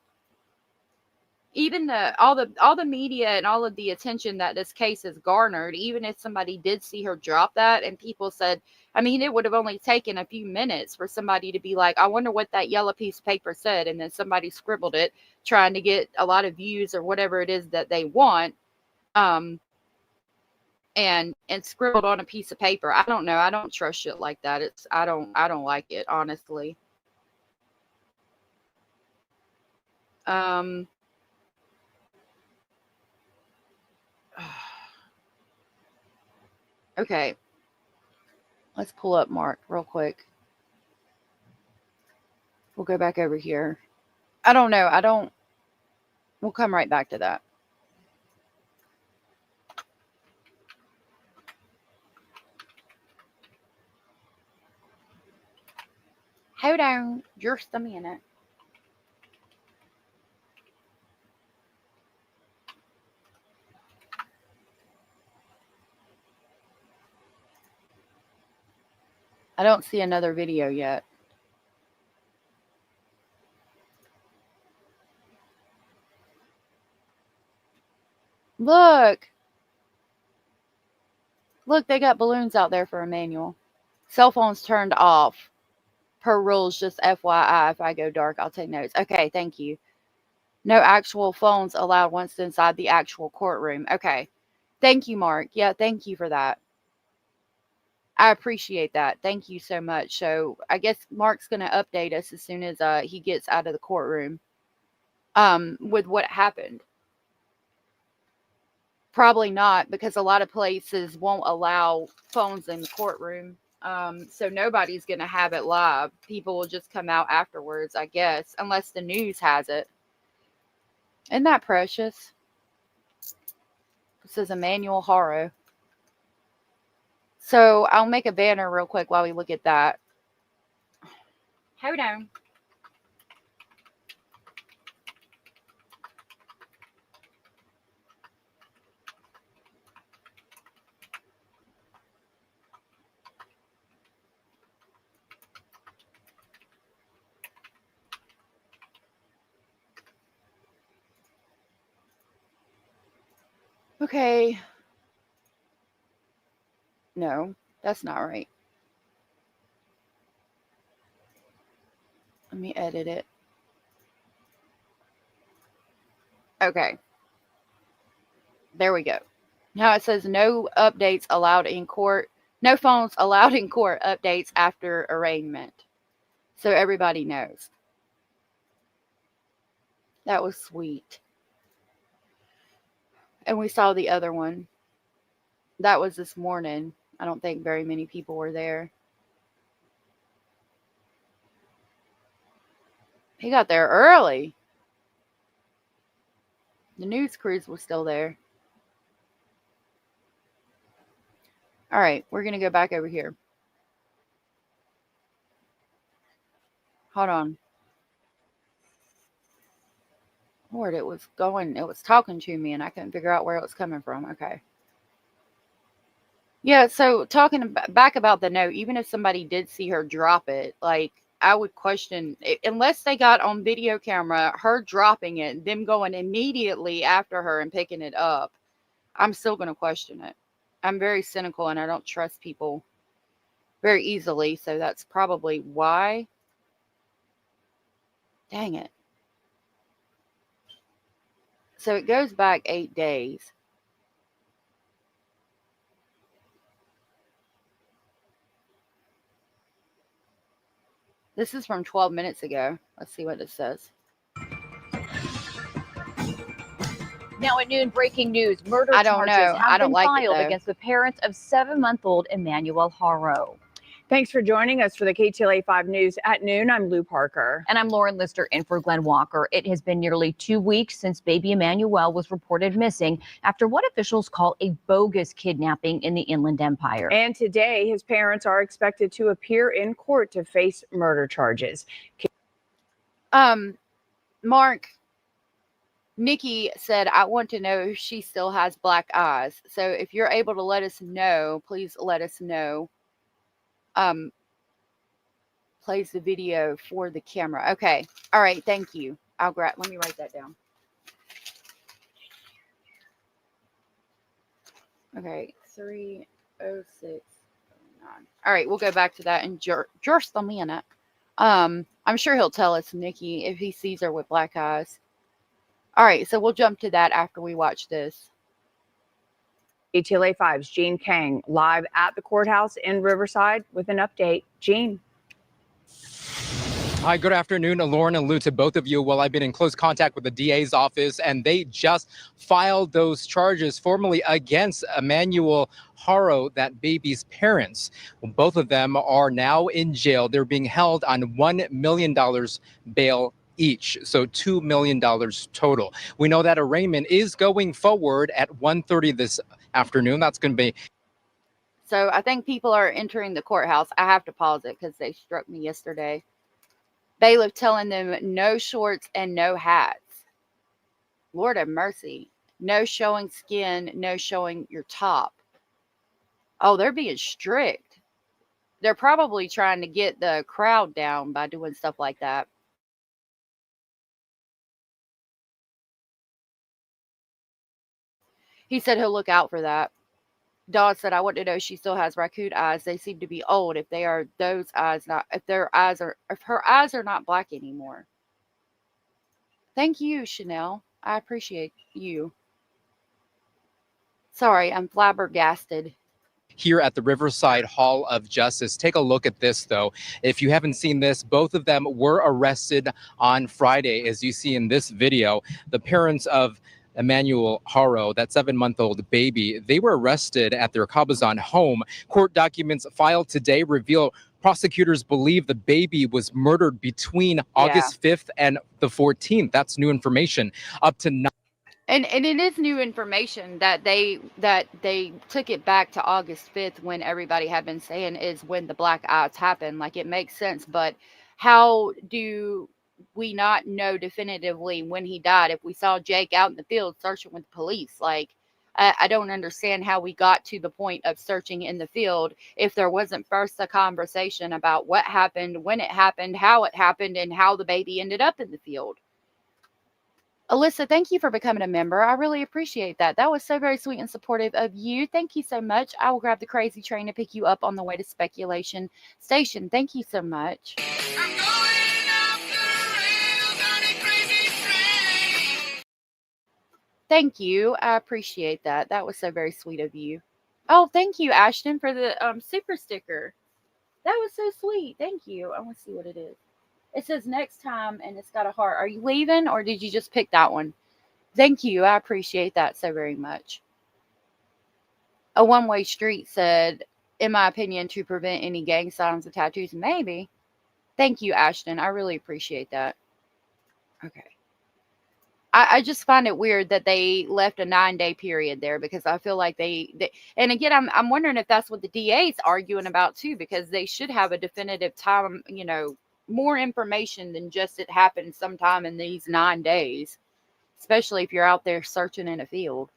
Even all the media and all of the attention that this case has garnered, even if somebody did see her drop that and people said, I mean, it would have only taken a few minutes for somebody to be like, I wonder what that yellow piece of paper said, and then somebody scribbled it trying to get a lot of views or whatever it is that they want, and scribbled on a piece of paper. I don't know. I don't trust shit like that. I don't like it, honestly. Okay. Let's pull up Mark real quick. We'll go back over here. I don't know. We'll come right back to that. Hold on just a minute. I don't see another video yet. Look. Look, they got balloons out there for Emmanuel. Cell phones turned off. Per rules, just FYI, if I go dark, I'll take notes. Okay, thank you. No actual phones allowed once inside the actual courtroom. Okay. Thank you, Mark. Yeah, thank you for that. I appreciate that. Thank you so much. So I guess Mark's going to update us as soon as he gets out of the courtroom with what happened. Probably not, because a lot of places won't allow phones in the courtroom. So nobody's going to have it live. People will just come out afterwards, I guess, unless the news has it. Isn't that precious? This is Emmanuel Haro. So I'll make a banner real quick while we look at that. Hold on. Okay. No, that's not right. Let me edit it. Okay. There we go. Now it says no updates allowed in court. No phones allowed in court updates after arraignment. So everybody knows. That was sweet. And we saw the other one. That was this morning. I don't think very many people were there. He got there early. The news crews were still there. All right, we're going to go back over here. Hold on. Lord, it was talking to me and I couldn't figure out where it was coming from. Okay. Yeah, so talking back about the note, even if somebody did see her drop it, like, I would question, unless they got on video camera, her dropping it, them going immediately after her and picking it up, I'm still going to question it. I'm very cynical and I don't trust people very easily, so that's probably why. Dang it. So it goes back 8 days. This is from 12 minutes ago. Let's see what it says. Now at noon, breaking news. Murder charges have been filed against the parents of 7-month-old Emmanuel Haro. Thanks for joining us for the KTLA 5 News at noon. I'm Lou Parker. And I'm Lauren Lister in for Glenn Walker. It has been nearly 2 weeks since baby Emmanuel was reported missing after what officials call a bogus kidnapping in the Inland Empire. And today, his parents are expected to appear in court to face murder charges. Mark, Nikki said, I want to know if she still has black eyes. So if you're able to let us know, please let us know. Plays the video for the camera. Okay. All right. Thank you. Let me write that down. Okay. 30609. All right. We'll go back to that in just a minute. I'm sure he'll tell us, Nikki, if he sees her with black eyes. All right. So we'll jump to that after we watch this. KTLA 5's Jean Kang live at the courthouse in Riverside with an update. Jean. Hi, good afternoon, Lauren and Lou, to both of you. Well, I've been in close contact with the DA's office, and they just filed those charges formally against Emmanuel Haro, that baby's parents. Well, both of them are now in jail. They're being held on $1 million bail each, so $2 million total. We know that arraignment is going forward at 1:30 this afternoon. That's going to be. So I think people are entering the courthouse. I have to pause it because they struck me yesterday. Bailiff telling them no shorts and no hats. Lord have mercy. No showing skin, no showing your top. Oh, they're being strict. They're probably trying to get the crowd down by doing stuff like that. He said he'll look out for that. Dawes said, I want to know she still has raccoon eyes. They seem to be old. If they are those eyes, if her eyes are not black anymore. Thank you, Chanel. I appreciate you. Sorry, I'm flabbergasted. Here at the Riverside Hall of Justice. Take a look at this, though. If you haven't seen this, both of them were arrested on Friday, as you see in this video. The parents of Emmanuel Haro, that 7-month-old baby, they were arrested at their Cabazon home. Court documents filed today reveal prosecutors believe the baby was murdered between August 5th and the 14th. That's new information. Up to 9. And it is new information that they took it back to August 5th when everybody had been saying is when the black eyes happened. Like, it makes sense, but how do we not know definitively when he died if we saw Jake out in the field searching with the police? Like, I don't understand how we got to the point of searching in the field if there wasn't first a conversation about what happened, when it happened, how it happened, and how the baby ended up in the field. Alyssa, thank you for becoming a member. I really appreciate that. That was so very sweet and supportive of you. Thank you so much. I will grab the crazy train to pick you up on the way to Speculation Station. Thank you so much. Thank you. I appreciate that. That was so very sweet of you. Oh, thank you, Ashton, for the super sticker. That was so sweet. Thank you. I want to see what it is. It says next time, and it's got a heart. Are you leaving, or did you just pick that one? Thank you. I appreciate that so very much. A one-way street said, in my opinion, to prevent any gang signs and tattoos. Maybe. Thank you, Ashton. I really appreciate that. Okay. I just find it weird that they left a 9-day period there, because I feel like they and again, I'm wondering if that's what the DA's arguing about too, because they should have a definitive time, you know, more information than just it happened sometime in these 9 days, especially if you're out there searching in a field.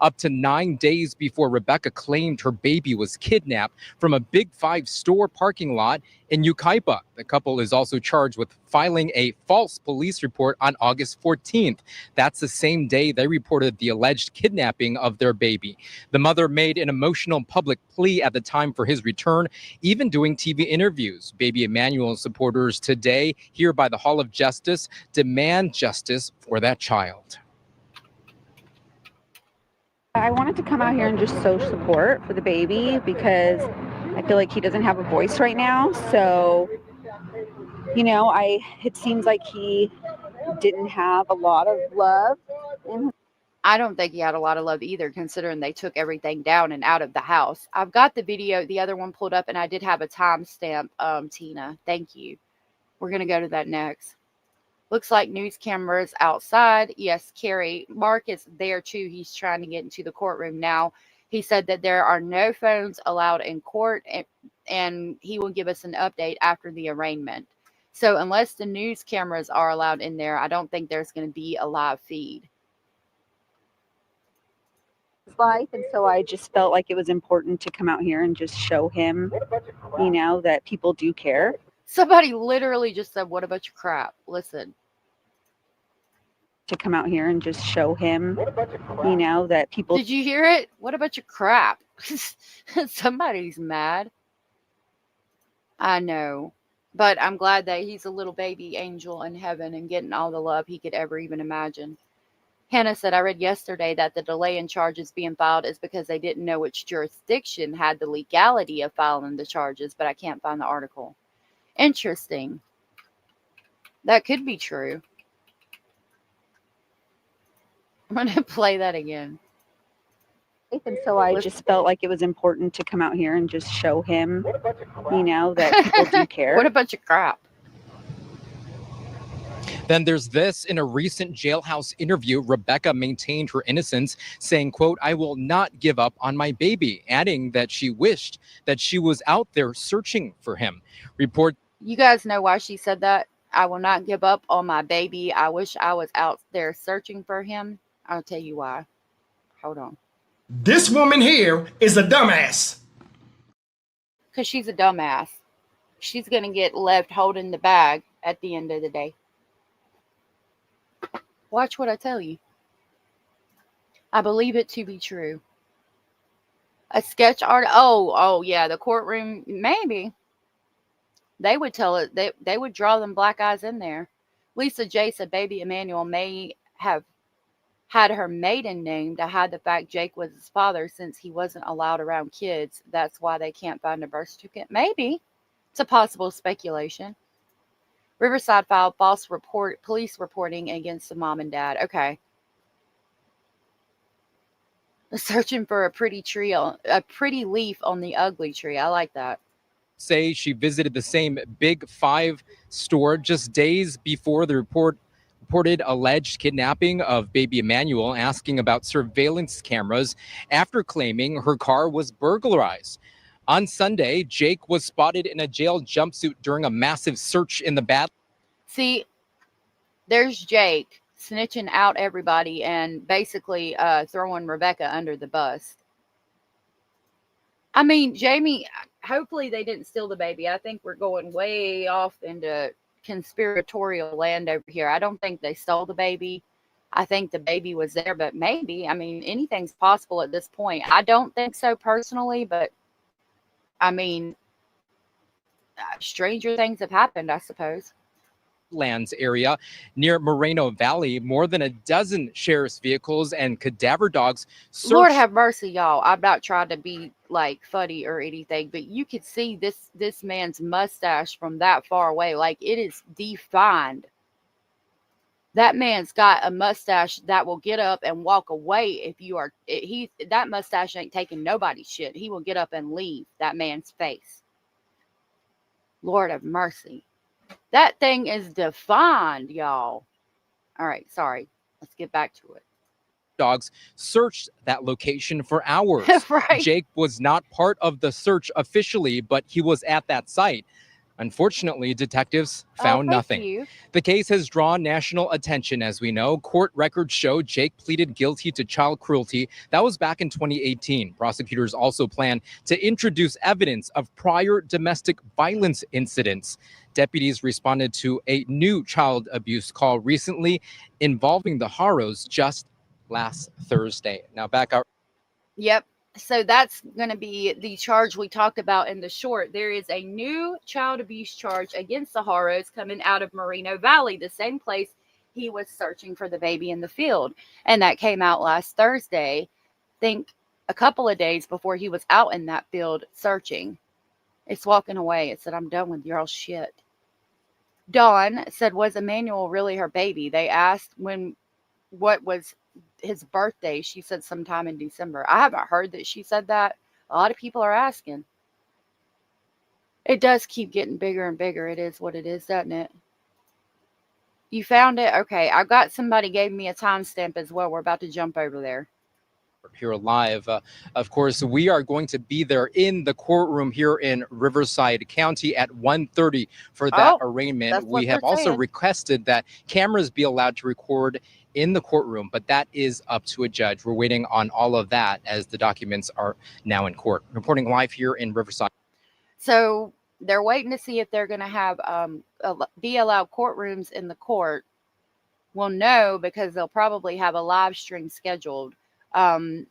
Up to 9 days before Rebecca claimed her baby was kidnapped from a Big 5 store parking lot in Yucaipa. The couple is also charged with filing a false police report on August 14th. That's the same day they reported the alleged kidnapping of their baby. The mother made an emotional public plea at the time for his return, even doing TV interviews. Baby Emmanuel supporters today, here by the Hall of Justice, demand justice for that child. I wanted to come out here and just show support for the baby, because I feel like he doesn't have a voice right now. So, you know, it seems like he didn't have a lot of love in his. I don't think he had a lot of love either, considering they took everything down and out of the house. I've got the video, the other one pulled up, and I did have a timestamp, Tina. Thank you. We're going to go to that next. Looks like news cameras outside. Yes, Carrie. Mark is there too. He's trying to get into the courtroom now. He said that there are no phones allowed in court, and he will give us an update after the arraignment. So unless the news cameras are allowed in there, I don't think there's going to be a live feed. Life, and so I just felt like it was important to come out here and just show him, you know, that people do care. Somebody literally just said, what a bunch of crap. Listen. To come out here and just show him, you know, that people. Did you hear it? What a bunch of crap. Somebody's mad. I know. But I'm glad that he's a little baby angel in heaven and getting all the love he could ever even imagine. Hannah said, I read yesterday that the delay in charges being filed is because they didn't know which jurisdiction had the legality of filing the charges, but I can't find the article. Interesting. That could be true. I'm going to play that again. And so I just felt like it was important to come out here and just show him, you know, that people do care. What a bunch of crap. Then there's this. In a recent jailhouse interview, Rebecca maintained her innocence, saying, quote, I will not give up on my baby, adding that she wished that she was out there searching for him. You guys know why she said that? I will not give up on my baby. I wish I was out there searching for him. I'll tell you why. Hold on. This woman here is a dumbass. Because she's a dumbass. She's going to get left holding the bag at the end of the day. Watch what I tell you. I believe it to be true. A sketch art. Oh yeah, the courtroom. Maybe they would tell it. They would draw them black eyes in there. Lisa J said baby Emmanuel may have had her maiden name to hide the fact Jake was his father since he wasn't allowed around kids. That's why they can't find a birth certificate. Maybe. It's a possible speculation. Riverside filed false police reporting against the mom and dad. Okay. Searching for a pretty leaf on the ugly tree. I like that. Say she visited the same Big Five store just days before the reported alleged kidnapping of baby Emmanuel, asking about surveillance cameras after claiming her car was burglarized. On Sunday, Jake was spotted in a jail jumpsuit during a massive search in the Badlands. See, there's Jake snitching out everybody and basically throwing Rebecca under the bus. I mean, Jamie, hopefully they didn't steal the baby. I think we're going way off into conspiratorial land over here. I don't think they stole the baby. I think the baby was there, but maybe. I mean, anything's possible at this point. I don't think so personally, but I mean, stranger things have happened, I suppose. Lands area near Moreno Valley, more than a dozen sheriff's vehicles and cadaver dogs searched. Lord have mercy, y'all. I'm not trying to be like funny or anything, but you could see this man's mustache from that far away. Like, it is defined. That man's got a mustache that will get up and walk away if you are. That mustache ain't taking nobody's shit. He will get up and leave that man's face. Lord have mercy. That thing is defined, y'all. All right, sorry. Let's get back to it. Dogs searched that location for hours. Right. Jake was not part of the search officially, but he was at that site. Unfortunately, detectives found nothing. You. The case has drawn national attention, as we know. Court records show Jake pleaded guilty to child cruelty. That was back in 2018. Prosecutors also plan to introduce evidence of prior domestic violence incidents. Deputies responded to a new child abuse call recently involving the Haros just last Thursday. Now back out. Yep. So that's going to be the charge we talked about in the short. There is a new child abuse charge against the Haros coming out of Moreno Valley, the same place he was searching for the baby in the field. And that came out last Thursday, I think a couple of days before he was out in that field searching. It's walking away. It said, I'm done with your shit. Dawn said, was Emmanuel really her baby? They asked what was his birthday. She said sometime in December. I haven't heard that she said that. A lot of people are asking. It does keep getting bigger and bigger. It is what it is, doesn't it? You found it? Okay. I got somebody gave me a timestamp as well. We're about to jump over there. Here live. Of course, we are going to be there in the courtroom here in Riverside County at 1:30 for that arraignment. We have also requested that cameras be allowed to record in the courtroom, but that is up to a judge. We're waiting on all of that as the documents are now in court. Reporting live here in Riverside. So they're waiting to see if they're going to have be allowed courtrooms in the court. We'll know because they'll probably have a live stream scheduled. I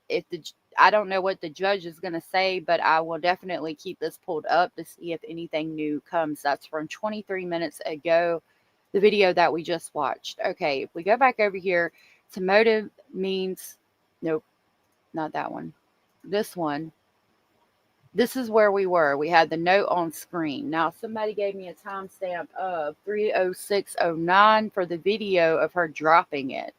don't know what the judge is going to say, but I will definitely keep this pulled up to see if anything new comes. That's from 23 minutes ago, the video that we just watched. Okay, if we go back over here to motive means, nope, not that one. This one. This is where we were. We had the note on screen. Now, somebody gave me a timestamp of 3:06:09 for the video of her dropping it.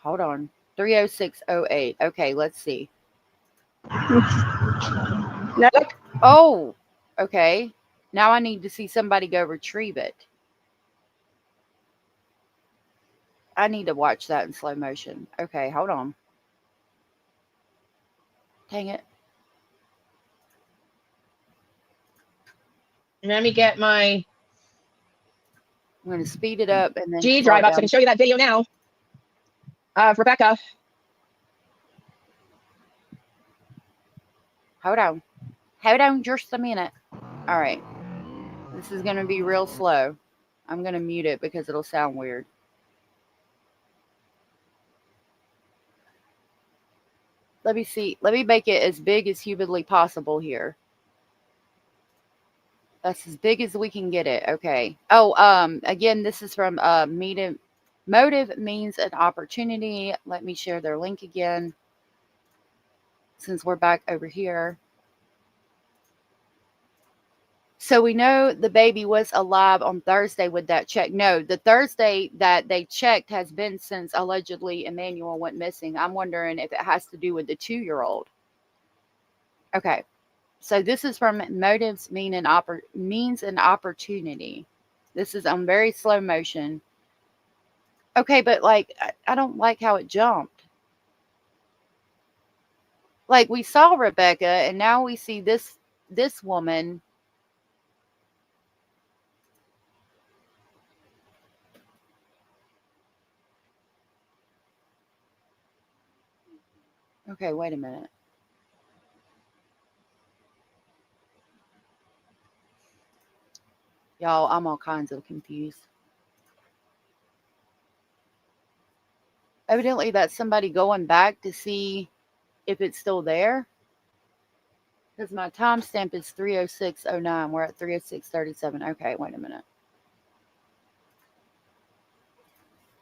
Hold on. 3:06:08. Okay, let's see. Oh, okay. Now I need to see somebody go retrieve it. I need to watch that in slow motion. Okay, hold on. Dang it. Let me get my I'm going to speed it up and then G slow drive it up so I down. can show you that video now of Rebecca. Hold on. Hold on just a minute. All right. This is going to be real slow. I'm going to mute it because it'll sound weird. Let me see. Let me make it as big as humanly possible here. That's as big as we can get it. Okay. Oh, again, this is from Motive Means an Opportunity. Let me share their link again since we're back over here. So we know the baby was alive on Thursday with that check. No, the Thursday that they checked has been since allegedly Emmanuel went missing. I'm wondering if it has to do with the 2-year-old. Okay. So this is from Motives Means an Opportunity. This is on very slow motion. Okay, but like, I don't like how it jumped. Like, we saw Rebecca and now we see this woman. Okay, wait a minute. Y'all, I'm all kinds of confused. Evidently, that's somebody going back to see if it's still there. Because my timestamp is 3:06:09. We're at 3:06:37. Okay, wait a minute.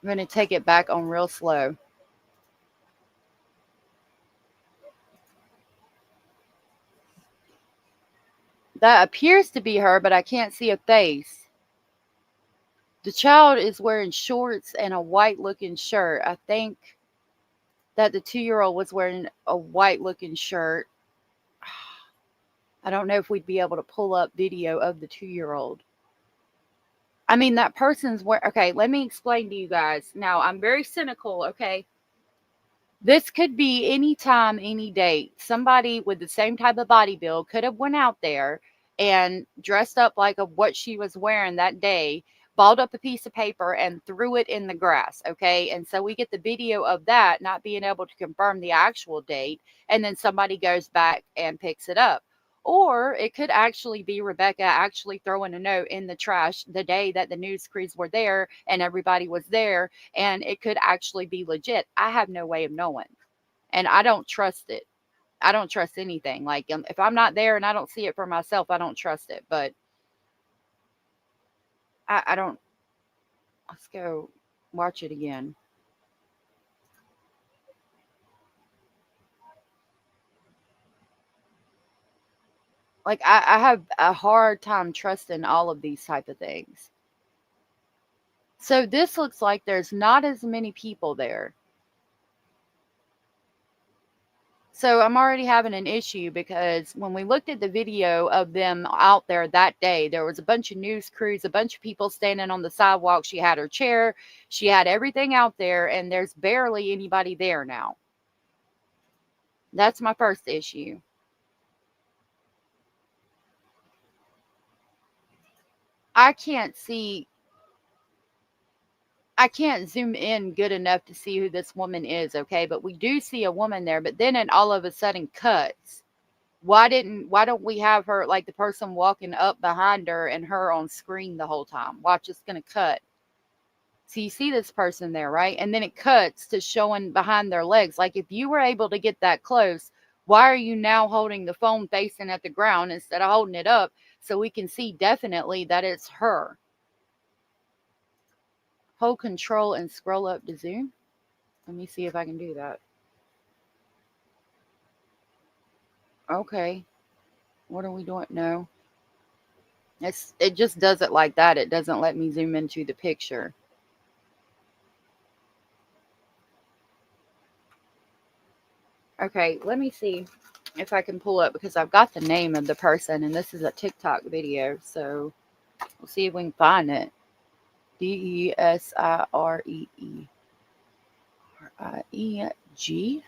I'm going to take it back on real slow. That appears to be her, but I can't see a face. The child is wearing shorts and a white-looking shirt. I think that the 2-year-old was wearing a white-looking shirt. I don't know if we'd be able to pull up video of the 2-year-old. I mean, that person's wearing... Okay, let me explain to you guys. Now, I'm very cynical, okay? This could be any time, any date. Somebody with the same type of body build could have went out there and dressed up like what she was wearing that day, balled up a piece of paper and threw it in the grass, okay? And so we get the video of that not being able to confirm the actual date, and then somebody goes back and picks it up. Or it could actually be Rebecca actually throwing a note in the trash the day that the news crews were there and everybody was there, and it could actually be legit. I have no way of knowing, and I don't trust it. I don't trust anything. Like, if I'm not there and I don't see it for myself, I don't trust it. But I don't. Let's go watch it again. Like, I have a hard time trusting all of these type of things. So this looks like there's not as many people there. So I'm already having an issue because when we looked at the video of them out there that day, there was a bunch of news crews, a bunch of people standing on the sidewalk. She had her chair. She had everything out there, and there's barely anybody there now. That's my first issue. I can't zoom in good enough to see who this woman is, okay? But we do see a woman there, but then it all of a sudden cuts. Why don't we have her, like the person walking up behind her and her on screen the whole time? Watch, it's going to cut. So you see this person there, right? And then it cuts to showing behind their legs. Like, if you were able to get that close, why are you now holding the phone facing at the ground instead of holding it up so we can see definitely that it's her? Hold control and scroll up to zoom. Let me see if I can do that. Okay. What are we doing? No. It just does it like that. It doesn't let me zoom into the picture. Okay, let me see if I can pull up, because I've got the name of the person, and this is a TikTok video, so we'll see if we can find it. Desiree Rieg.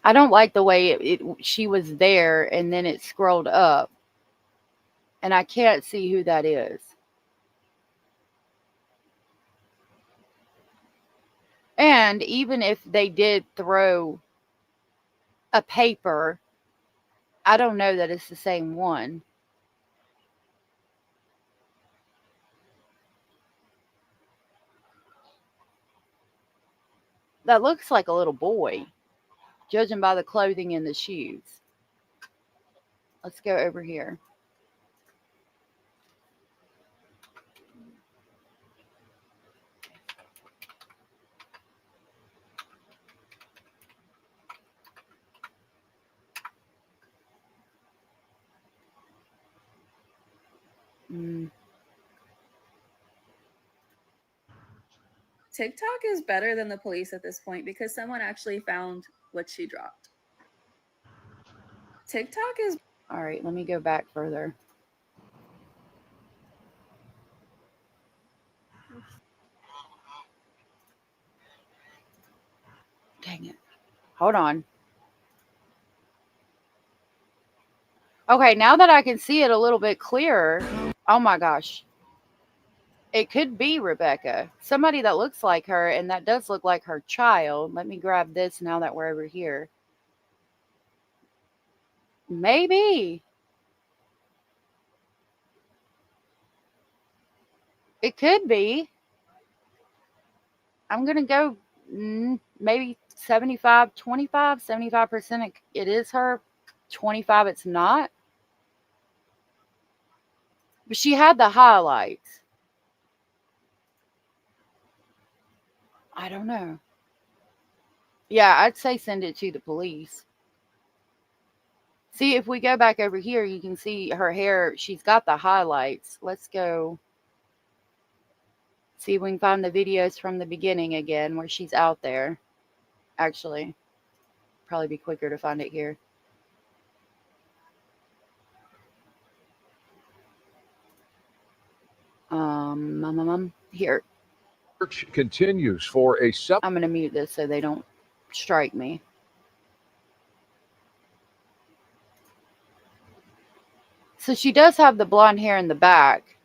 I don't like the way she was there and then it scrolled up. And I can't see who that is. And even if they did throw a paper, I don't know that it's the same one. That looks like a little boy, judging by the clothing and the shoes. Let's go over here. TikTok is better than the police at this point because someone actually found what she dropped. TikTok is... All right, let me go back further. Dang it. Hold on. Okay, now that I can see it a little bit clearer, oh my gosh. It could be Rebecca. Somebody that looks like her, and that does look like her child. Let me grab this now that we're over here. Maybe. It could be. I'm going to go maybe 75, 25, 75% it is her. 25 it's not. But she had the highlights. I don't know. Yeah, I'd say send it to the police. See, if we go back over here, you can see her hair. She's got the highlights. Let's go see if we can find the videos from the beginning again where she's out there. Actually, probably be quicker to find it here. Here. Search continues for a I'm going to mute this so they don't strike me. So she does have the blonde hair in the back,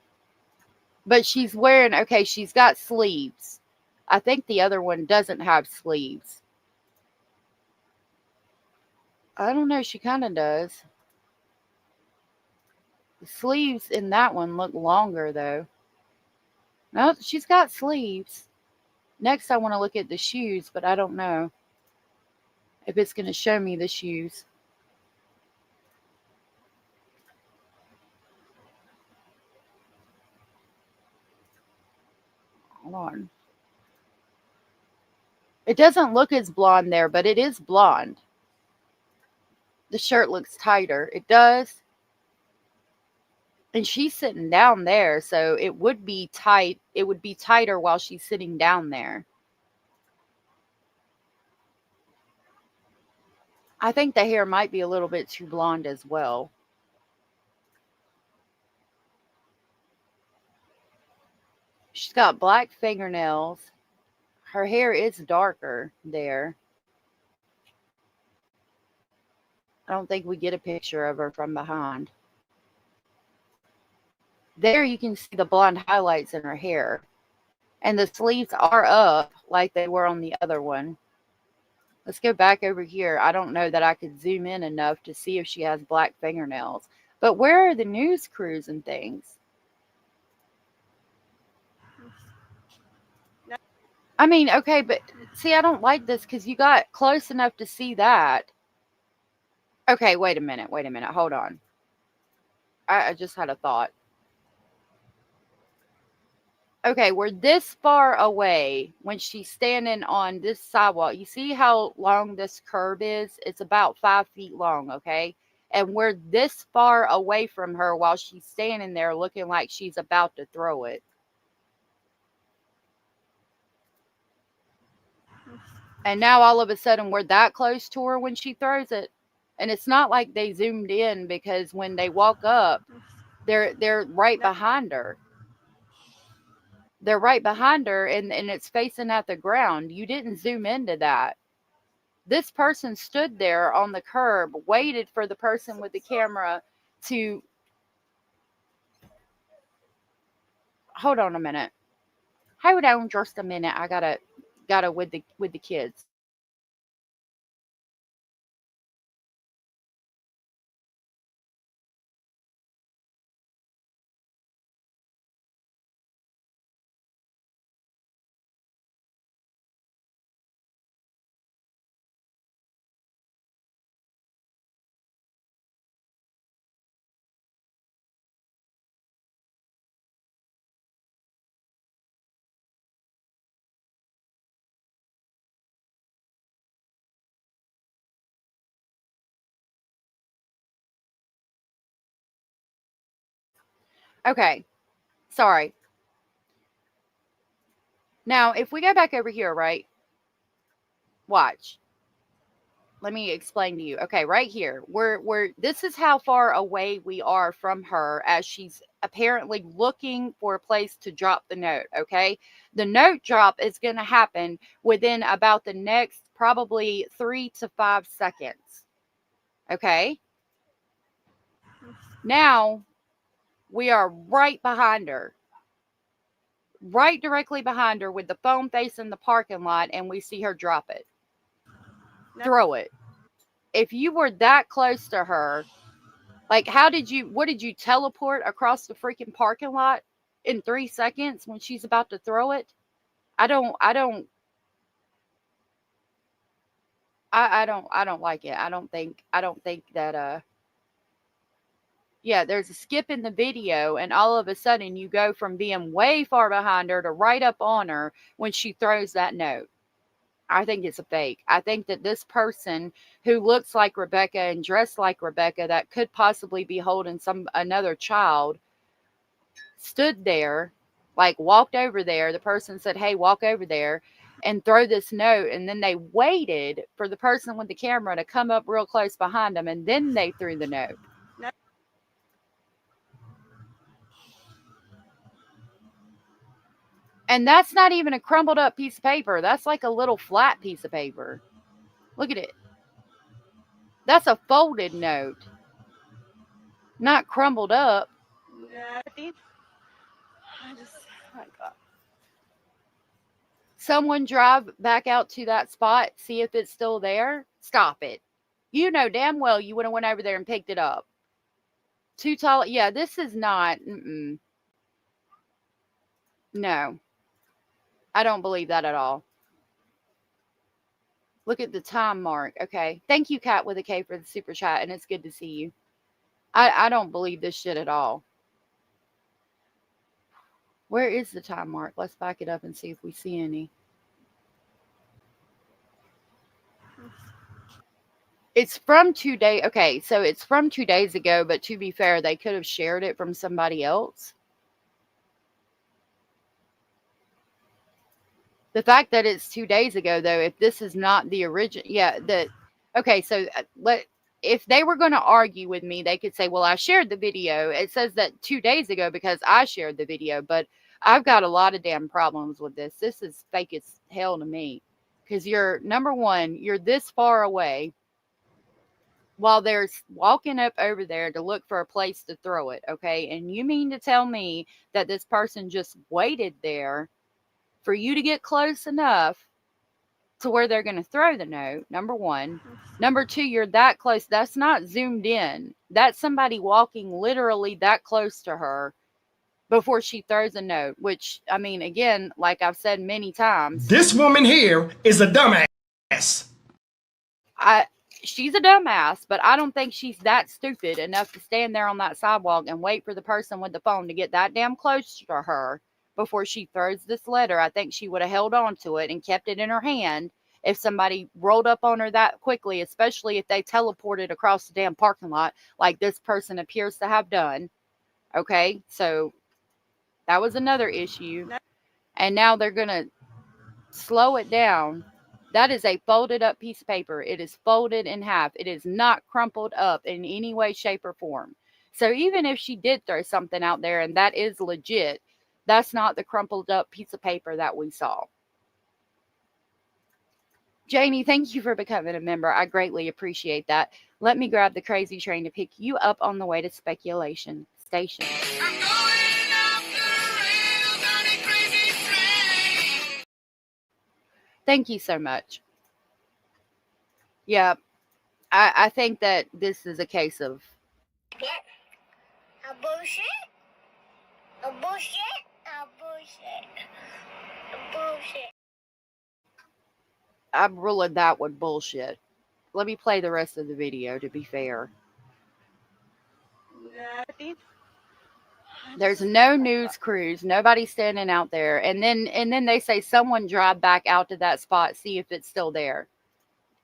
but she's wearing, okay, she's got sleeves. I think the other one doesn't have sleeves. I don't know, she kind of does. The sleeves in that one look longer though. No, she's got sleeves. Next, I want to look at the shoes, but I don't know if it's going to show me the shoes. Hold on. It doesn't look as blonde there, but it is blonde. The shirt looks tighter. It does. And she's sitting down there, so it would be tight. It would be tighter while she's sitting down there. I think the hair might be a little bit too blonde as well. She's got black fingernails. Her hair is darker there. I don't think we get a picture of her from behind. There you can see the blonde highlights in her hair. And the sleeves are up like they were on the other one. Let's go back over here. I don't know that I could zoom in enough to see if she has black fingernails. But where are the news crews and things? I mean, okay, but see, I don't like this because you got close enough to see that. Okay, wait a minute. Hold on. I just had a thought. Okay, we're this far away when she's standing on this sidewalk. You see how long this curb is? It's about 5 feet long, okay? And we're this far away from her while she's standing there looking like she's about to throw it. And now all of a sudden we're that close to her when she throws it. And it's not like they zoomed in because when they walk up, they're right behind her. They're right behind her and it's facing at the ground. You didn't zoom into that. This person stood there on the curb, waited for the person with the camera to... Hold on a minute. Hold on just a minute. I gotta with the kids. Okay. Sorry. Now, if we go back over here, right? Watch. Let me explain to you. Okay, right here. This is how far away we are from her as she's apparently looking for a place to drop the note, okay? The note drop is going to happen within about the next probably 3 to 5 seconds. Okay? Now, we are right behind her. Right directly behind her with the phone facing the parking lot, and we see her drop it. Throw it. If you were that close to her, like, what did you teleport across the freaking parking lot in 3 seconds when she's about to throw it? I don't like it. I don't think that, yeah, there's a skip in the video, and all of a sudden you go from being way far behind her to right up on her when she throws that note. I think it's a fake. I think that this person who looks like Rebecca and dressed like Rebecca, that could possibly be holding another child, stood there, like walked over there. The person said, hey, walk over there and throw this note. And then they waited for the person with the camera to come up real close behind them. And then they threw the note. And that's not even a crumbled up piece of paper. That's like a little flat piece of paper. Look at it. That's a folded note. Not crumbled up. Someone drive back out to that spot, see if it's still there. Stop it. You know damn well you would have went over there and picked it up. Too tall. Yeah, this is not. No. I don't believe that at all. Look at the time mark. Okay. Thank you, Kat with a K, for the super chat, and it's good to see you. I don't believe this shit at all. Where is the time mark? Let's back it up and see if we see any. It's from 2 days. Okay, so it's from 2 days ago, but to be fair, they could have shared it from somebody else. The fact that it's 2 days ago, though, if this is not the original, okay, so if they were going to argue with me, they could say, well, I shared the video. It says that 2 days ago because I shared the video, but I've got a lot of damn problems with this. This is fake as hell to me because number one, you're this far away while they're walking up over there to look for a place to throw it, okay? And you mean to tell me that this person just waited there for you to get close enough to where they're going to throw the note, number one. Number two, you're that close. That's not zoomed in. That's somebody walking literally that close to her before she throws a note, which, I mean, again, like I've said many times. This woman here is a dumbass. She's a dumbass, but I don't think she's that stupid enough to stand there on that sidewalk and wait for the person with the phone to get that damn close to her before she throws this letter. I think she would have held on to it and kept it in her hand if somebody rolled up on her that quickly, especially if they teleported across the damn parking lot like this person appears to have done. Okay, so that was another issue. And now they're going to slow it down. That is a folded up piece of paper. It is folded in half. It is not crumpled up in any way, shape, or form. So even if she did throw something out there and that is legit, that's not the crumpled up piece of paper that we saw. Janie, thank you for becoming a member. I greatly appreciate that. Let me grab the crazy train to pick you up on the way to Speculation Station. Thank you so much. Yeah, I think that this is a case of a bullshit, a bullshit, a bullshit, a bullshit. I'm ruling that one bullshit. Let me play the rest of the video to be fair. There's no news crews, nobody standing out there, and then they say someone drive back out to that spot, see if it's still there.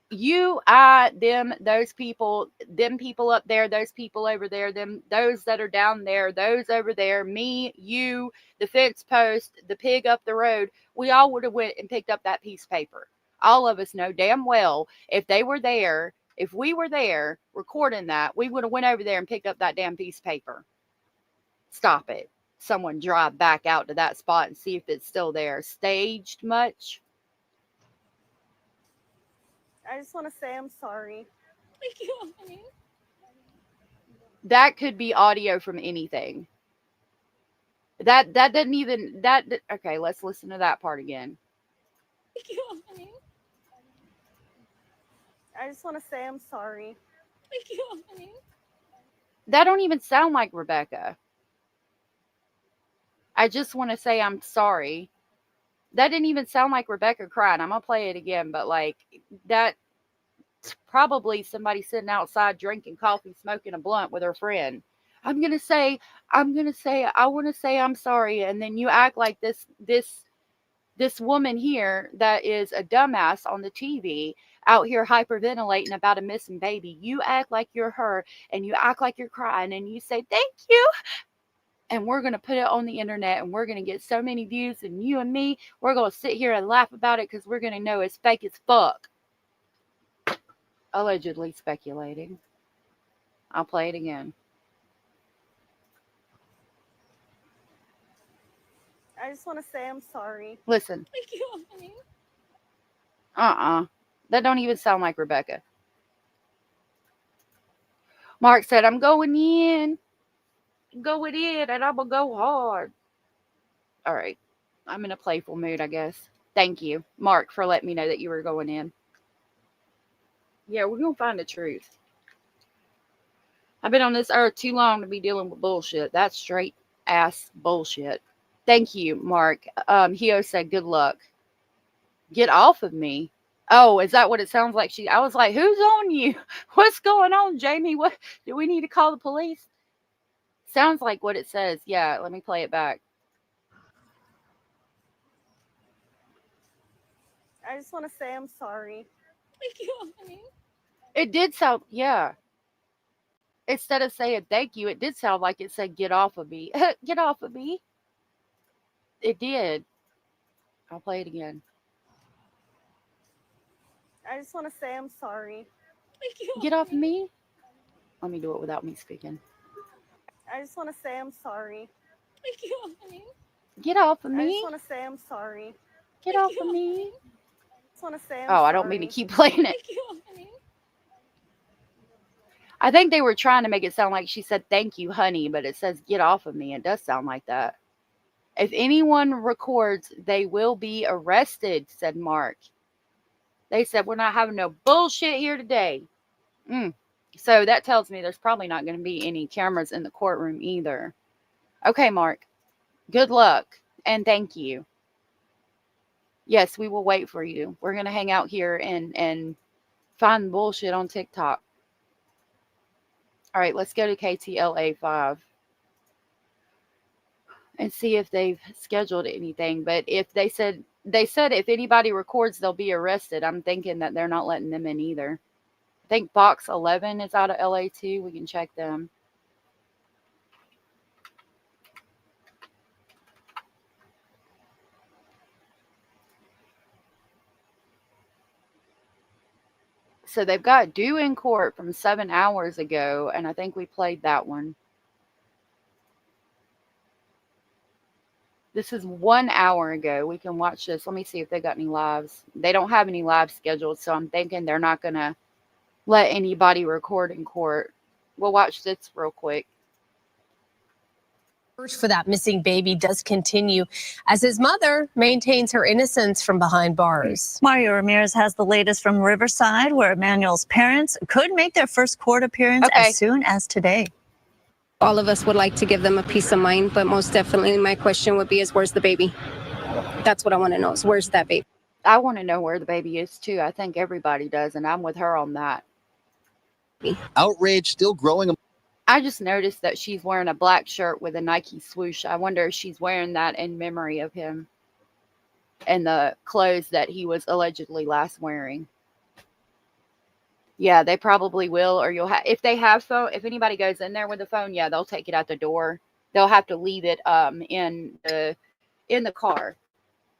You, I, them, those people, them people up there, those people over there, them, those that are down there, those over there, me, you, the fence post, the pig up the road, we all would have went and picked up that piece of paper. All of us know damn well if they were there, if we were there recording that, we would have went over there and picked up that damn piece of paper. Stop it. Someone drive back out to that spot and see if it's still there. Staged much? I just want to say I'm sorry. That could be audio from anything. That doesn't even, that, okay, let's listen to that part again. I just want to say I'm sorry. That don't even sound like Rebecca. I just want to say I'm sorry. That didn't even sound like Rebecca crying. I'm going to play it again, but like that's probably somebody sitting outside drinking coffee, smoking a blunt with her friend. I want to say I'm sorry. And then you act like this woman here that is a dumbass on the TV out here hyperventilating about a missing baby. You act like you're her and you act like you're crying and you say, thank you. And we're going to put it on the internet and we're going to get so many views, and you and me, we're going to sit here and laugh about it because we're going to know it's fake as fuck. Allegedly speculating. I'll play it again. I just want to say I'm sorry. Listen. That don't even sound like Rebecca. Mark said, I'm going in. Going in and I'm going to go hard. All right. I'm in a playful mood, I guess. Thank you, Mark, for letting me know that you were going in. Yeah, we're going to find the truth. I've been on this earth too long to be dealing with bullshit. That's straight ass bullshit. Thank you, Mark. Hio said, good luck. Get off of me. Oh, is that what it sounds like? I was like, who's on you? What's going on, Jamie? What do we need to call the police? Sounds like what it says. Yeah, let me play it back. I just want to say I'm sorry. It did sound, yeah. Instead of saying thank you, it did sound like it said get off of me. Get off of me. It did. I'll play it again. I just want to say I'm sorry. Get off of me. Let me do it without me speaking. I just want to say I'm sorry. Get off of me. I just want to say I'm sorry. Get off of me. I just want to say I'm sorry. I don't mean to keep playing it. I think they were trying to make it sound like she said thank you, honey, but it says get off of me. It does sound like that. If anyone records, they will be arrested, said Mark. They said we're not having no bullshit here today. So that tells me there's probably not going to be any cameras in the courtroom either. Okay, Mark. Good luck and thank you. Yes, we will wait for you. We're going to hang out here and find bullshit on TikTok. All right, let's go to KTLA 5 and see if they've scheduled anything. But if they said if anybody records, they'll be arrested. I'm thinking that they're not letting them in either. I think Box 11 is out of LA too. We can check them. So they've got due in court from 7 hours ago, and I think we played that one. This is 1 hour ago. We can watch this. Let me see if they got any lives. They don't have any lives scheduled, so I'm thinking they're not going to let anybody record in court. We'll watch this real quick. Search for that missing baby does continue as his mother maintains her innocence from behind bars. Mario Ramirez has the latest from Riverside, where Emmanuel's parents could make their first court appearance as soon as today. All of us would like to give them a peace of mind, but most definitely my question would be is where's the baby? That's what I want to know is where's that baby? I want to know where the baby is too. I think everybody does, and I'm with her on that. Outrage still growing. I just noticed that she's wearing a black shirt with a Nike swoosh. I wonder if she's wearing that in memory of him and the clothes that he was allegedly last wearing. Yeah, they probably will, or you'll have, if they have phone, if anybody goes in there with a phone, yeah, they'll take it out the door. They'll have to leave it in the car.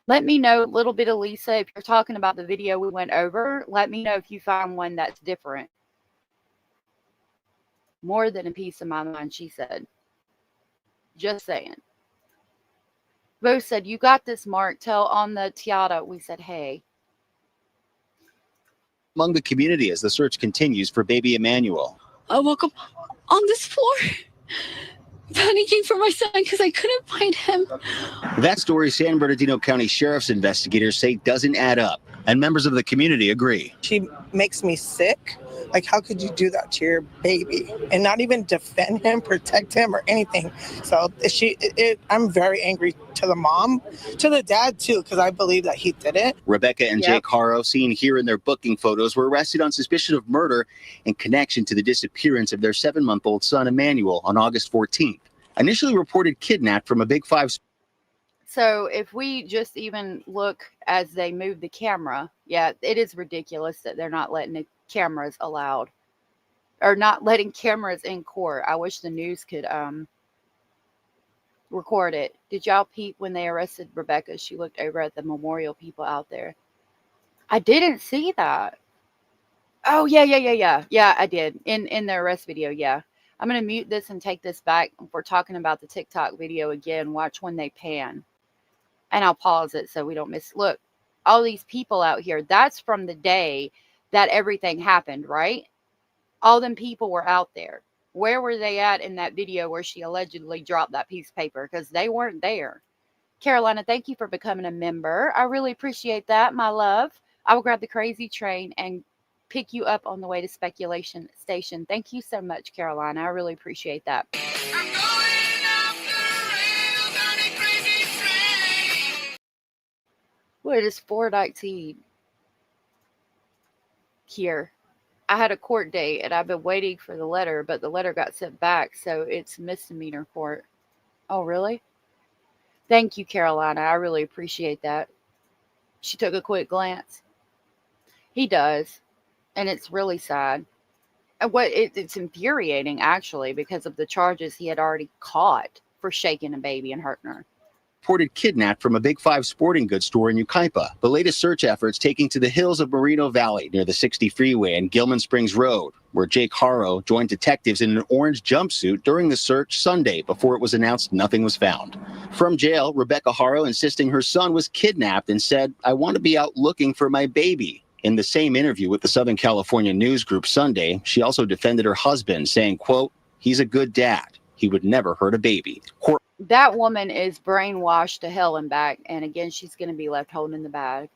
Let me know a little bit, Elisa, if you're talking about the video we went over. Let me know if you find one that's different. More than a piece of my mind, she said. Just saying. Bo said, you got this, Mark. Tell on the Tiara. We said, hey. Among the community as the search continues for baby Emmanuel. I woke up on this floor, panicking for my son because I couldn't find him. That story San Bernardino County Sheriff's investigators say doesn't add up, and members of the community agree. She makes me sick. Like, how could you do that to your baby and not even defend him, protect him, or anything? So I'm very angry to the mom, to the dad too, because I believe that he did it. Rebecca and Jake Haro, seen here in their booking photos, were arrested on suspicion of murder in connection to the disappearance of their 7-month-old son, Emmanuel, on August 14th. Initially reported kidnapped from a Big Five. So if we just even look as they move the camera, yeah, it is ridiculous that they're not letting the cameras allowed, or not letting cameras in court. I wish the news could record it. Did y'all peep when they arrested Rebecca? She looked over at the memorial people out there. I didn't see that. Oh, yeah, I did in the arrest video. Yeah, I'm gonna mute this and take this back. If we're talking about the TikTok video again, watch when they pan, and I'll pause it so we don't miss. Look, all these people out here, that's from the day that everything happened, right? All them people were out there. Where were they at in that video where she allegedly dropped that piece of paper? Because they weren't there. Carolina, thank you for becoming a member. I really appreciate that, my love. I will grab the crazy train and pick you up on the way to Speculation Station. Thank you so much, Carolina. I really appreciate that. What is 419? Here, I had a court date and I've been waiting for the letter, but the letter got sent back, so it's misdemeanor court. Oh, really? Thank you, Carolina. I really appreciate that. She took a quick glance. He does, and it's really sad. And it's infuriating, actually, because of the charges he had already caught for shaking a baby and hurting her. Reported kidnapped from a Big Five sporting goods store in Yucaipa. The latest search efforts taking to the hills of Moreno Valley near the 60 freeway and Gilman Springs Road, where Jake Haro joined detectives in an orange jumpsuit during the search Sunday before it was announced nothing was found. From jail, Rebecca Haro insisting her son was kidnapped and said, "I want to be out looking for my baby." In the same interview with the Southern California News Group Sunday, she also defended her husband, saying, quote, "He's a good dad. He would never hurt a baby." That woman is brainwashed to hell and back, and again, she's going to be left holding the bag.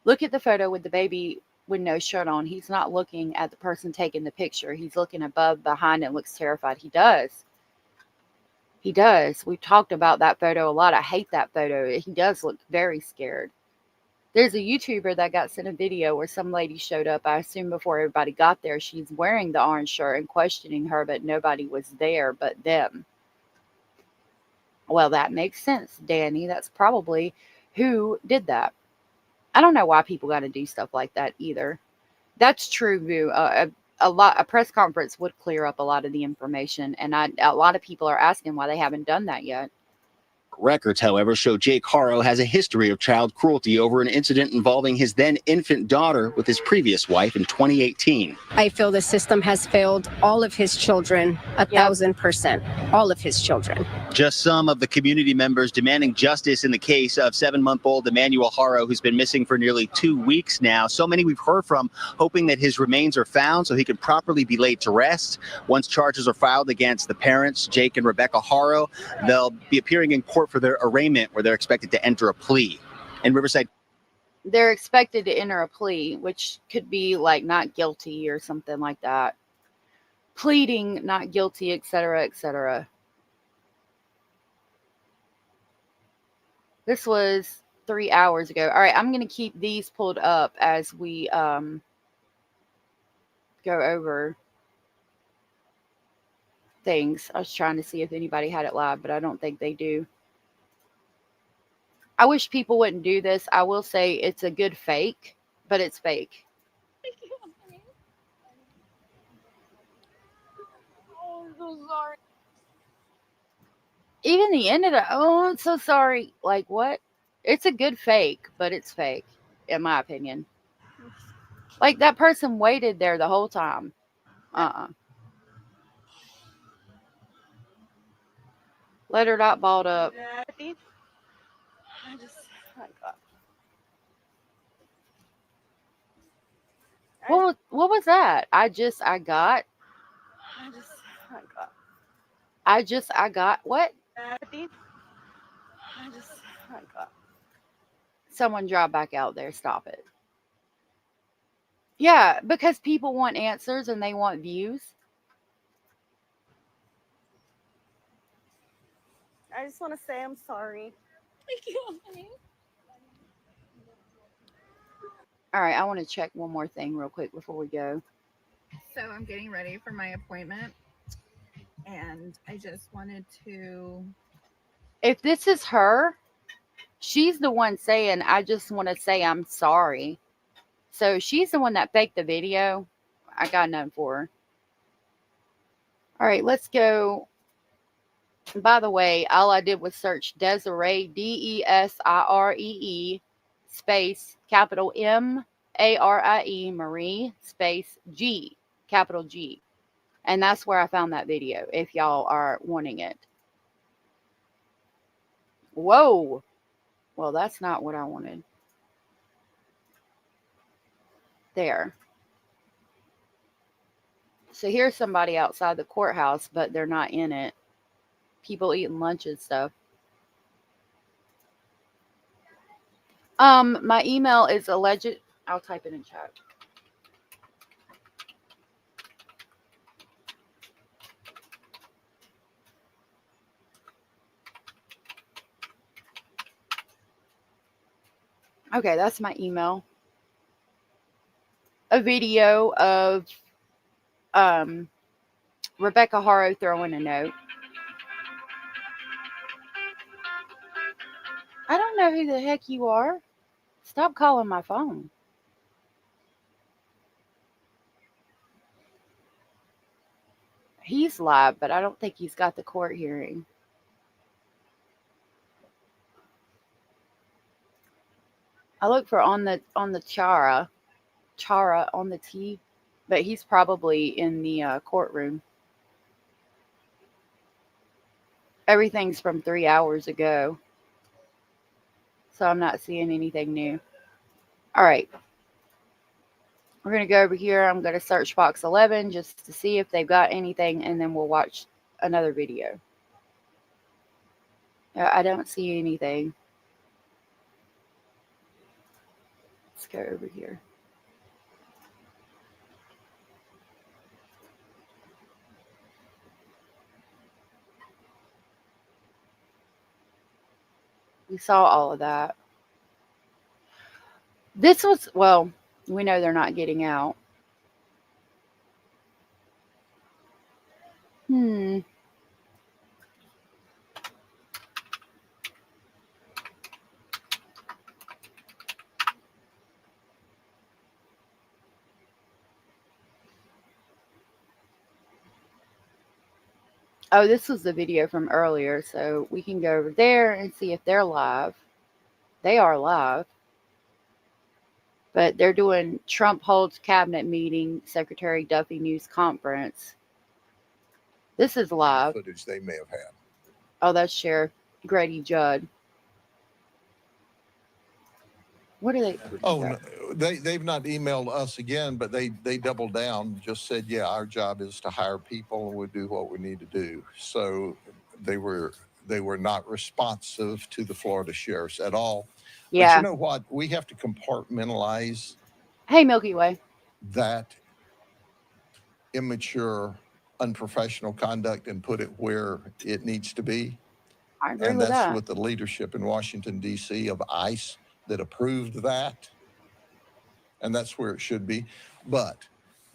Look at the photo with the baby with no shirt on. He's not looking at the person taking the picture. He's looking above, behind, and looks terrified. He does. He does. We've talked about that photo a lot. I hate that photo. He does look very scared. There's a YouTuber that got sent a video where some lady showed up, I assume before everybody got there. She's wearing the orange shirt and questioning her, but nobody was there but them. Well, that makes sense, Danny. That's probably who did that. I don't know why people got to do stuff like that either. That's true, Boo. A press conference would clear up a lot of the information, and a lot of people are asking why they haven't done that yet. Records, however, show Jake Haro has a history of child cruelty over an incident involving his then infant daughter with his previous wife in 2018. I feel the system has failed all of his children 1,000%. All of his children. Just some of the community members demanding justice in the case of 7-month-old Emmanuel Haro, who's been missing for nearly 2 weeks now. So many we've heard from, hoping that his remains are found so he can properly be laid to rest. Once charges are filed against the parents, Jake and Rebecca Haro, they'll be appearing in court for their arraignment, where they're expected to enter a plea. In Riverside, They're expected to enter a plea, which could be like not guilty or something like that. Pleading not guilty, etc., etc. This was 3 hours ago. All right, I'm going to keep these pulled up as we go over things. I was trying to see if anybody had it live, but I don't think they do. I wish people wouldn't do this. I will say it's a good fake, but it's fake. Oh, I'm so sorry. Even the end of the, oh, I'm so sorry. Like, what? It's a good fake, but it's fake, in my opinion. Like, that person waited there the whole time. Letter dot balled up. What was that? I got what? Someone drive back out there. Stop it. Yeah, because people want answers and they want views. I just want to say I'm sorry. All right, I want to check one more thing real quick before we go. So I'm getting ready for my appointment, and I just wanted to... If this is her, she's the one saying, I just want to say I'm sorry. So she's the one that faked the video. I got none for her. All right, let's go. By the way, all I did was search Desiree, Desiree, space, capital M-A-R-I-E, Marie, space, G, capital G. And that's where I found that video, if y'all are wanting it. Whoa. Well, that's not what I wanted. There. So here's somebody outside the courthouse, but they're not in it. People eating lunch and stuff. My email is alleged. I'll type it in chat. Okay, that's my email. A video of Rebecca Haro throwing a note. I don't know who the heck you are. Stop calling my phone. He's live, but I don't think he's got the court hearing. I look for on the Chara on the T, but he's probably in the courtroom. Everything's from 3 hours ago, so I'm not seeing anything new. All right. We're going to go over here. I'm going to search box 11 just to see if they've got anything, and then we'll watch another video. I don't see anything. Let's go over here. We saw all of that. This was, well, we know they're not getting out. Oh, this was the video from earlier, so we can go over there and see if they're live. They are live. But they're doing Trump holds cabinet meeting, Secretary Duffy news conference. This is live. Footage they may have had. Oh, that's Sheriff Grady Judd. What are they? Oh, no, they've not emailed us again, but they doubled down, just said, yeah, our job is to hire people and we do what we need to do. So they were not responsive to the Florida sheriffs at all. Yeah. But you know what? We have to compartmentalize. Hey, Milky Way. That immature, unprofessional conduct and put it where it needs to be. I agree And with that's that. with the leadership in Washington, D.C. of ICE that approved that. And that's where it should be. But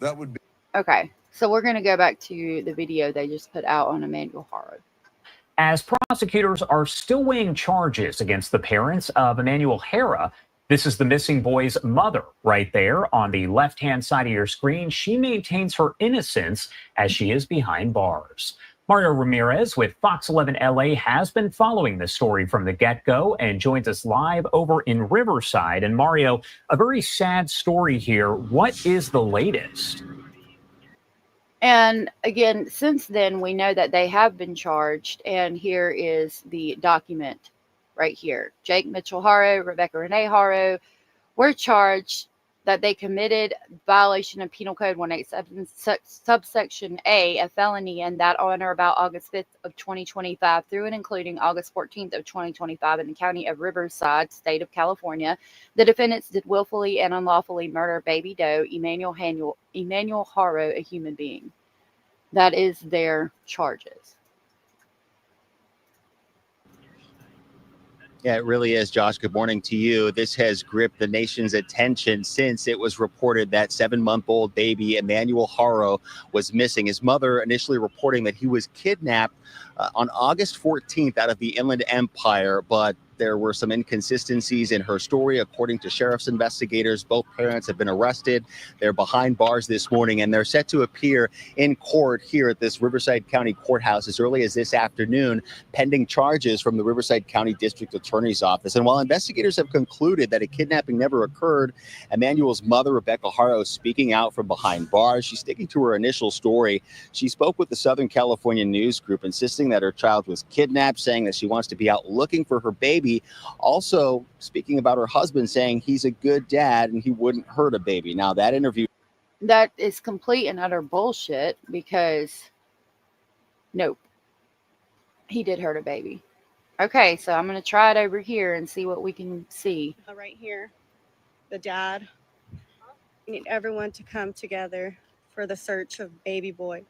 that would be. Okay, so we're going to go back to the video they just put out on Emmanuel Haro. As prosecutors are still weighing charges against the parents of Emmanuel Haro, this is the missing boy's mother right there on the left-hand side of your screen. She maintains her innocence as she is behind bars. Mario Ramirez with Fox 11 LA has been following this story from the get-go and joins us live over in Riverside. And Mario, a very sad story here. What is the latest? And again, since then, we know that they have been charged. And here is the document right here. Jake Mitchell Haro, Rebecca Renee Haro were charged that they committed violation of Penal Code 187 subsection A, a felony, and that on or about August 5th of 2025 through and including August 14th of 2025 in the county of Riverside, state of California. The defendants did willfully and unlawfully murder baby doe Emmanuel Haro, a human being. That is their charges. Yeah, it really is, Josh. Good morning to you. This has gripped the nation's attention since it was reported that 7-month-old baby Emmanuel Haro was missing. His mother initially reporting that he was kidnapped on August 14th out of the Inland Empire, but there were some inconsistencies in her story. According to sheriff's investigators, both parents have been arrested. They're behind bars this morning, and they're set to appear in court here at this Riverside County Courthouse as early as this afternoon, pending charges from the Riverside County District Attorney's Office. And while investigators have concluded that a kidnapping never occurred, Emmanuel's mother, Rebecca Haro, speaking out from behind bars. She's sticking to her initial story. She spoke with the Southern California News Group, insisting that her child was kidnapped, saying that she wants to be out looking for her baby. Also speaking about her husband, saying he's a good dad and he wouldn't hurt a baby. Now that interview. That is complete and utter bullshit because nope, he did hurt a baby. Okay, so I'm going to try it over here and see what we can see. Right here, the dad. We need everyone to come together for the search of baby boy.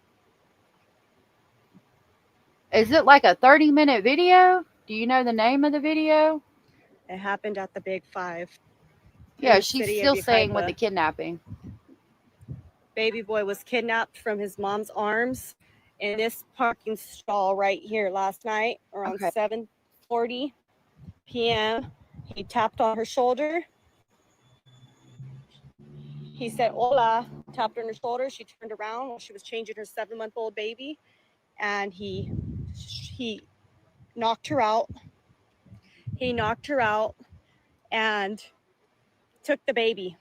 Is it like a 30-minute video? Do you know the name of the video? It happened at the Big Five. Yeah, she's still saying with the kidnapping. Baby boy was kidnapped from his mom's arms in this parking stall right here last night around 7:40 p.m. He tapped on her shoulder. He said, "Hola," tapped on her shoulder. She turned around while she was changing her 7-month-old baby, and he knocked her out. He knocked her out and took the baby.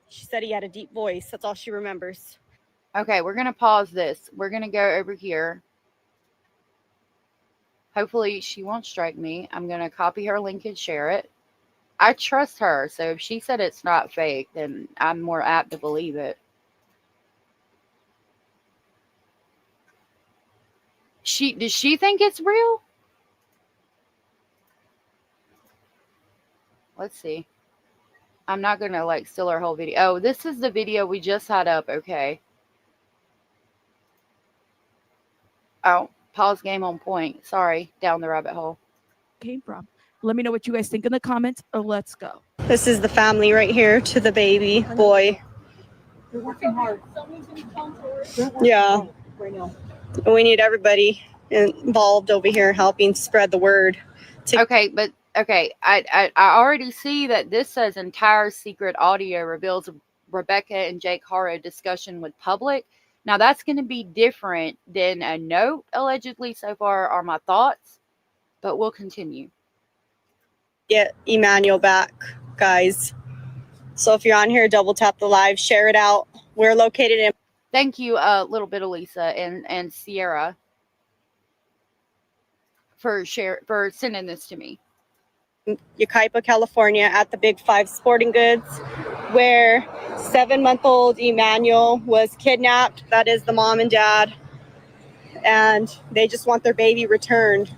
She said he had a deep voice. That's all she remembers. Okay, we're going to pause this. We're going to go over here. Hopefully she won't strike me. I'm going to copy her link and share it. I trust her, so if she said it's not fake, then I'm more apt to believe it. Does she think it's real? Let's see. I'm not going to steal her whole video. Oh, this is the video we just had up. Okay. Oh, pause game on point. Sorry, down the rabbit hole. Came from. Let me know what you guys think in the comments, or let's go. This is the family right here to the baby boy. You're working hard. Yeah. We need everybody involved over here helping spread the word. Okay, I already see that this says entire secret audio reveals Rebecca and Jake Haro discussion with public. Now, that's going to be different than a note, allegedly, so far are my thoughts, but we'll continue. Get Emmanuel back, guys. So if you're on here, double tap the live, share it out. We're located in... Thank you, little bit of Lisa and Sierra for sending this to me. Yucaipa, California, at the Big 5 Sporting Goods, where 7-month-old Emmanuel was kidnapped. That is the mom and dad. And they just want their baby returned.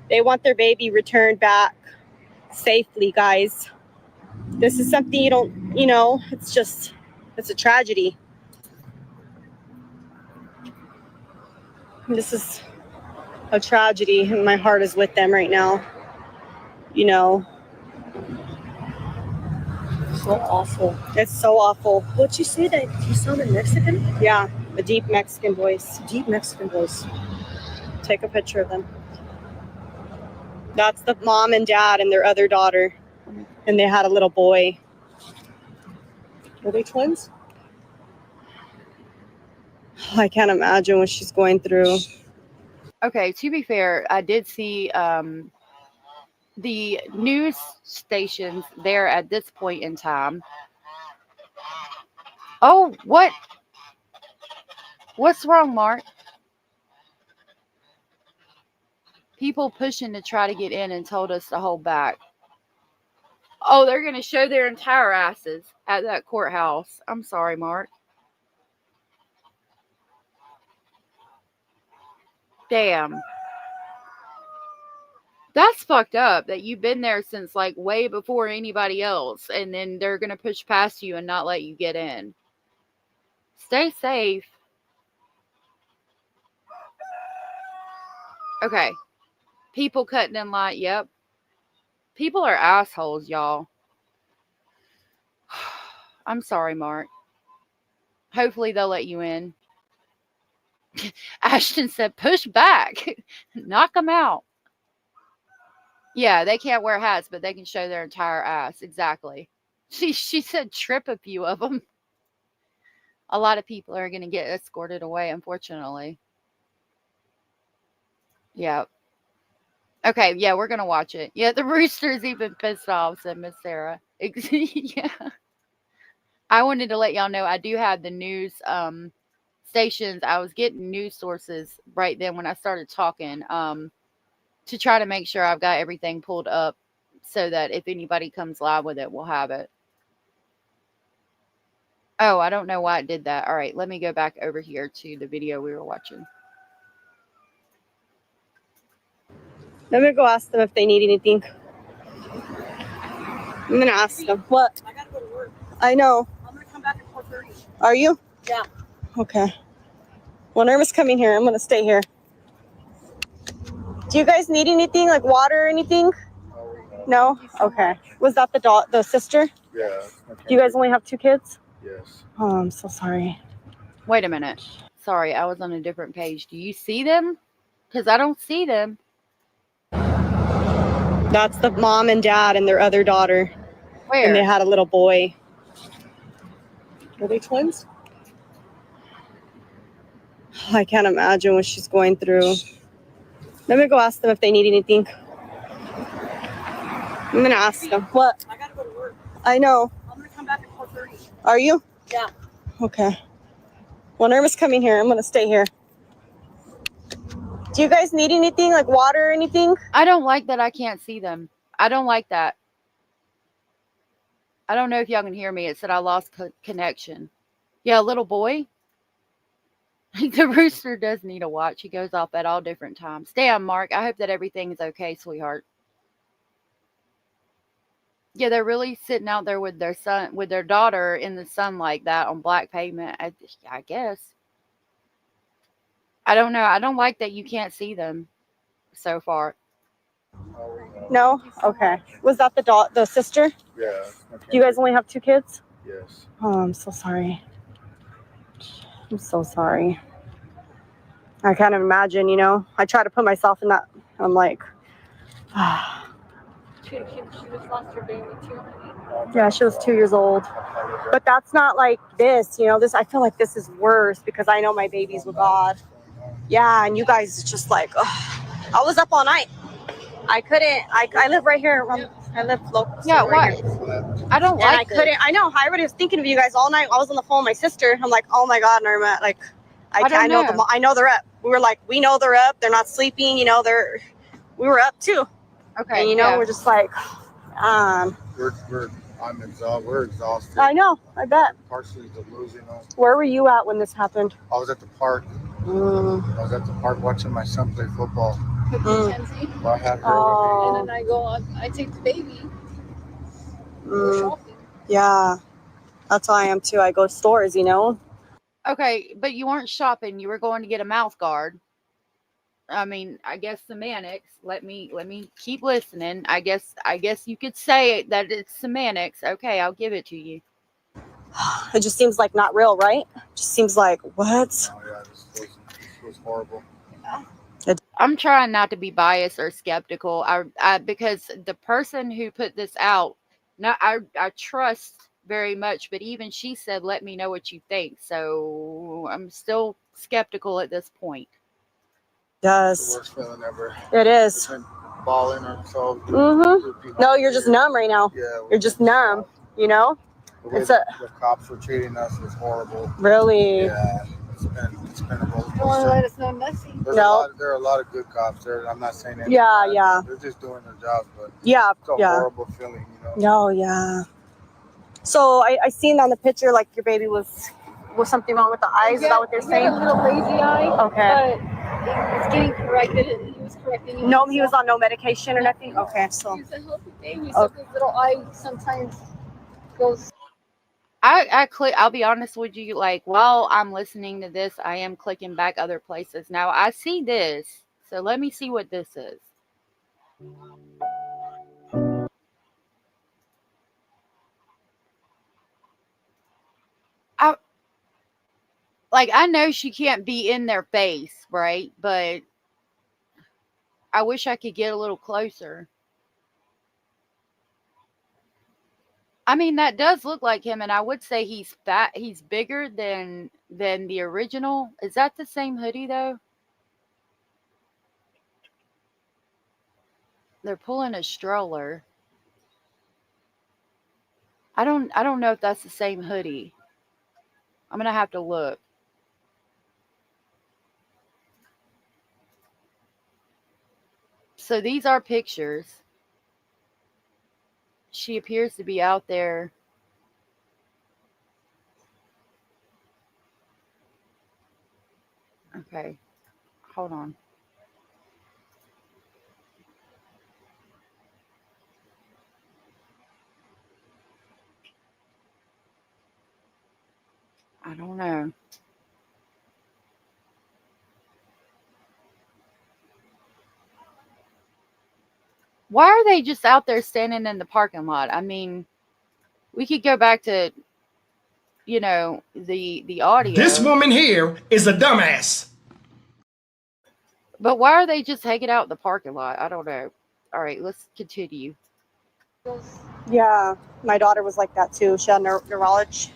They want their baby returned back safely, guys. This is something you don't, it's a tragedy. This is a tragedy, and my heart is with them right now. So awful. It's so awful. What'd you say that you sounded Mexican? Yeah, a deep Mexican voice. Deep Mexican voice. Take a picture of them. That's the mom and dad and their other daughter. And they had a little boy. Were they twins? I can't imagine what she's going through. Okay, to be fair, I did see the news stations there at this point in time. Oh, what? What's wrong, Mark? People pushing to try to get in and told us to hold back. Oh, they're going to show their entire asses at that courthouse. I'm sorry, Mark. Damn. That's fucked up that you've been there since like way before anybody else, and then they're going to push past you and not let you get in. Stay safe. Okay. People cutting in line. Yep. People are assholes, y'all. I'm sorry, Mark. Hopefully they'll let you in. Ashton said, push back. Knock them out. Yeah, they can't wear hats, but they can show their entire ass. Exactly. She said trip a few of them. A lot of people are going to get escorted away, unfortunately. Yeah. Okay, yeah, we're going to watch it. Yeah, the rooster's even pissed off, said Miss Sarah. Yeah. I wanted to let y'all know I do have the news stations. I was getting news sources right then when I started talking to try to make sure I've got everything pulled up so that if anybody comes live with it, we'll have it. Oh, I don't know why it did that. All right, let me go back over here to the video we were watching. Let me go ask them if they need anything. I'm going to ask them. What? I got to go to work. I know. I'm going to come back at 4:30. Are you? Yeah. Okay. Well, Irma's coming here. I'm going to stay here. Do you guys need anything, like water or anything? No? Okay. Was that the sister? Yeah. Do you guys only have 2 kids? Yes. Oh, I'm so sorry. Wait a minute. Sorry, I was on a different page. Do you see them? Because I don't see them. That's the mom and dad and their other daughter. Where? And they had a little boy. Were they twins? I can't imagine what she's going through. Let me go ask them if they need anything. I'm going to ask them. What? I got to go to work. I know. I'm going to come back at 4:30. Are you? Yeah. Okay. Well, Irma's coming here. I'm going to stay here. Do you guys need anything, like water or anything? I don't like that I can't see them. I don't like that. I don't know if y'all can hear me. It said I lost connection. Yeah, little boy. The rooster does need a watch. He goes off at all different times. Damn, Mark. I hope that everything is okay, sweetheart. Yeah, they're really sitting out there with their son, with their daughter in the sun like that on black pavement. I guess. I don't know. I don't like that you can't see them so far. No? Okay. Was that the sister? Yeah. Do you guys only have 2 kids? Yes. Oh, I'm so sorry. I'm so sorry. I can't imagine, I try to put myself in that. I'm like, She just lost her baby too. Yeah, she was 2 years old. But that's not like this, you know. This, I feel like this is worse because I know my baby's with God. Yeah, and you guys just like, ugh. I was up all night. I couldn't. I live right here. I live local. Yeah, right what? here. I don't And like I couldn't. this. I know. I already was thinking of you guys all night. I was on the phone with my sister. I'm like, oh my God, Norma. Like, I don't know. I know they're up. We were like, we know they're up. They're not sleeping. You know, we were up too. Okay. And you know, we're just like, We're exhausted. I know. I bet. Partially delusional. Where were you at when this happened? I was at the park. I was at the park watching my son play football. Mackenzie. Well, I had her with me. And then I go on. I take the baby. We're shopping. Yeah, that's how I am too. I go to stores, you know. Okay, but you weren't shopping. You were going to get a mouth guard. I mean, I guess semantics. Let me keep listening. I guess you could say that it's semantics. Okay, I'll give it to you. It just seems like not real, right? Just seems like what? Oh yeah, this was horrible. I'm trying not to be biased or skeptical. I because the person who put this out, I trust very much, but even she said, "Let me know what you think." So I'm still skeptical at this point. Yes. It's the worst feeling ever. It is. We've been balling ourselves. No, you're just numb right now. Yeah, you're just numb. You know. The cops were treating us was horrible. Really. Yeah, it's been a roller coaster. You want to let us know nothing? There are a lot of good cops there. I'm not saying that. Yeah. They're just doing their jobs, but yeah, it's a horrible feeling, you know. No, yeah. So I seen on the picture like your baby was something wrong with the eyes. Is that what they're saying? He had a little lazy eye. Okay. But it's getting corrected. He was correcting. No, he was on no medication or nothing. Okay, so. He's a healthy baby, so his little eye sometimes goes. I'll be honest with you, like while I'm listening to this, I am clicking back other places. Now I see this, so let me see what this is. I know she can't be in their face, right? But I wish I could get a little closer. I mean, that does look like him, and I would say he's fat. He's bigger than the original. Is that the same hoodie though? They're pulling a stroller. I don't know if that's the same hoodie. I'm gonna have to look. So these are pictures. She appears to be out there. Okay, hold on. I don't know. Why are they just out there standing in the parking lot? I mean, we could go back to, you know, the audio. This woman here is a dumbass. But why are they just hanging out in the parking lot? I don't know. All right, let's continue. Yeah, my daughter was like that too. She had neurology.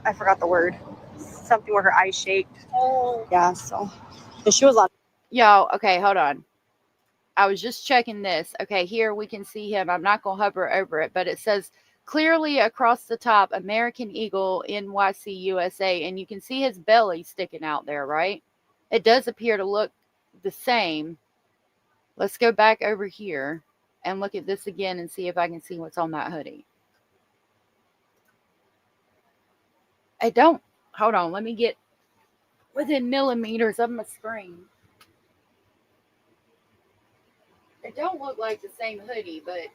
I forgot the word. Something where her eyes shaked. Oh. Yeah, so. And she was on. Yo, okay, hold on. I was just checking this. Okay, here we can see him. I'm not going to hover over it, but it says clearly across the top, American Eagle, NYC, USA. And you can see his belly sticking out there, right? It does appear to look the same. Let's go back over here and look at this again and see if I can see what's on that hoodie. Hold on, let me get within millimeters of my screen. It don't look like the same hoodie, but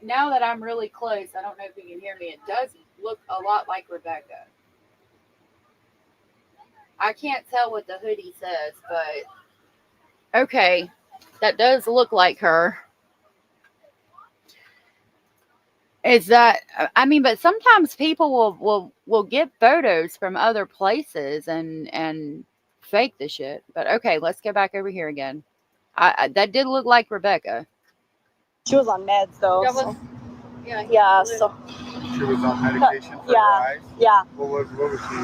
now that I'm really close, I don't know if you can hear me, it does look a lot like Rebecca. I can't tell what the hoodie says, but okay, that does look like her. Is that, I mean, but sometimes people will get photos from other places and fake the shit. But okay, let's go back over here again. That did look like Rebecca. She was on meds though. So. Yeah. So. She was on medication for her eyes? Yeah. What was she?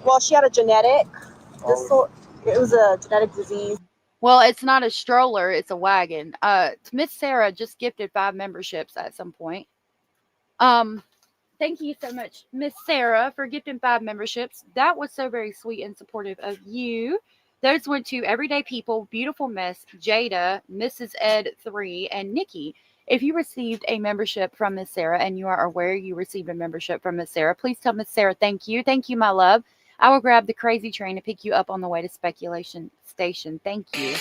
Well, she had a genetic. It was a genetic disease. Well, it's not a stroller, it's a wagon. Miss Sarah just gifted 5 memberships at some point. Thank you so much, Miss Sarah, for gifting 5 memberships. That was so very sweet and supportive of you. Those went to Everyday People, Beautiful Miss, Jada, Mrs. Ed 3, and Nikki. If you received a membership from Miss Sarah and you are aware you received a membership from Miss Sarah, please tell Miss Sarah thank you. Thank you, my love. I will grab the crazy train to pick you up on the way to Speculation Station. Thank you.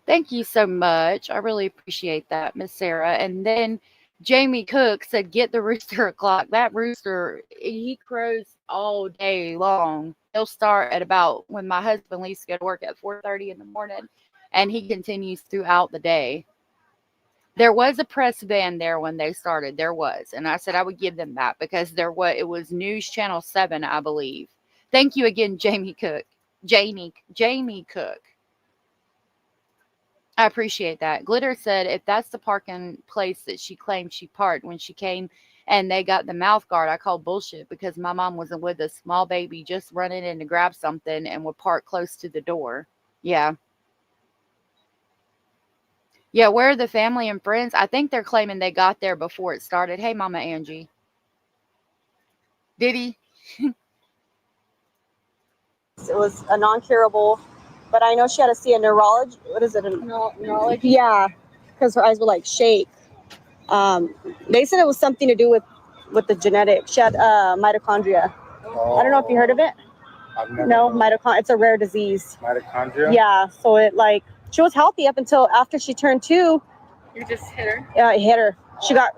Thank you so much. I really appreciate that, Miss Sarah. And then Jamie Cook said, get the rooster o'clock. That rooster, he crows all day long. He'll start at about when my husband leaves to go to work at 4:30 in the morning, and he continues throughout the day. There was a press van there when they started. There was. And I said I would give them that because it was News Channel 7, I believe. Thank you again, Jamie Cook. Jamie Cook. I appreciate that. Glitter said if that's the parking place that she claimed she parked when she came and they got the mouth guard, I call bullshit because my mom wasn't with a small baby just running in to grab something and would park close to the door. Yeah. Yeah, where are the family and friends? I think they're claiming they got there before it started. Hey, Mama Angie. Did he? It was a non-curable, but I know she had to see a neurologist. What is it? Neurologist? Yeah, because her eyes would like shake. They said it was something to do with the genetic. She had mitochondria. I don't know if you heard of it. No, mitochondria. It's a rare disease. Mitochondria? Yeah, so she was healthy up until after she turned 2. You just hit her? Yeah, it hit her. She got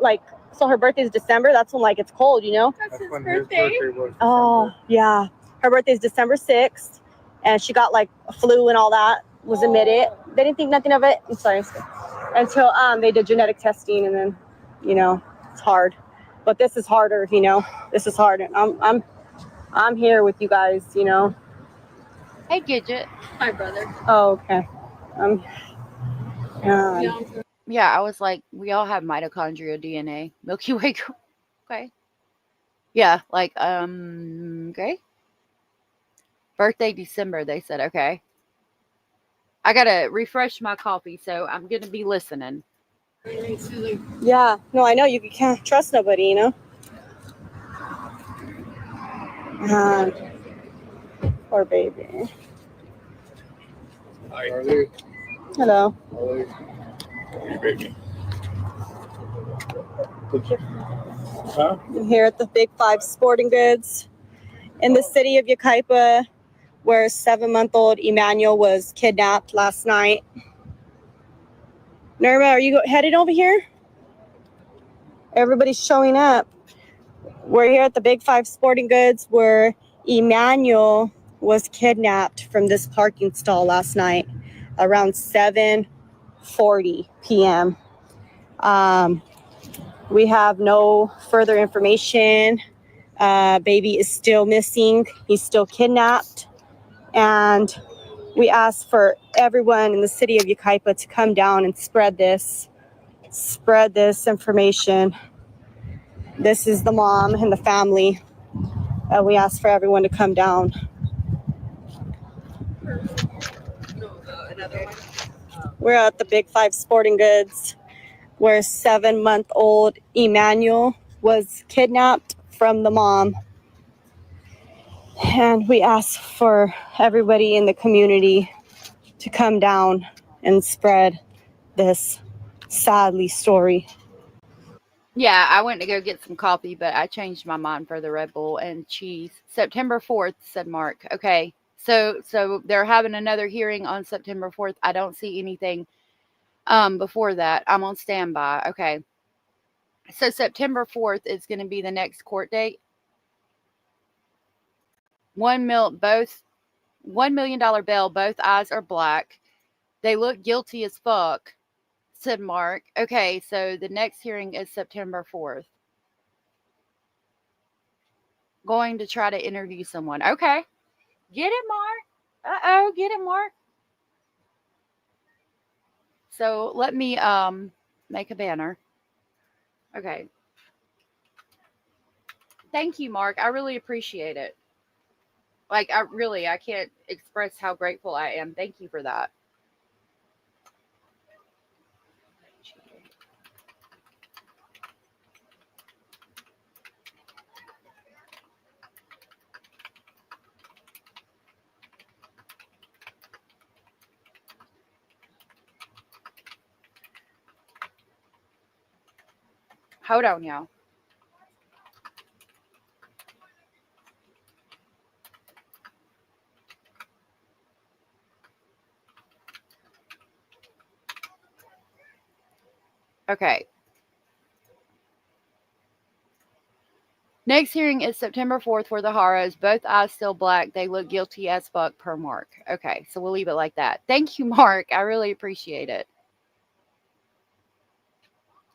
so her birthday is December. That's when it's cold, you know? That's his birthday. Was Oh, yeah. Her birthday is December 6th, and she got a flu and all that, was admitted. They didn't think nothing of it. I'm sorry. Until they did genetic testing, and then, it's hard. But this is harder, This is hard. And I'm here with you guys, Hey, Gidget. My brother. Oh, okay. Yeah, I was like, we all have mitochondrial DNA. Milky Way. Okay. Yeah, okay. Birthday December, they said, okay. I gotta refresh my coffee, so I'm gonna be listening. Yeah, no, I know you can't trust nobody, Poor baby. Hi. Hello. Hey, baby. Huh? I'm here at the Big 5 Sporting Goods in the city of Yucaipa, where 7-month-old Emmanuel was kidnapped last night. Norma, are you headed over here? Everybody's showing up. We're here at the Big 5 Sporting Goods where Emmanuel was kidnapped from this parking stall last night around 7:40 p.m. We have no further information. Baby is still missing. He's still kidnapped. And we ask for everyone in the city of Yucaipa to come down and spread this information. This is the mom and the family. We ask for everyone to come down. We're at the Big 5 Sporting Goods where 7-month-old Emmanuel was kidnapped from the mom. And we ask for everybody in the community to come down and spread this sadly story. Yeah, I went to go get some coffee, but I changed my mind for the Red Bull and cheese. September 4th, said Mark. Okay, so they're having another hearing on September 4th. I don't see anything before that. I'm on standby. Okay. So September 4th is going to be the next court date. $1 million bail. Both eyes are black. They look guilty as fuck, said Mark. Okay, so the next hearing is September 4th. Going to try to interview someone. Okay. Get it, Mark. Uh-oh, get it, Mark. So let me make a banner. Okay. Thank you, Mark. I really appreciate it. Like, I can't express how grateful I am. Thank you for that. Hold on, y'all. Okay. Next hearing is September 4th for the Haros. Both eyes still black. They look guilty as fuck per Mark. Okay, so we'll leave it like that. Thank you, Mark. I really appreciate it.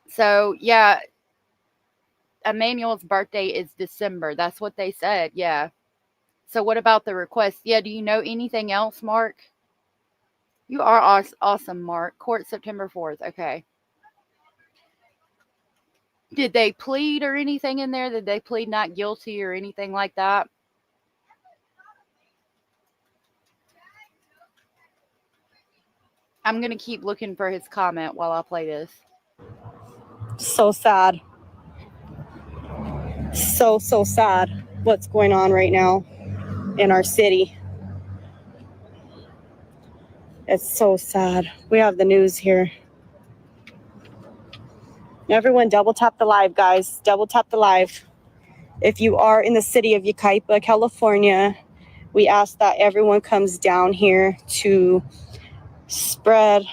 So, yeah, Emmanuel's birthday is December. That's what they said. Yeah. So what about the request? Yeah, do you know anything else, Mark? You are awesome, Mark. Court September 4th. Okay. Did they plead or anything in there? Did they plead not guilty or anything like that? I'm going to keep looking for his comment while I play this. So sad. So sad what's going on right now in our city. It's so sad. We have the news here. Everyone double tap the live, guys. Double tap the live. If you are in the city of Yucaipa, California, we ask that everyone comes down here to spread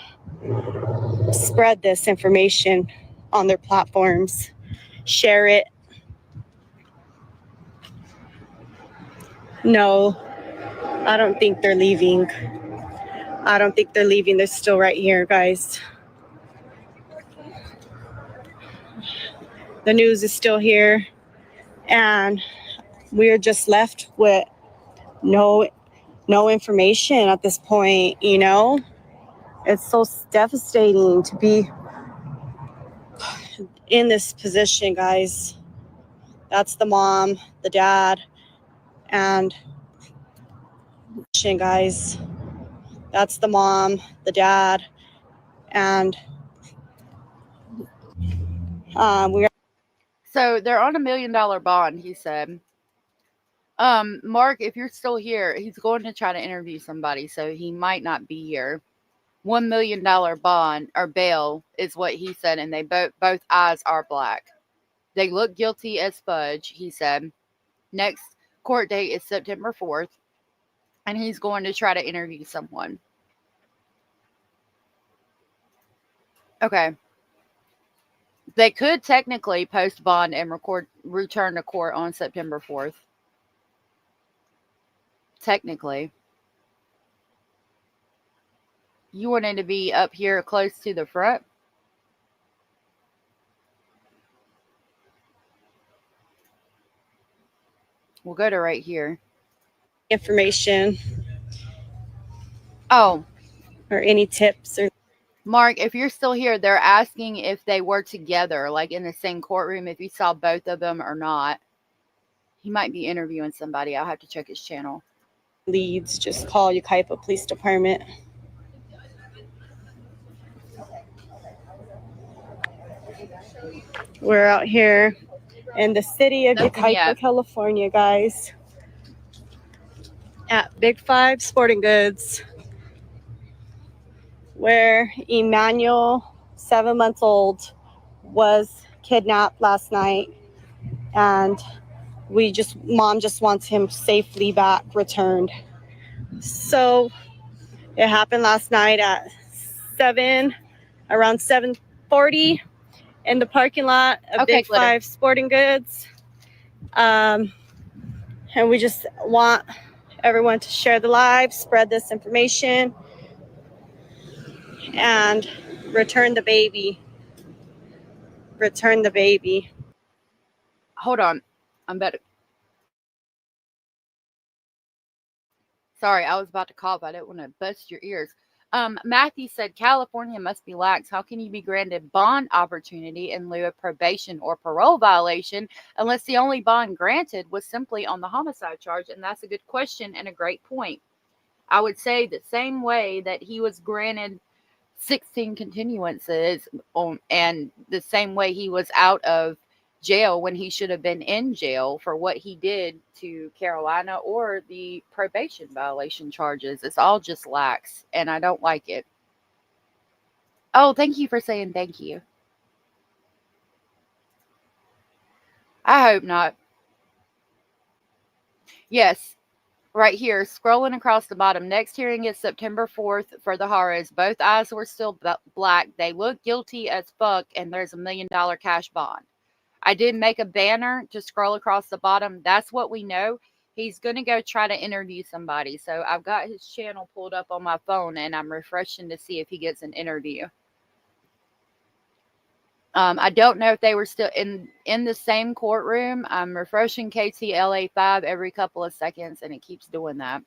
this information on their platforms. Share it. No, I don't think they're leaving. I don't think they're leaving. They're still right here, guys. The news is still here, and we're just left with no information at this point, you know? It's so devastating to be in this position, guys. That's the mom, the dad, and guys. That's the mom, the dad, and we're. So they're on $1 million bond, he said. Mark, if you're still here, he's going to try to interview somebody, so he might not be here. $1 million bond or bail is what he said, and they both eyes are black. They look guilty as fudge, he said. Next court date is September 4th, and he's going to try to interview someone. Okay. They could technically post bond and return to court on September 4th. Technically. You wanted to be up here close to the front? We'll go to right here. Information. Oh. Or any tips or. Mark, if you're still here, they're asking if they were together, like in the same courtroom, if you saw both of them or not. He might be interviewing somebody. I'll have to check his channel. Leads, just call Yucaipa Police Department. We're out here in the city of Yucaipa, California, guys. At Big 5 Sporting Goods, where Emmanuel, 7 months old, was kidnapped last night, and mom just wants him safely back returned. So it happened last night at around 7:40 in the parking lot of Big 5 Sporting Goods. And we just want everyone to share the live, spread this information, and return the baby. Return the baby. Hold on. I'm better. Sorry, I was about to cough. I didn't want to bust your ears. Matthew said, California must be lax. How can you be granted bond opportunity in lieu of probation or parole violation unless the only bond granted was simply on the homicide charge? And that's a good question and a great point. I would say the same way that he was granted 16 continuances and the same way he was out of jail when he should have been in jail for what he did to Carolina or the probation violation charges. It's all just lax, and I don't like it. Oh, thank you for saying thank you. I hope not. Yes, right here, scrolling across the bottom. Next hearing is September 4th for the Haras. Both eyes were still black. They look guilty as fuck, and there's $1 million cash bond. I did make a banner to scroll across the bottom. That's what we know. He's going to go try to interview somebody. So I've got his channel pulled up on my phone, and I'm refreshing to see if he gets an interview. I don't know if they were still in the same courtroom. I'm refreshing NBCLA 5 every couple of seconds, and it keeps doing that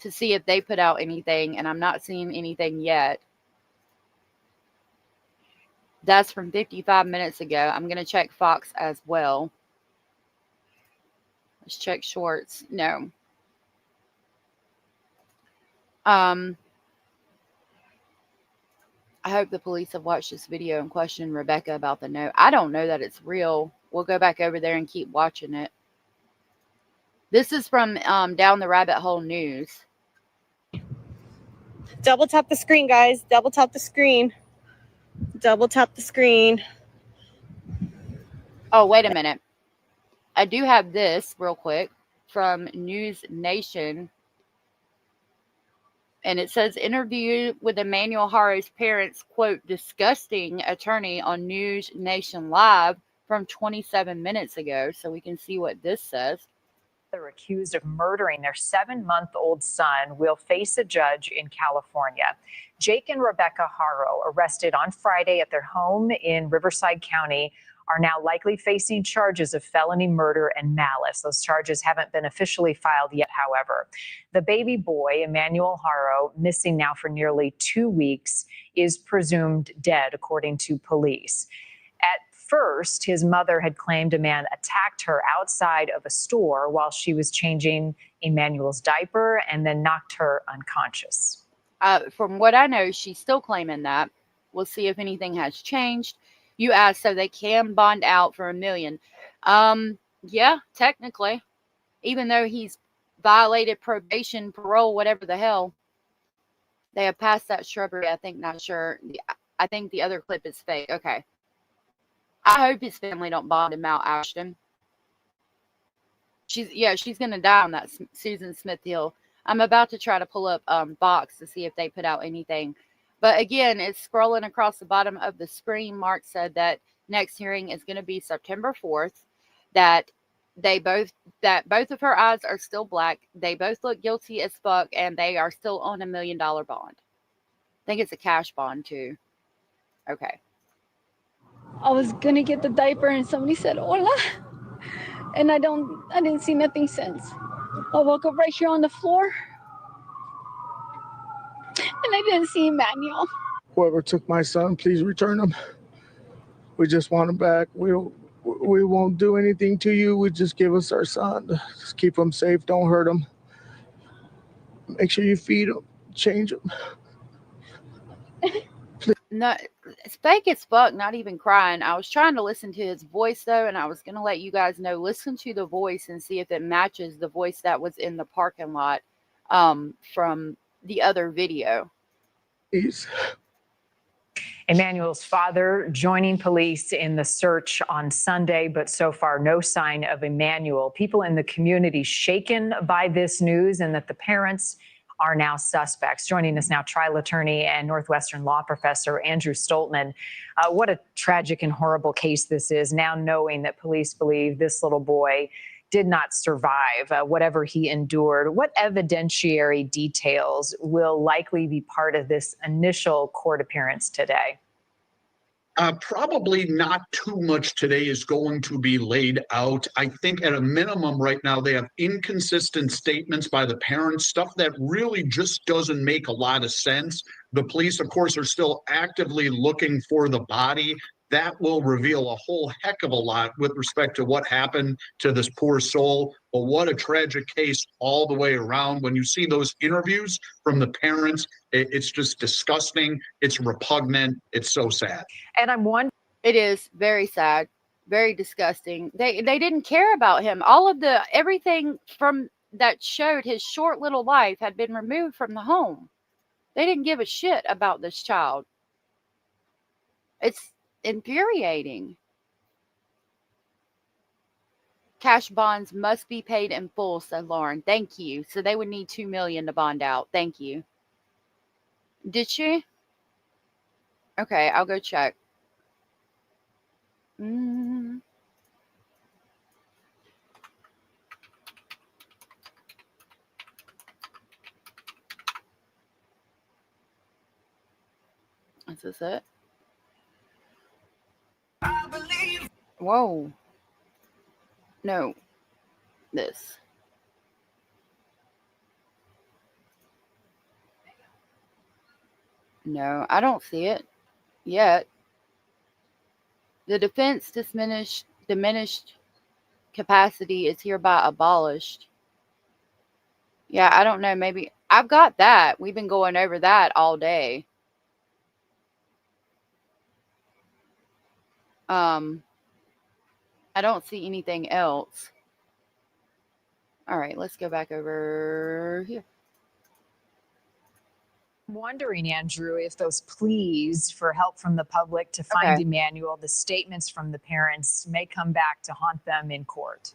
to see if they put out anything, and I'm not seeing anything yet. That's from 55 minutes ago. I'm going to check Fox as well. Let's check Shorts. No. I hope the police have watched this video and questioned Rebecca about the note. I don't know that it's real. We'll go back over there and keep watching it. This is from Down the Rabbit Hole News. Double tap the screen, guys. Double tap the screen. Double tap the screen. Oh, wait a minute. I do have this real quick from News Nation. And it says, interview with Emmanuel Haro's parents, quote, disgusting attorney on News Nation Live from 27 minutes ago. So we can see what this says. They're accused of murdering their 7-month-old son will face a judge in California. Jake and Rebecca Haro, arrested on Friday at their home in Riverside County, are now likely facing charges of felony murder and malice. Those charges haven't been officially filed yet, however. The baby boy, Emmanuel Haro, missing now for nearly 2 weeks, is presumed dead, according to police. At first, his mother had claimed a man attacked her outside of a store while she was changing Emmanuel's diaper and then knocked her unconscious. From what I know, she's still claiming that. We'll see if anything has changed. You asked, so they can bond out for $1 million. Yeah, technically. Even though he's violated probation, parole, whatever the hell. They have passed that shrubbery, I think, not sure. I think the other clip is fake. Okay. I hope his family don't bond him out, Ashton. She's going to die on that Susan Smith Hill. I'm about to try to pull up Vox to see if they put out anything. But again, it's scrolling across the bottom of the screen. Mark said that next hearing is going to be September 4th, that both of her eyes are still black. They both look guilty as fuck, and they are still on $1 million bond. I think it's a cash bond too. Okay. I was gonna get the diaper and somebody said hola, and I didn't see nothing since. I woke up right here on the floor and I didn't see Emmanuel. Whoever took my son, please return him. We just want him back. We won't do anything to you. We just give us our son. Just keep him safe. Don't hurt him. Make sure you feed him, change him. No, it's fake as fuck, not even crying. I was trying to listen to his voice, though, and I was going to let you guys know, listen to the voice and see if it matches the voice that was in the parking lot from the other video. Please. Emmanuel's father joining police in the search on Sunday, but so far no sign of Emmanuel. People in the community shaken by this news, and that the parents are now suspects. Joining us now, trial attorney and Northwestern law professor Andrew Stoltman. What a tragic and horrible case this is, now knowing that police believe this little boy did not survive whatever he endured. What evidentiary details will likely be part of this initial court appearance today? Probably not too much today is going to be laid out. I think at a minimum right now, they have inconsistent statements by the parents, stuff that really just doesn't make a lot of sense. The police, of course, are still actively looking for the body. That will reveal a whole heck of a lot with respect to what happened to this poor soul. But what a tragic case all the way around. When you see those interviews from the parents, it's just disgusting. It's repugnant. It's so sad. And I'm wondering. It is very sad, very disgusting. They didn't care about him. All of everything from that showed his short little life had been removed from the home. They didn't give a shit about this child. It's infuriating. Cash bonds must be paid in full, said Lauren. Thank you. So they would need $2 million to bond out. Thank you. Did she? Okay, I'll go check. Is this it? Whoa. No. This. No, I don't see it yet. The defense diminished capacity is hereby abolished. Yeah, I don't know. Maybe I've got that. We've been going over that all day. I don't see anything else. All right, let's go back over here. I'm wondering, Andrew, if those pleas for help from the public to find Emmanuel, the statements from the parents may come back to haunt them in court.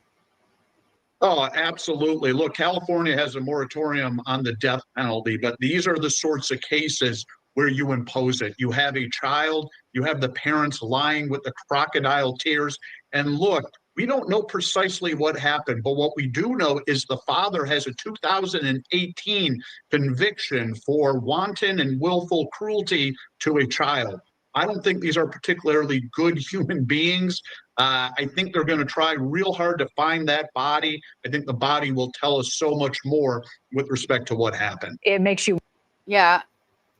Oh, absolutely. Look, California has a moratorium on the death penalty, but these are the sorts of cases where you impose it. You have a child, you have the parents lying with the crocodile tears. And look, we don't know precisely what happened, but what we do know is the father has a 2018 conviction for wanton and willful cruelty to a child. I don't think these are particularly good human beings. I think they're going to try real hard to find that body. I think the body will tell us so much more with respect to what happened. It makes you. Yeah,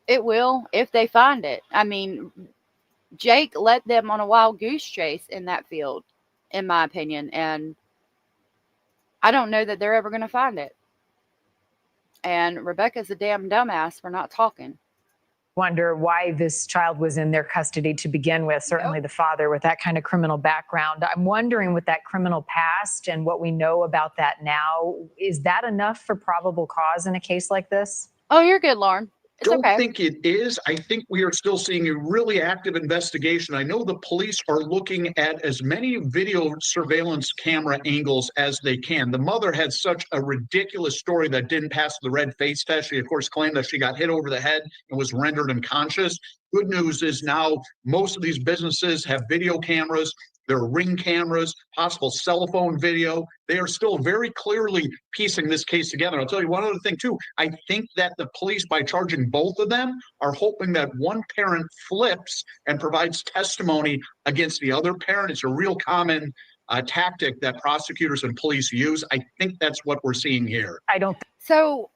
it will if they find it. I mean, Jake led them on a wild goose chase in that field, in my opinion. And I don't know that they're ever going to find it. And Rebecca's a damn dumbass for not talking. Wonder why this child was in their custody to begin with. Certainly the father with that kind of criminal background. I'm wondering, with that criminal past and what we know about that now, is that enough for probable cause in a case like this? Oh, you're good, Lauren. It's don't okay. think it is. I think we are still seeing a really active investigation. I know the police are looking at as many video surveillance camera angles as they can. The mother had such a ridiculous story that didn't pass the red face test. She, of course, claimed that she got hit over the head and was rendered unconscious. Good news is now most of these businesses have video cameras. There are Ring cameras, possible cell phone video. They are still very clearly piecing this case together. I'll tell you one other thing, too. I think that the police, by charging both of them, are hoping that one parent flips and provides testimony against the other parent. It's a real common tactic that prosecutors and police use. I think that's what we're seeing here. I don't. So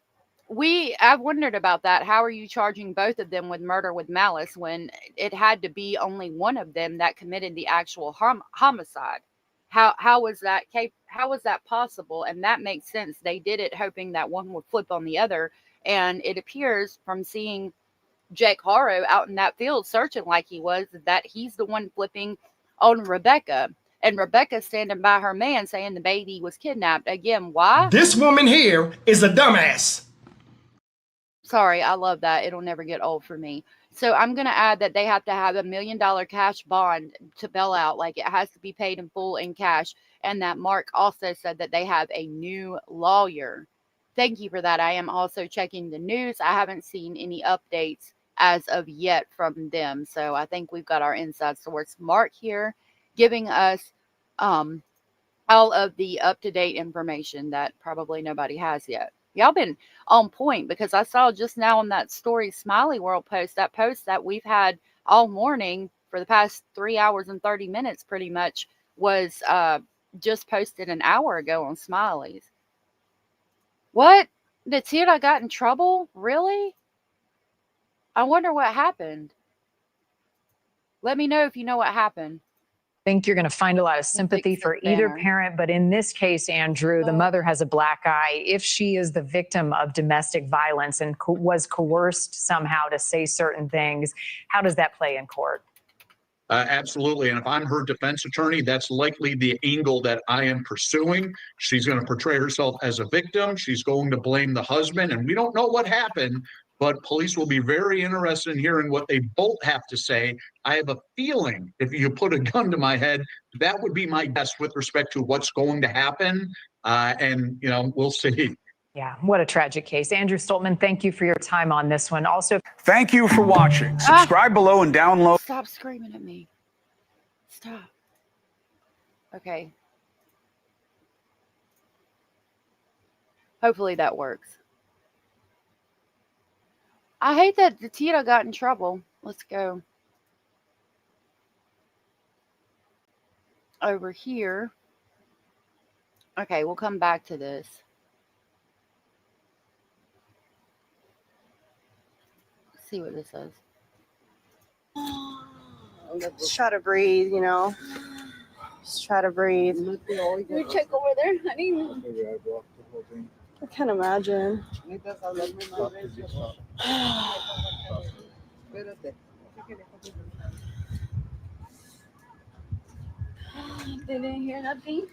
I've wondered about that. How are you charging both of them with murder with malice when it had to be only one of them that committed the actual homicide? How was that possible? And that makes sense. They did it hoping that one would flip on the other. And it appears from seeing Jake Harrow out in that field searching like he was, that he's the one flipping on Rebecca. And Rebecca standing by her man saying the baby was kidnapped. Again, why? This woman here is a dumbass. Sorry, I love that. It'll never get old for me. So I'm going to add that they have to have $1 million cash bond to bail out. Like, it has to be paid in full in cash. And that Mark also said that they have a new lawyer. Thank you for that. I am also checking the news. I haven't seen any updates as of yet from them. So I think we've got our inside source, Mark, here giving us all of the up-to-date information that probably nobody has yet. Y'all been on point, because I saw just now on that Story Smiley World post, that post that we've had all morning for the past 3 hours and 30 minutes pretty much was just posted an hour ago on Smiley's. What? The Tira got in trouble? Really? I wonder what happened. Let me know if you know what happened. Think you're going to find a lot of sympathy for either parent, but in this case, Andrew, the mother has a black eye. If she is the victim of domestic violence and was coerced somehow to say certain things, how does that play in court? Absolutely. And if I'm her defense attorney, that's likely the angle that I am pursuing. She's going to portray herself as a victim. She's going to blame the husband. And we don't know what happened, but police will be very interested in hearing what they both have to say. I have a feeling if you put a gun to my head, that would be my guess with respect to what's going to happen. And, you know, we'll see. Yeah, what a tragic case. Andrew Stoltman, thank you for your time on this one. Also, thank you for watching. Subscribe below and download. Stop screaming at me. Stop. Okay. Hopefully that works. I hate that the Tita got in trouble. Let's go over here. Okay, we'll come back to this. Let's see what this says. Just try to breathe, you know. Just try to breathe. You check over there, honey. I can't imagine. Didn't hear nothing.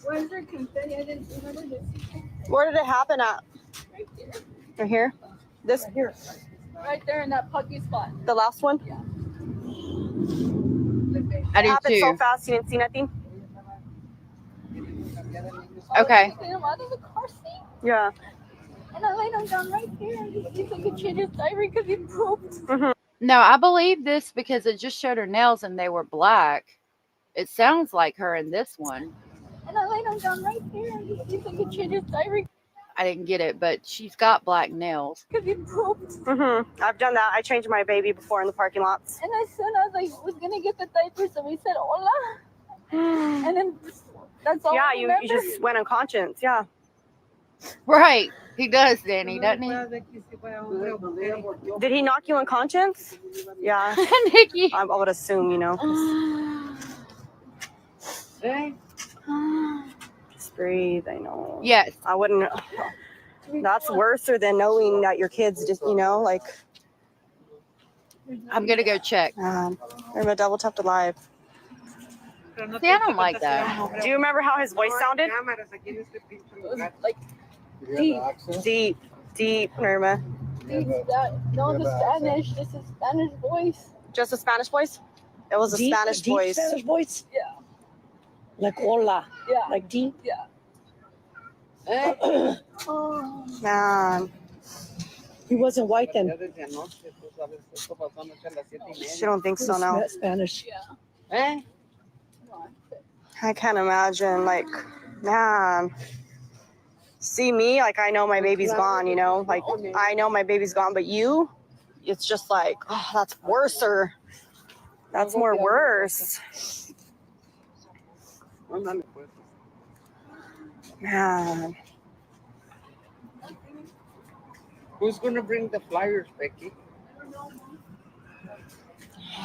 Where's your confetti? I didn't remember this. Where did it happen at? Right there. Right here? This here. Right there in that pucky spot. The last one? Yeah. I do it happened too. so fast you didn't see nothing? Okay. I him out of the car seat. Yeah. And I laid him down right there and just see if I could change his diary because he pooped. No, I believe this because it just showed her nails and they were black. It sounds like her in this one. And I laid him down right there and just see if I could change his diary. I didn't get it, but she's got black nails. Because he pooped. I've done that. I changed my baby before in the parking lots. And as soon as I was going to get the diaper, somebody said, hola. And then that's all I you remember. just went unconscious. Yeah. Right. He does, Danny, doesn't he? Did he knock you unconscious? Yeah. Nikki. I would assume, you know. Just breathe, I know. Yes. I wouldn't. That's worse than knowing that your kids just, you know, like. I'm going to go check. They're double tapped alive. See, I don't like that. Do you remember how his voice sounded? Like, Deep, Norma. No, the Spanish. This is Spanish voice. Just a Spanish voice? It was a Spanish voice. Spanish voice? Yeah. Like hola. Yeah. Like deep? Yeah. Man. He wasn't white then. She don't think so now. Spanish. Yeah. I can't imagine, like, man. See me, like, I know my baby's gone, you know? Like, I know my baby's gone, but you, it's just like, oh, that's worser. That's more worse. Man. Who's going to bring the flyers, Becky?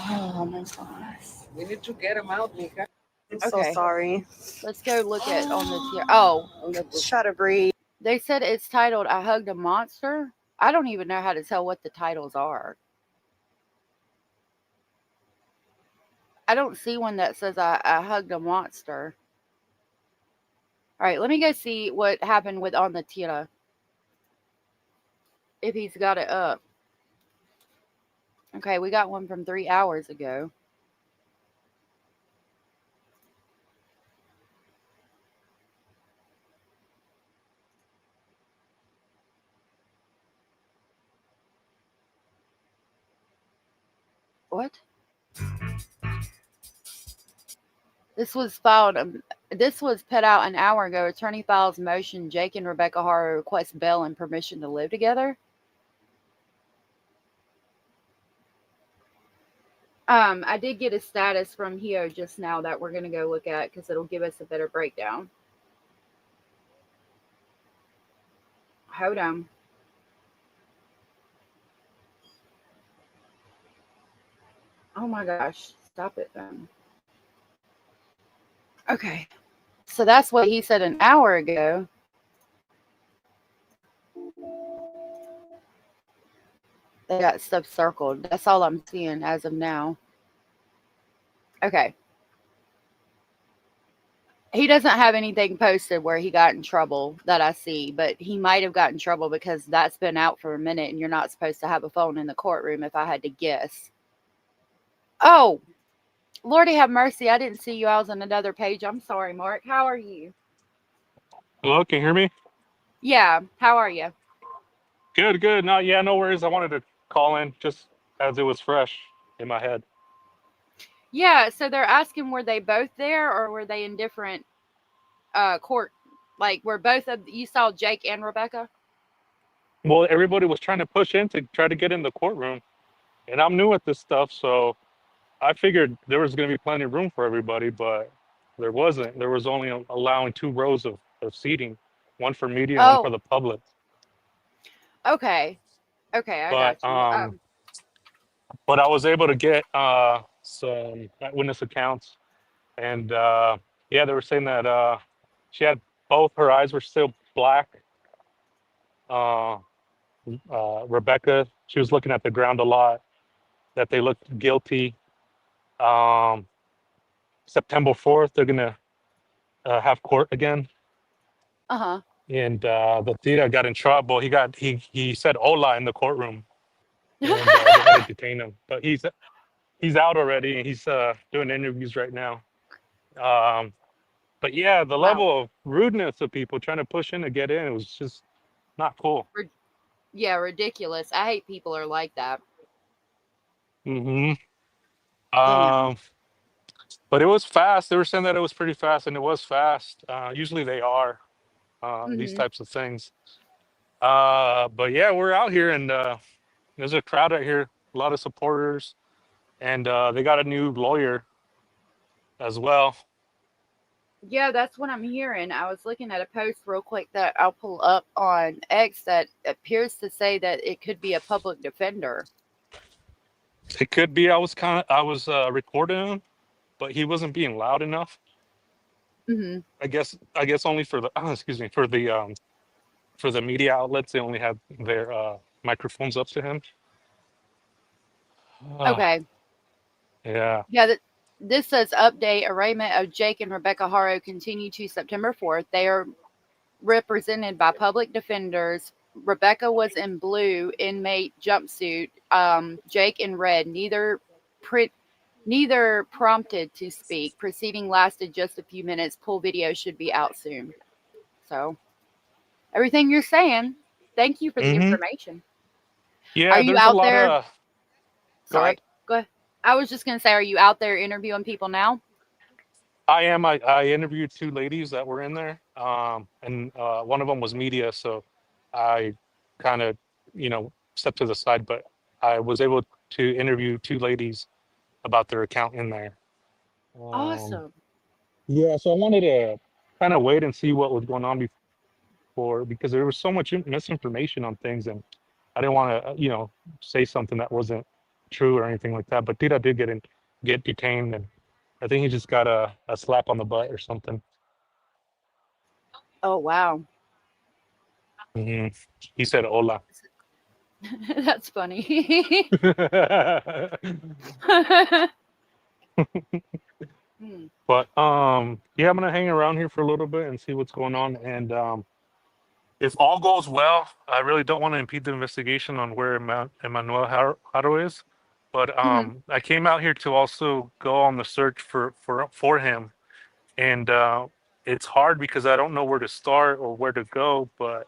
Oh, my gosh. We need to get them out, Mika. I'm so sorry. Let's go look at on this here. Oh. Just try to breathe. They said it's titled I Hugged a Monster. I don't even know how to tell what the titles are. I don't see one that says I hugged a monster. All right, let me go see what happened with on the Tira. If he's got it up. Okay, we got one from 3 hours ago. What? This was filed. This was put out an hour ago. Attorney files motion. Jake and Rebecca Haro request bail and permission to live together. I did get a status from Hio just now that we're going to go look at because it'll give us a better breakdown. Hold on. Oh my gosh. Stop it then. Okay. So that's what he said an hour ago. They got stuff circled. That's all I'm seeing as of now. Okay. He doesn't have anything posted where he got in trouble that I see, but he might have gotten in trouble because that's been out for a minute and you're not supposed to have a phone in the courtroom if I had to guess. Oh, Lordy have mercy. I didn't see you. I was on another page. I'm sorry, Mark. How are you? Hello, can you hear me? Yeah. How are you? Good, good. No, yeah, no worries. I wanted to call in just as it was fresh in my head. Yeah. So they're asking, were they both there or were they in different court? Like, were both of you saw Jake and Rebecca? Well, everybody was trying to push in to try to get in the courtroom, and I'm new at this stuff, so I figured there was going to be plenty of room for everybody, but there wasn't. There was only allowing 2 rows of seating, one for media and one for the public. Okay. Okay, I got you. But I was able to get some witness accounts, and yeah, they were saying that she had both her eyes were still black. Rebecca, she was looking at the ground a lot. That they looked guilty. September 4th, they're gonna have court again. Uh-huh. And the tira got in trouble. He said "hola" in the courtroom, and they had to detain him. But he's out already, and he's doing interviews right now. But yeah, the level of rudeness of people trying to push in to get in, it was just not cool. Yeah, ridiculous. I hate people are like that. Mm-hmm. Damn. But it was fast. They were saying that it was pretty fast, and it was fast. Usually they are these types of things. But yeah, we're out here, and there's a crowd out here, a lot of supporters, and they got a new lawyer as well. Yeah, that's what I'm hearing. I was looking at a post real quick that I'll pull up on X that appears to say that it could be a public defender. It could be. I was recording him, but he wasn't being loud enough. Mm-hmm. I guess only for the for the media outlets, they only have their microphones up to him. Okay. Yeah. Yeah, this says update arraignment of Jake and Rebecca Haro continue to September 4th. They are represented by public defenders. Rebecca was in blue inmate jumpsuit. Jake in red. Neither prompted to speak. Proceeding lasted just a few minutes. Full video should be out soon. So, everything you're saying, thank you for the information. Yeah, are you there's out a lot there? of. Sorry, go ahead. I was just gonna say, are you out there interviewing people now? I am. I interviewed 2 ladies that were in there, and one of them was media, so I kind of, stepped to the side, but I was able to interview 2 ladies about their account in there. Awesome. Yeah, so I wanted to kind of wait and see what was going on before, because there was so much misinformation on things, and I didn't want to, say something that wasn't true or anything like that. But Tita did get detained, and I think he just got a slap on the butt or something. Oh wow. Mm-hmm. He said "hola." That's funny. But yeah, I'm gonna hang around here for a little bit and see what's going on. And if all goes well, I really don't want to impede the investigation on where Emmanuel Haro is. But I came out here to also go on the search for him, and it's hard because I don't know where to start or where to go. But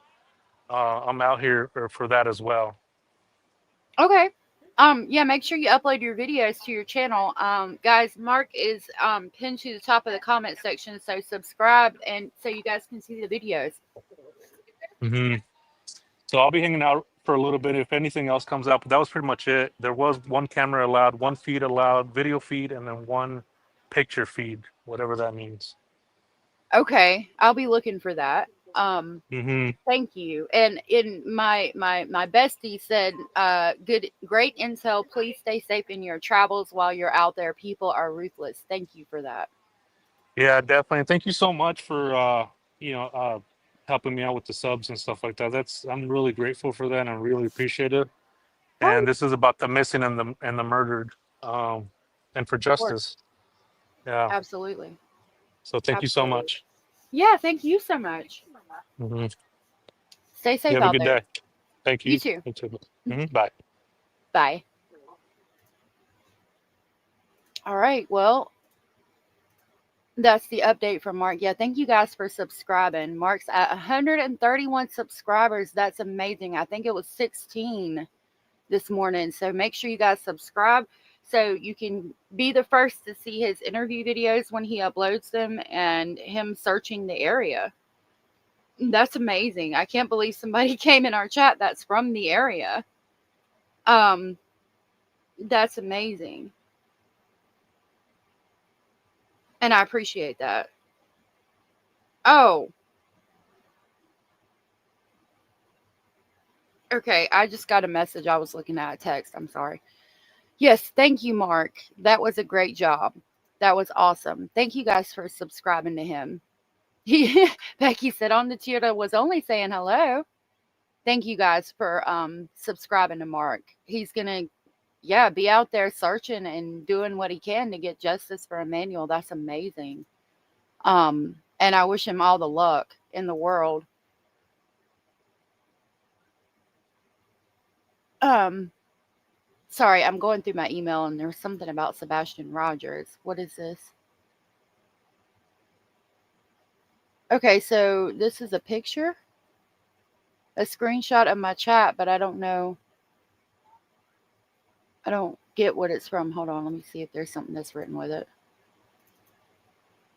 I'm out here for that as well. Okay. Yeah, make sure you upload your videos to your channel. Guys, Mark is pinned to the top of the comment section, so subscribe and so you guys can see the videos. Mm-hmm. So I'll be hanging out for a little bit if anything else comes out, but that was pretty much it. There was one camera allowed, one feed allowed, video feed, and then one picture feed, whatever that means. Okay, I'll be looking for that. Mm-hmm. Thank you. And in my bestie said, great intel. Please stay safe in your travels while you're out there. People are ruthless. Thank you for that. Yeah, definitely. Thank you so much for helping me out with the subs and stuff like that. I'm really grateful for that and I really appreciate it. And this is about the missing and the murdered, and for justice. Yeah. Absolutely. So thank you so much. Yeah, thank you so much. Mm-hmm. Stay safe You have a out good there. day. Thank you. You too. You too. Mm-hmm. Bye. Bye. All right. Well, that's the update from Mark. Yeah, thank you guys for subscribing. Mark's at 131 subscribers. That's amazing. I think it was 16 this morning. So make sure you guys subscribe so you can be the first to see his interview videos when he uploads them and him searching the area. That's amazing. I can't believe somebody came in our chat that's from the area. That's amazing. And I appreciate that. Oh. Okay, I just got a message. I was looking at a text. I'm sorry. Yes, thank you, Mark. That was a great job. That was awesome. Thank you guys for subscribing to him. Becky said on the Twitter was only saying hello. Thank you guys for subscribing to Mark. He's gonna be out there searching and doing what he can to get justice for Emmanuel. That's amazing. And I wish him all the luck in the world. Sorry, I'm going through my email and there's something about Sebastian Rogers. What is this? Okay, so this is a picture, a screenshot of my chat, but I don't know. I don't get what it's from. Hold on, let me see if there's something that's written with it.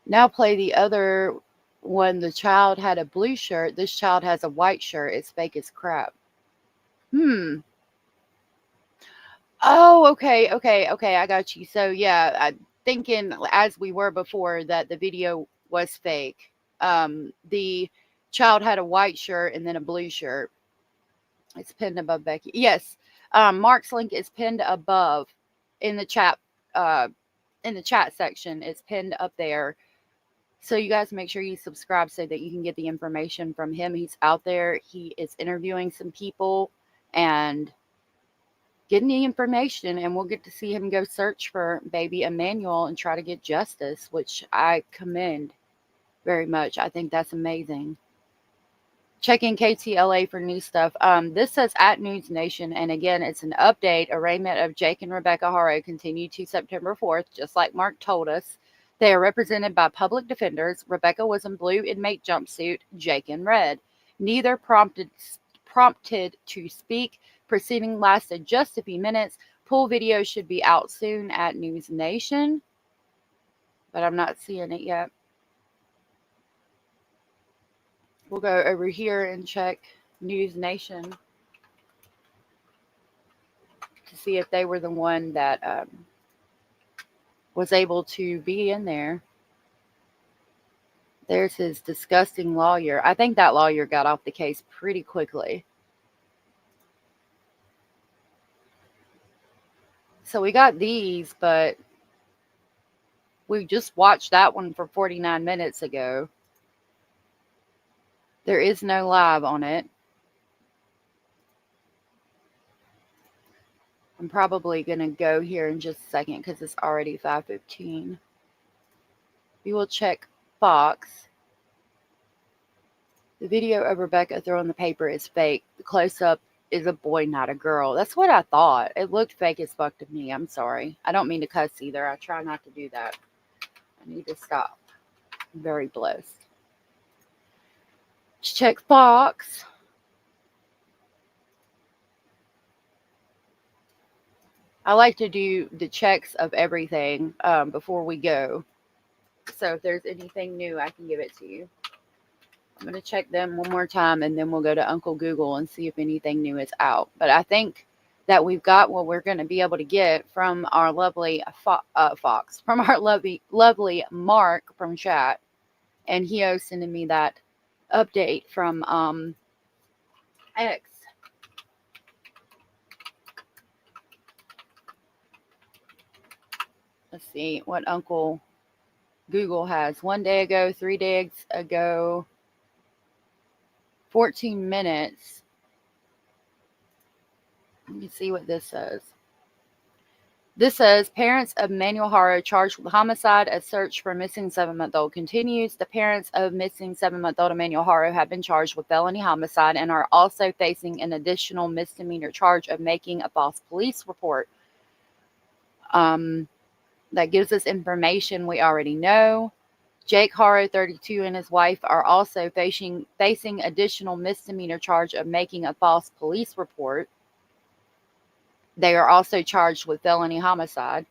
Now play the other one. The child had a blue shirt. This child has a white shirt. It's fake as crap. Oh, okay. I got you. So yeah, I'm thinking as we were before that the video was fake. The child had a white shirt and then a blue shirt. It's pinned above Becky. Yes. Mark's link is pinned above in the chat section. It's pinned up there. So you guys make sure you subscribe so that you can get the information from him. He's out there. He is interviewing some people and getting the information, and we'll get to see him go search for baby Emmanuel and try to get justice, which I commend very much. I think that's amazing. Checking KTLA for new stuff. This says at News Nation, and again, it's an update. Arraignment of Jake and Rebecca Haro continued to September 4th, just like Mark told us. They are represented by public defenders. Rebecca was in blue inmate jumpsuit, Jake in red. Neither prompted to speak. Proceeding lasted just a few minutes. Full video should be out soon at News Nation, but I'm not seeing it yet. We'll go over here and check News Nation to see if they were the one that was able to be in there. There's his disgusting lawyer. I think that lawyer got off the case pretty quickly. So we got these, but we just watched that one for 49 minutes ago. There is no live on it. I'm probably going to go here in just a second because it's already 5:15. We will check Fox. The video of Rebecca throwing the paper is fake. The close-up is a boy, not a girl. That's what I thought. It looked fake as fuck to me. I'm sorry. I don't mean to cuss either. I try not to do that. I need to stop. I'm very blessed. Let's check Fox. I like to do the checks of everything before we go. So if there's anything new, I can give it to you. I'm going to check them one more time, and then we'll go to Uncle Google and see if anything new is out. But I think that we've got what we're going to be able to get from our lovely Fox, from our lovely Mark from chat. And he was sending me that update from X. Let's see what Uncle Google has. 1 day ago, 3 days ago, 14 minutes. Let me see what this says. This says, parents of Emmanuel Haro charged with homicide as search for missing 7-month-old continues. The parents of missing 7-month-old Emmanuel Haro have been charged with felony homicide and are also facing an additional misdemeanor charge of making a false police report. That gives us information we already know. Jake Haro, 32, and his wife are also facing additional misdemeanor charge of making a false police report. They are also charged with felony homicide.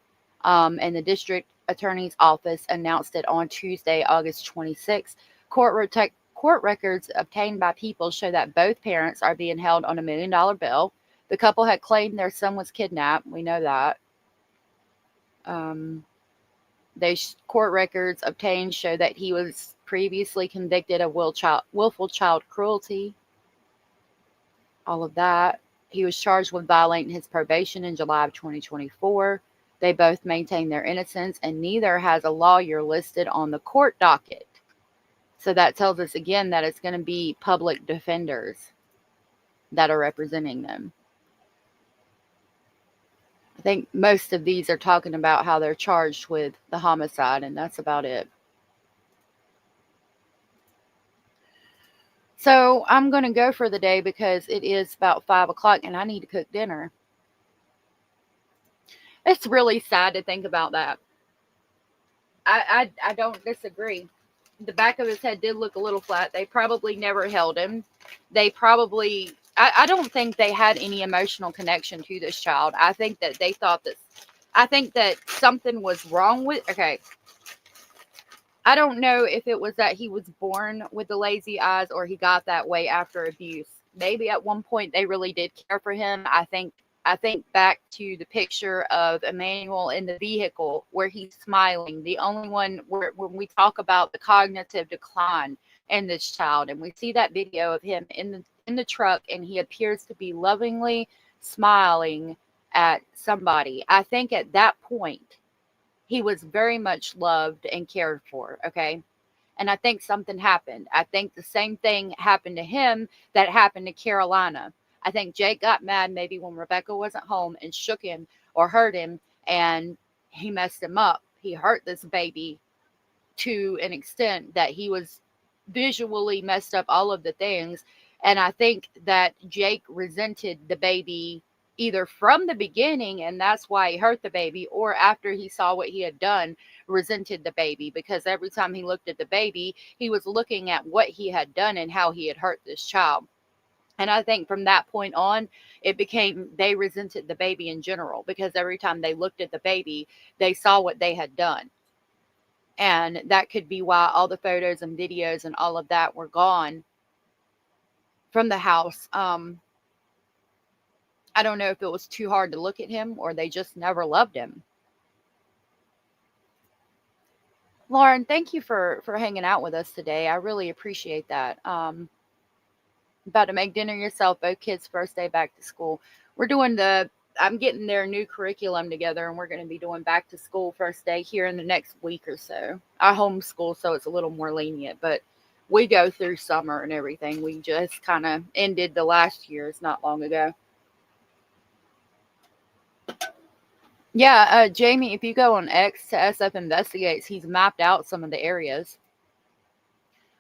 And the district attorney's office announced it on Tuesday, August 26th. Court records obtained by People show that both parents are being held on $1 million bail. The couple had claimed their son was kidnapped. We know that. Court records obtained show that he was previously convicted of willful child cruelty. All of that. He was charged with violating his probation in July of 2024. They both maintain their innocence, and neither has a lawyer listed on the court docket. So that tells us again that it's going to be public defenders that are representing them. I think most of these are talking about how they're charged with the homicide, and that's about it. So I'm going to go for the day because it is about 5 o'clock and I need to cook dinner. It's really sad to think about that. I don't disagree. The back of his head did look a little flat. They probably never held him. They probably... I don't think they had any emotional connection to this child. I think that they thought that... I think that something was wrong with... Okay. I don't know if it was that he was born with the lazy eyes or he got that way after abuse. Maybe at one point they really did care for him. I think back to the picture of Emmanuel in the vehicle where he's smiling. The only one where when we talk about the cognitive decline in this child, and we see that video of him in the truck, and he appears to be lovingly smiling at somebody. I think at that point he was very much loved and cared for, okay? And I think something happened. I think the same thing happened to him that happened to Carolina. I think Jake got mad maybe when Rebecca wasn't home and shook him or hurt him, and he messed him up. He hurt this baby to an extent that he was visually messed up all of the things. And I think that Jake resented the baby either from the beginning, and that's why he hurt the baby, or after he saw what he had done, resented the baby, because every time he looked at the baby, he was looking at what he had done and how he had hurt this child. And I think from that point on, it became they resented the baby in general, because every time they looked at the baby, they saw what they had done. And that could be why all the photos and videos and all of that were gone from the house. I don't know if it was too hard to look at him or they just never loved him. Lauren, thank you for hanging out with us today. I really appreciate that. About to make dinner yourself, both kids' first day back to school. I'm getting their new curriculum together, and we're going to be doing back to school first day here in the next week or so. I homeschool, so it's a little more lenient, but we go through summer and everything. We just kind of ended the last year's not long ago. Yeah, Jamie, if you go on X to SF Investigates, he's mapped out some of the areas.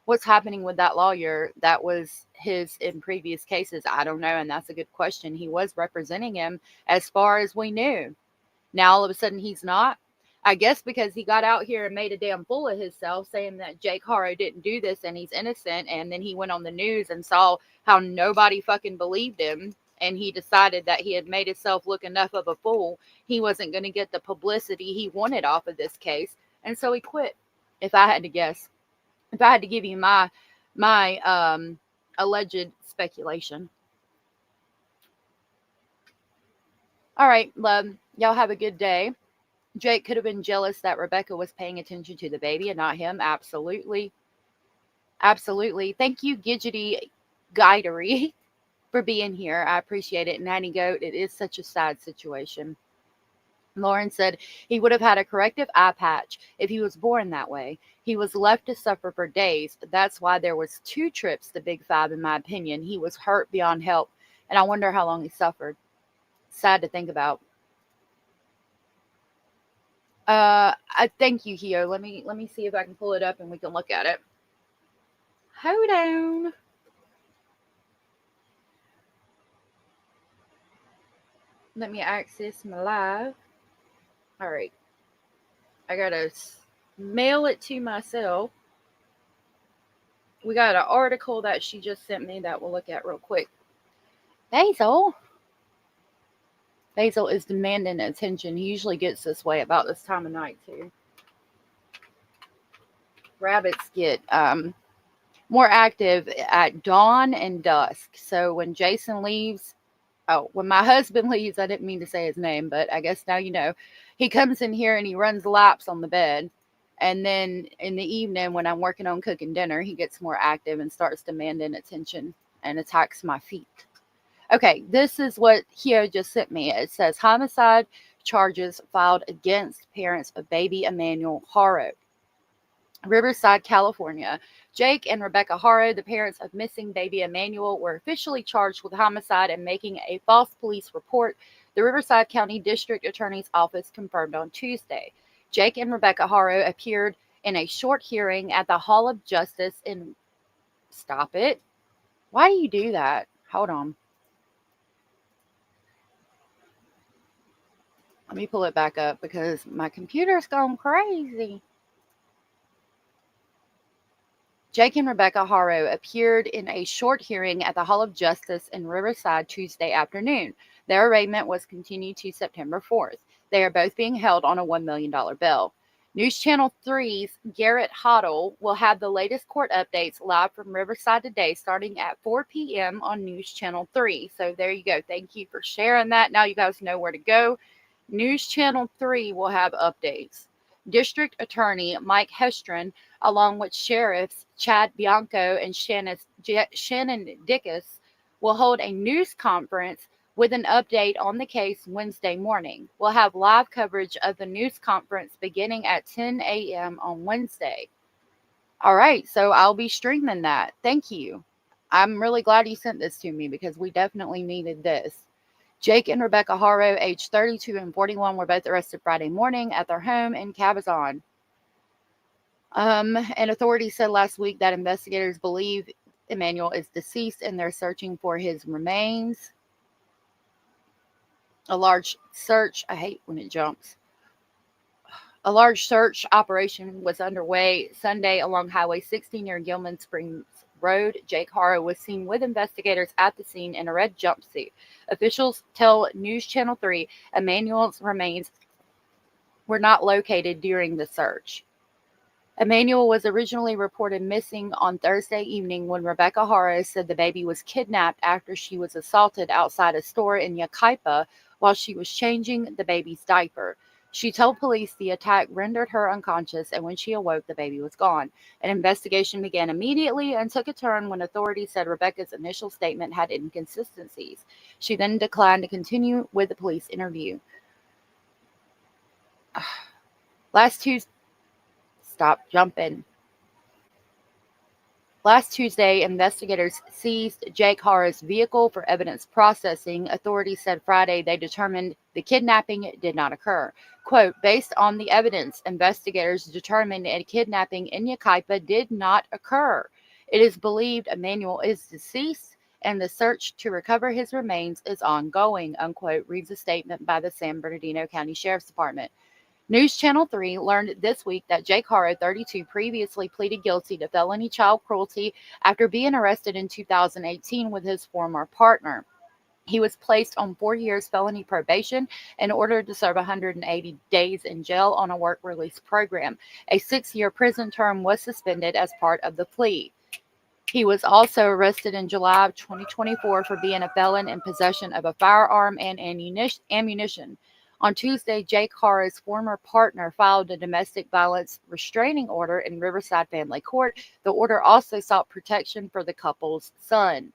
What's happening with that lawyer? That was his in previous cases. I don't know, and that's a good question. He was representing him as far as we knew. Now, all of a sudden, he's not. I guess because he got out here and made a damn fool of himself, saying that Jake Haro didn't do this and he's innocent, and then he went on the news and saw how nobody fucking believed him, and he decided that he had made himself look enough of a fool. He wasn't going to get the publicity he wanted off of this case, and so he quit, if I had to guess. If I had to give you my my alleged speculation. All right, love. Y'all have a good day. Jake could have been jealous that Rebecca was paying attention to the baby and not him. Absolutely. Absolutely. Thank you, Gidgety Guidery, for being here. I appreciate it. Nanny Goat, it is such a sad situation. Lauren said he would have had a corrective eye patch if he was born that way. He was left to suffer for days. That's why there was 2 trips to Big 5, in my opinion. He was hurt beyond help, and I wonder how long he suffered. Sad to think about. I thank you, Hio. Let me see if I can pull it up and we can look at it. Hold on. Let me access my live. All right. I gotta mail it to myself. We got an article that she just sent me that we'll look at real quick. Basil is demanding attention. He usually gets this way about this time of night too. Rabbits get more active at dawn and dusk. So when Jason leaves, when my husband leaves, I didn't mean to say his name, but I guess now you know. He comes in here and he runs laps on the bed. And then in the evening when I'm working on cooking dinner, he gets more active and starts demanding attention and attacks my feet. Okay, this is what Hio just sent me. It says homicide charges filed against parents of baby Emmanuel Haro. Riverside, California. Jake and Rebecca Haro, the parents of missing baby Emmanuel, were officially charged with homicide and making a false police report, the Riverside County District Attorney's Office confirmed on Tuesday. Jake and Rebecca Haro appeared in a short hearing at the Hall of Justice in... Stop it. Why do you do that? Hold on. Let me pull it back up because my computer's gone crazy. Jake and Rebecca Haro appeared in a short hearing at the Hall of Justice in Riverside Tuesday afternoon. Their arraignment was continued to September 4th. They are both being held on a $1 million bail. News Channel 3's Garrett Hoddle will have the latest court updates live from Riverside today starting at 4 p.m. on News Channel 3. So there you go. Thank you for sharing that. Now you guys know where to go. News Channel 3 will have updates. District Attorney Mike Hestron, along with Sheriffs Chad Bianco and Shannon Dickus, will hold a news conference with an update on the case Wednesday morning. We'll have live coverage of the news conference beginning at 10 a.m. on Wednesday. All right, so I'll be streaming that. Thank you. I'm really glad you sent this to me because we definitely needed this. Jake and Rebecca Haro, aged 32 and 41, were both arrested Friday morning at their home in Cabazon. And authorities said last week that investigators believe Emmanuel is deceased and they're searching for his remains. A large search, I hate when it jumps. A large search operation was underway Sunday along Highway 60 near Gilman Springs Road. Jake Haro was seen with investigators at the scene in a red jumpsuit. Officials tell News Channel 3 Emmanuel's remains were not located during the search. Emmanuel was originally reported missing on Thursday evening when Rebecca Haro said the baby was kidnapped after she was assaulted outside a store in Yucaipa while she was changing the baby's diaper. She told police the attack rendered her unconscious, and when she awoke, the baby was gone. An investigation began immediately and took a turn when authorities said Rebecca's initial statement had inconsistencies. She then declined to continue with the police interview. Last Tuesday, investigators seized Jake Haro's vehicle for evidence processing. Authorities said Friday they determined the kidnapping did not occur. Quote, based on the evidence, investigators determined a kidnapping in Yucaipa did not occur. It is believed Emmanuel is deceased and the search to recover his remains is ongoing, unquote, reads a statement by the San Bernardino County Sheriff's Department. News Channel 3 learned this week that Jake Haro, 32, previously pleaded guilty to felony child cruelty after being arrested in 2018 with his former partner. He was placed on 4 years felony probation and ordered to serve 180 days in jail on a work release program. A 6-year prison term was suspended as part of the plea. He was also arrested in July of 2024 for being a felon in possession of a firearm and ammunition. On Tuesday, Jake Hara's former partner filed a domestic violence restraining order in Riverside Family Court. The order also sought protection for the couple's son.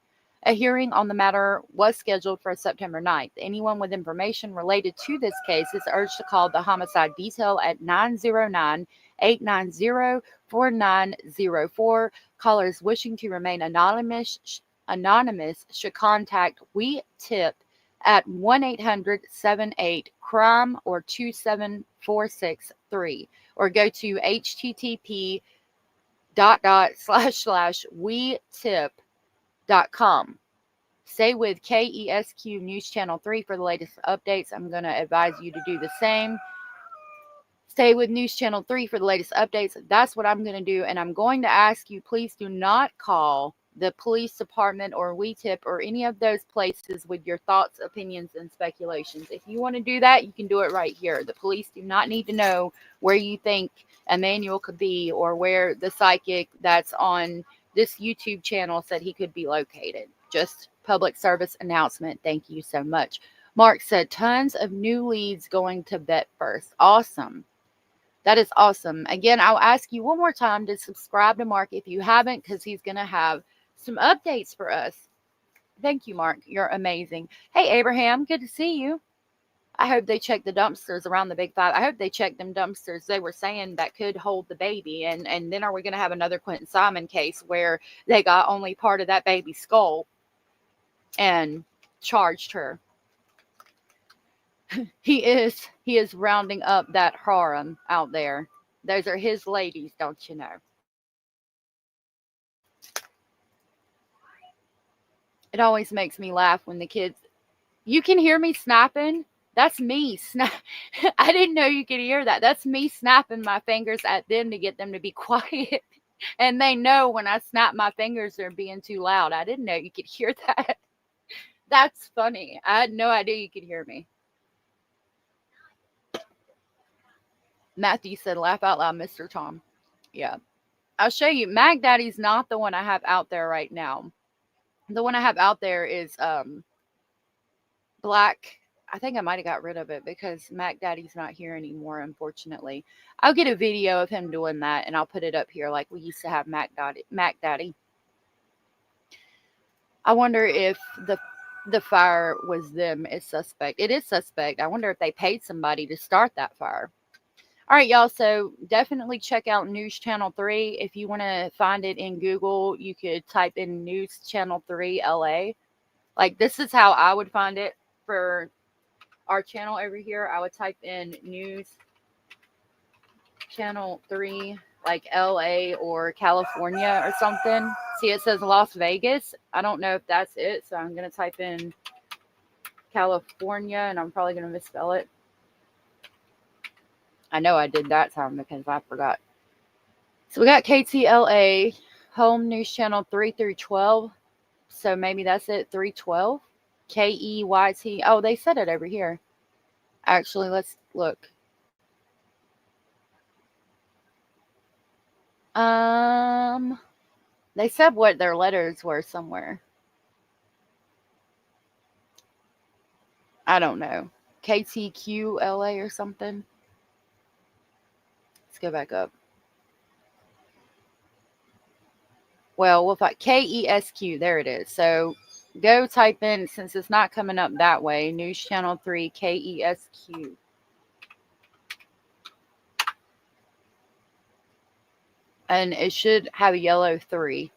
A hearing on the matter was scheduled for September 9th. Anyone with information related to this case is urged to call the homicide detail at 909-890-4904. Callers wishing to remain anonymous should contact We Tip at 1-800-78-CRIME or 27463, or go to http://wetip.com. Stay with KESQ News Channel 3 for the latest updates. I'm going to advise you to do the same. Stay with News Channel 3 for the latest updates. That's what I'm going to do. And I'm going to ask you, please do not call the police department or WeTip or any of those places with your thoughts, opinions, and speculations. If you want to do that, you can do it right here. The police do not need to know where you think Emmanuel could be or where the psychic that's on this YouTube channel said he could be located. Just public service announcement. Thank you so much. Mark said tons of new leads going to vet first. Awesome. That is awesome. Again, I'll ask you one more time to subscribe to Mark if you haven't, because he's going to have some updates for us. Thank you, Mark. You're amazing. Hey, Abraham, good to see you. I hope they check the dumpsters around the Big Five. I hope they check them dumpsters they were saying that could hold the baby. And then are we going to have another Quentin Simon case where they got only part of that baby's skull and charged her? He is rounding up that harem out there. Those are his ladies, don't you know? It always makes me laugh when the kids... You can hear me snapping? That's me. I didn't know you could hear that. That's me snapping my fingers at them to get them to be quiet. And they know when I snap my fingers, they're being too loud. I didn't know you could hear that. That's funny. I had no idea you could hear me. Matthew said, laugh out loud, Mr. Tom. Yeah. I'll show you. Mac Daddy's not the one I have out there right now. The one I have out there is black. I think I might have got rid of it because Mac Daddy's not here anymore, unfortunately. I'll get a video of him doing that, and I'll put it up here like we used to have Mac Daddy. I wonder if the fire was them is suspect. It is suspect. I wonder if they paid somebody to start that fire. All right, y'all, so definitely check out News Channel 3. If you want to find it in Google, you could type in News Channel 3 LA. Like, this is how I would find it for our channel over here. I would type in News Channel 3, like LA or California or something. See, it says Las Vegas. I don't know if that's it, so I'm going to type in California, and I'm probably going to misspell it. I know I did that time because I forgot. So we got KTLA, Home News Channel 3 through 12. So maybe that's it, 312. KEYT. Oh, they said it over here. Actually, let's look. They said what their letters were somewhere. I don't know. KTQLA or something. Let's go back up. Well, we'll find KESQ. There it is. So go type in, since it's not coming up that way, News Channel 3 KESQ. And it should have a yellow 3.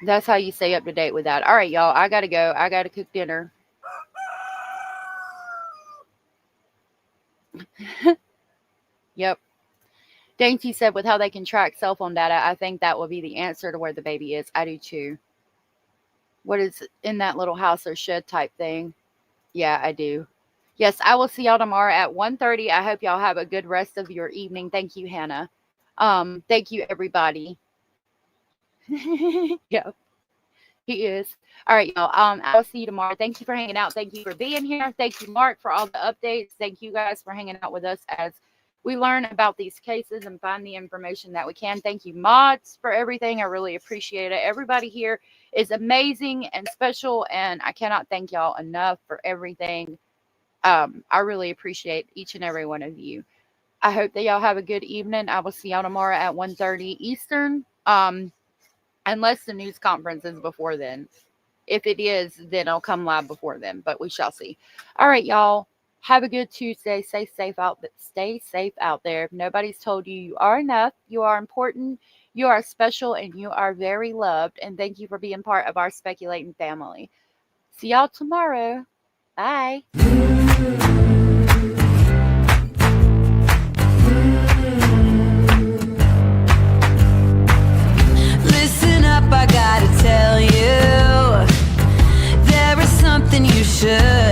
That's how you stay up to date with that. All right, y'all. I got to go. I got to cook dinner. Yep. Dainty said, with how they can track cell phone data, I think that will be the answer to where the baby is. I do too. What is in that little house or shed type thing? Yeah, I do. Yes, I will see y'all tomorrow at 1:30. I hope y'all have a good rest of your evening. Thank you, Hannah. Thank you, everybody. Yeah, he is. All right, y'all. I'll see you tomorrow. Thank you for hanging out. Thank you for being here. Thank you, Mark, for all the updates. Thank you guys for hanging out with us as we learn about these cases and find the information that we can. Thank you, mods, for everything. I really appreciate it. Everybody here is amazing and special, and I cannot thank y'all enough for everything. I really appreciate each and every one of you. I hope that y'all have a good evening. I will see y'all tomorrow at 1:30 Eastern, unless the news conference is before then. If it is, then I'll come live before then, but we shall see. All right, y'all. Have a good Tuesday. Stay safe out there. If nobody's told you you are enough, you are important, you are special, and you are very loved. And thank you for being part of our speculating family. See y'all tomorrow. Bye. Listen up, I gotta tell you, there is something you should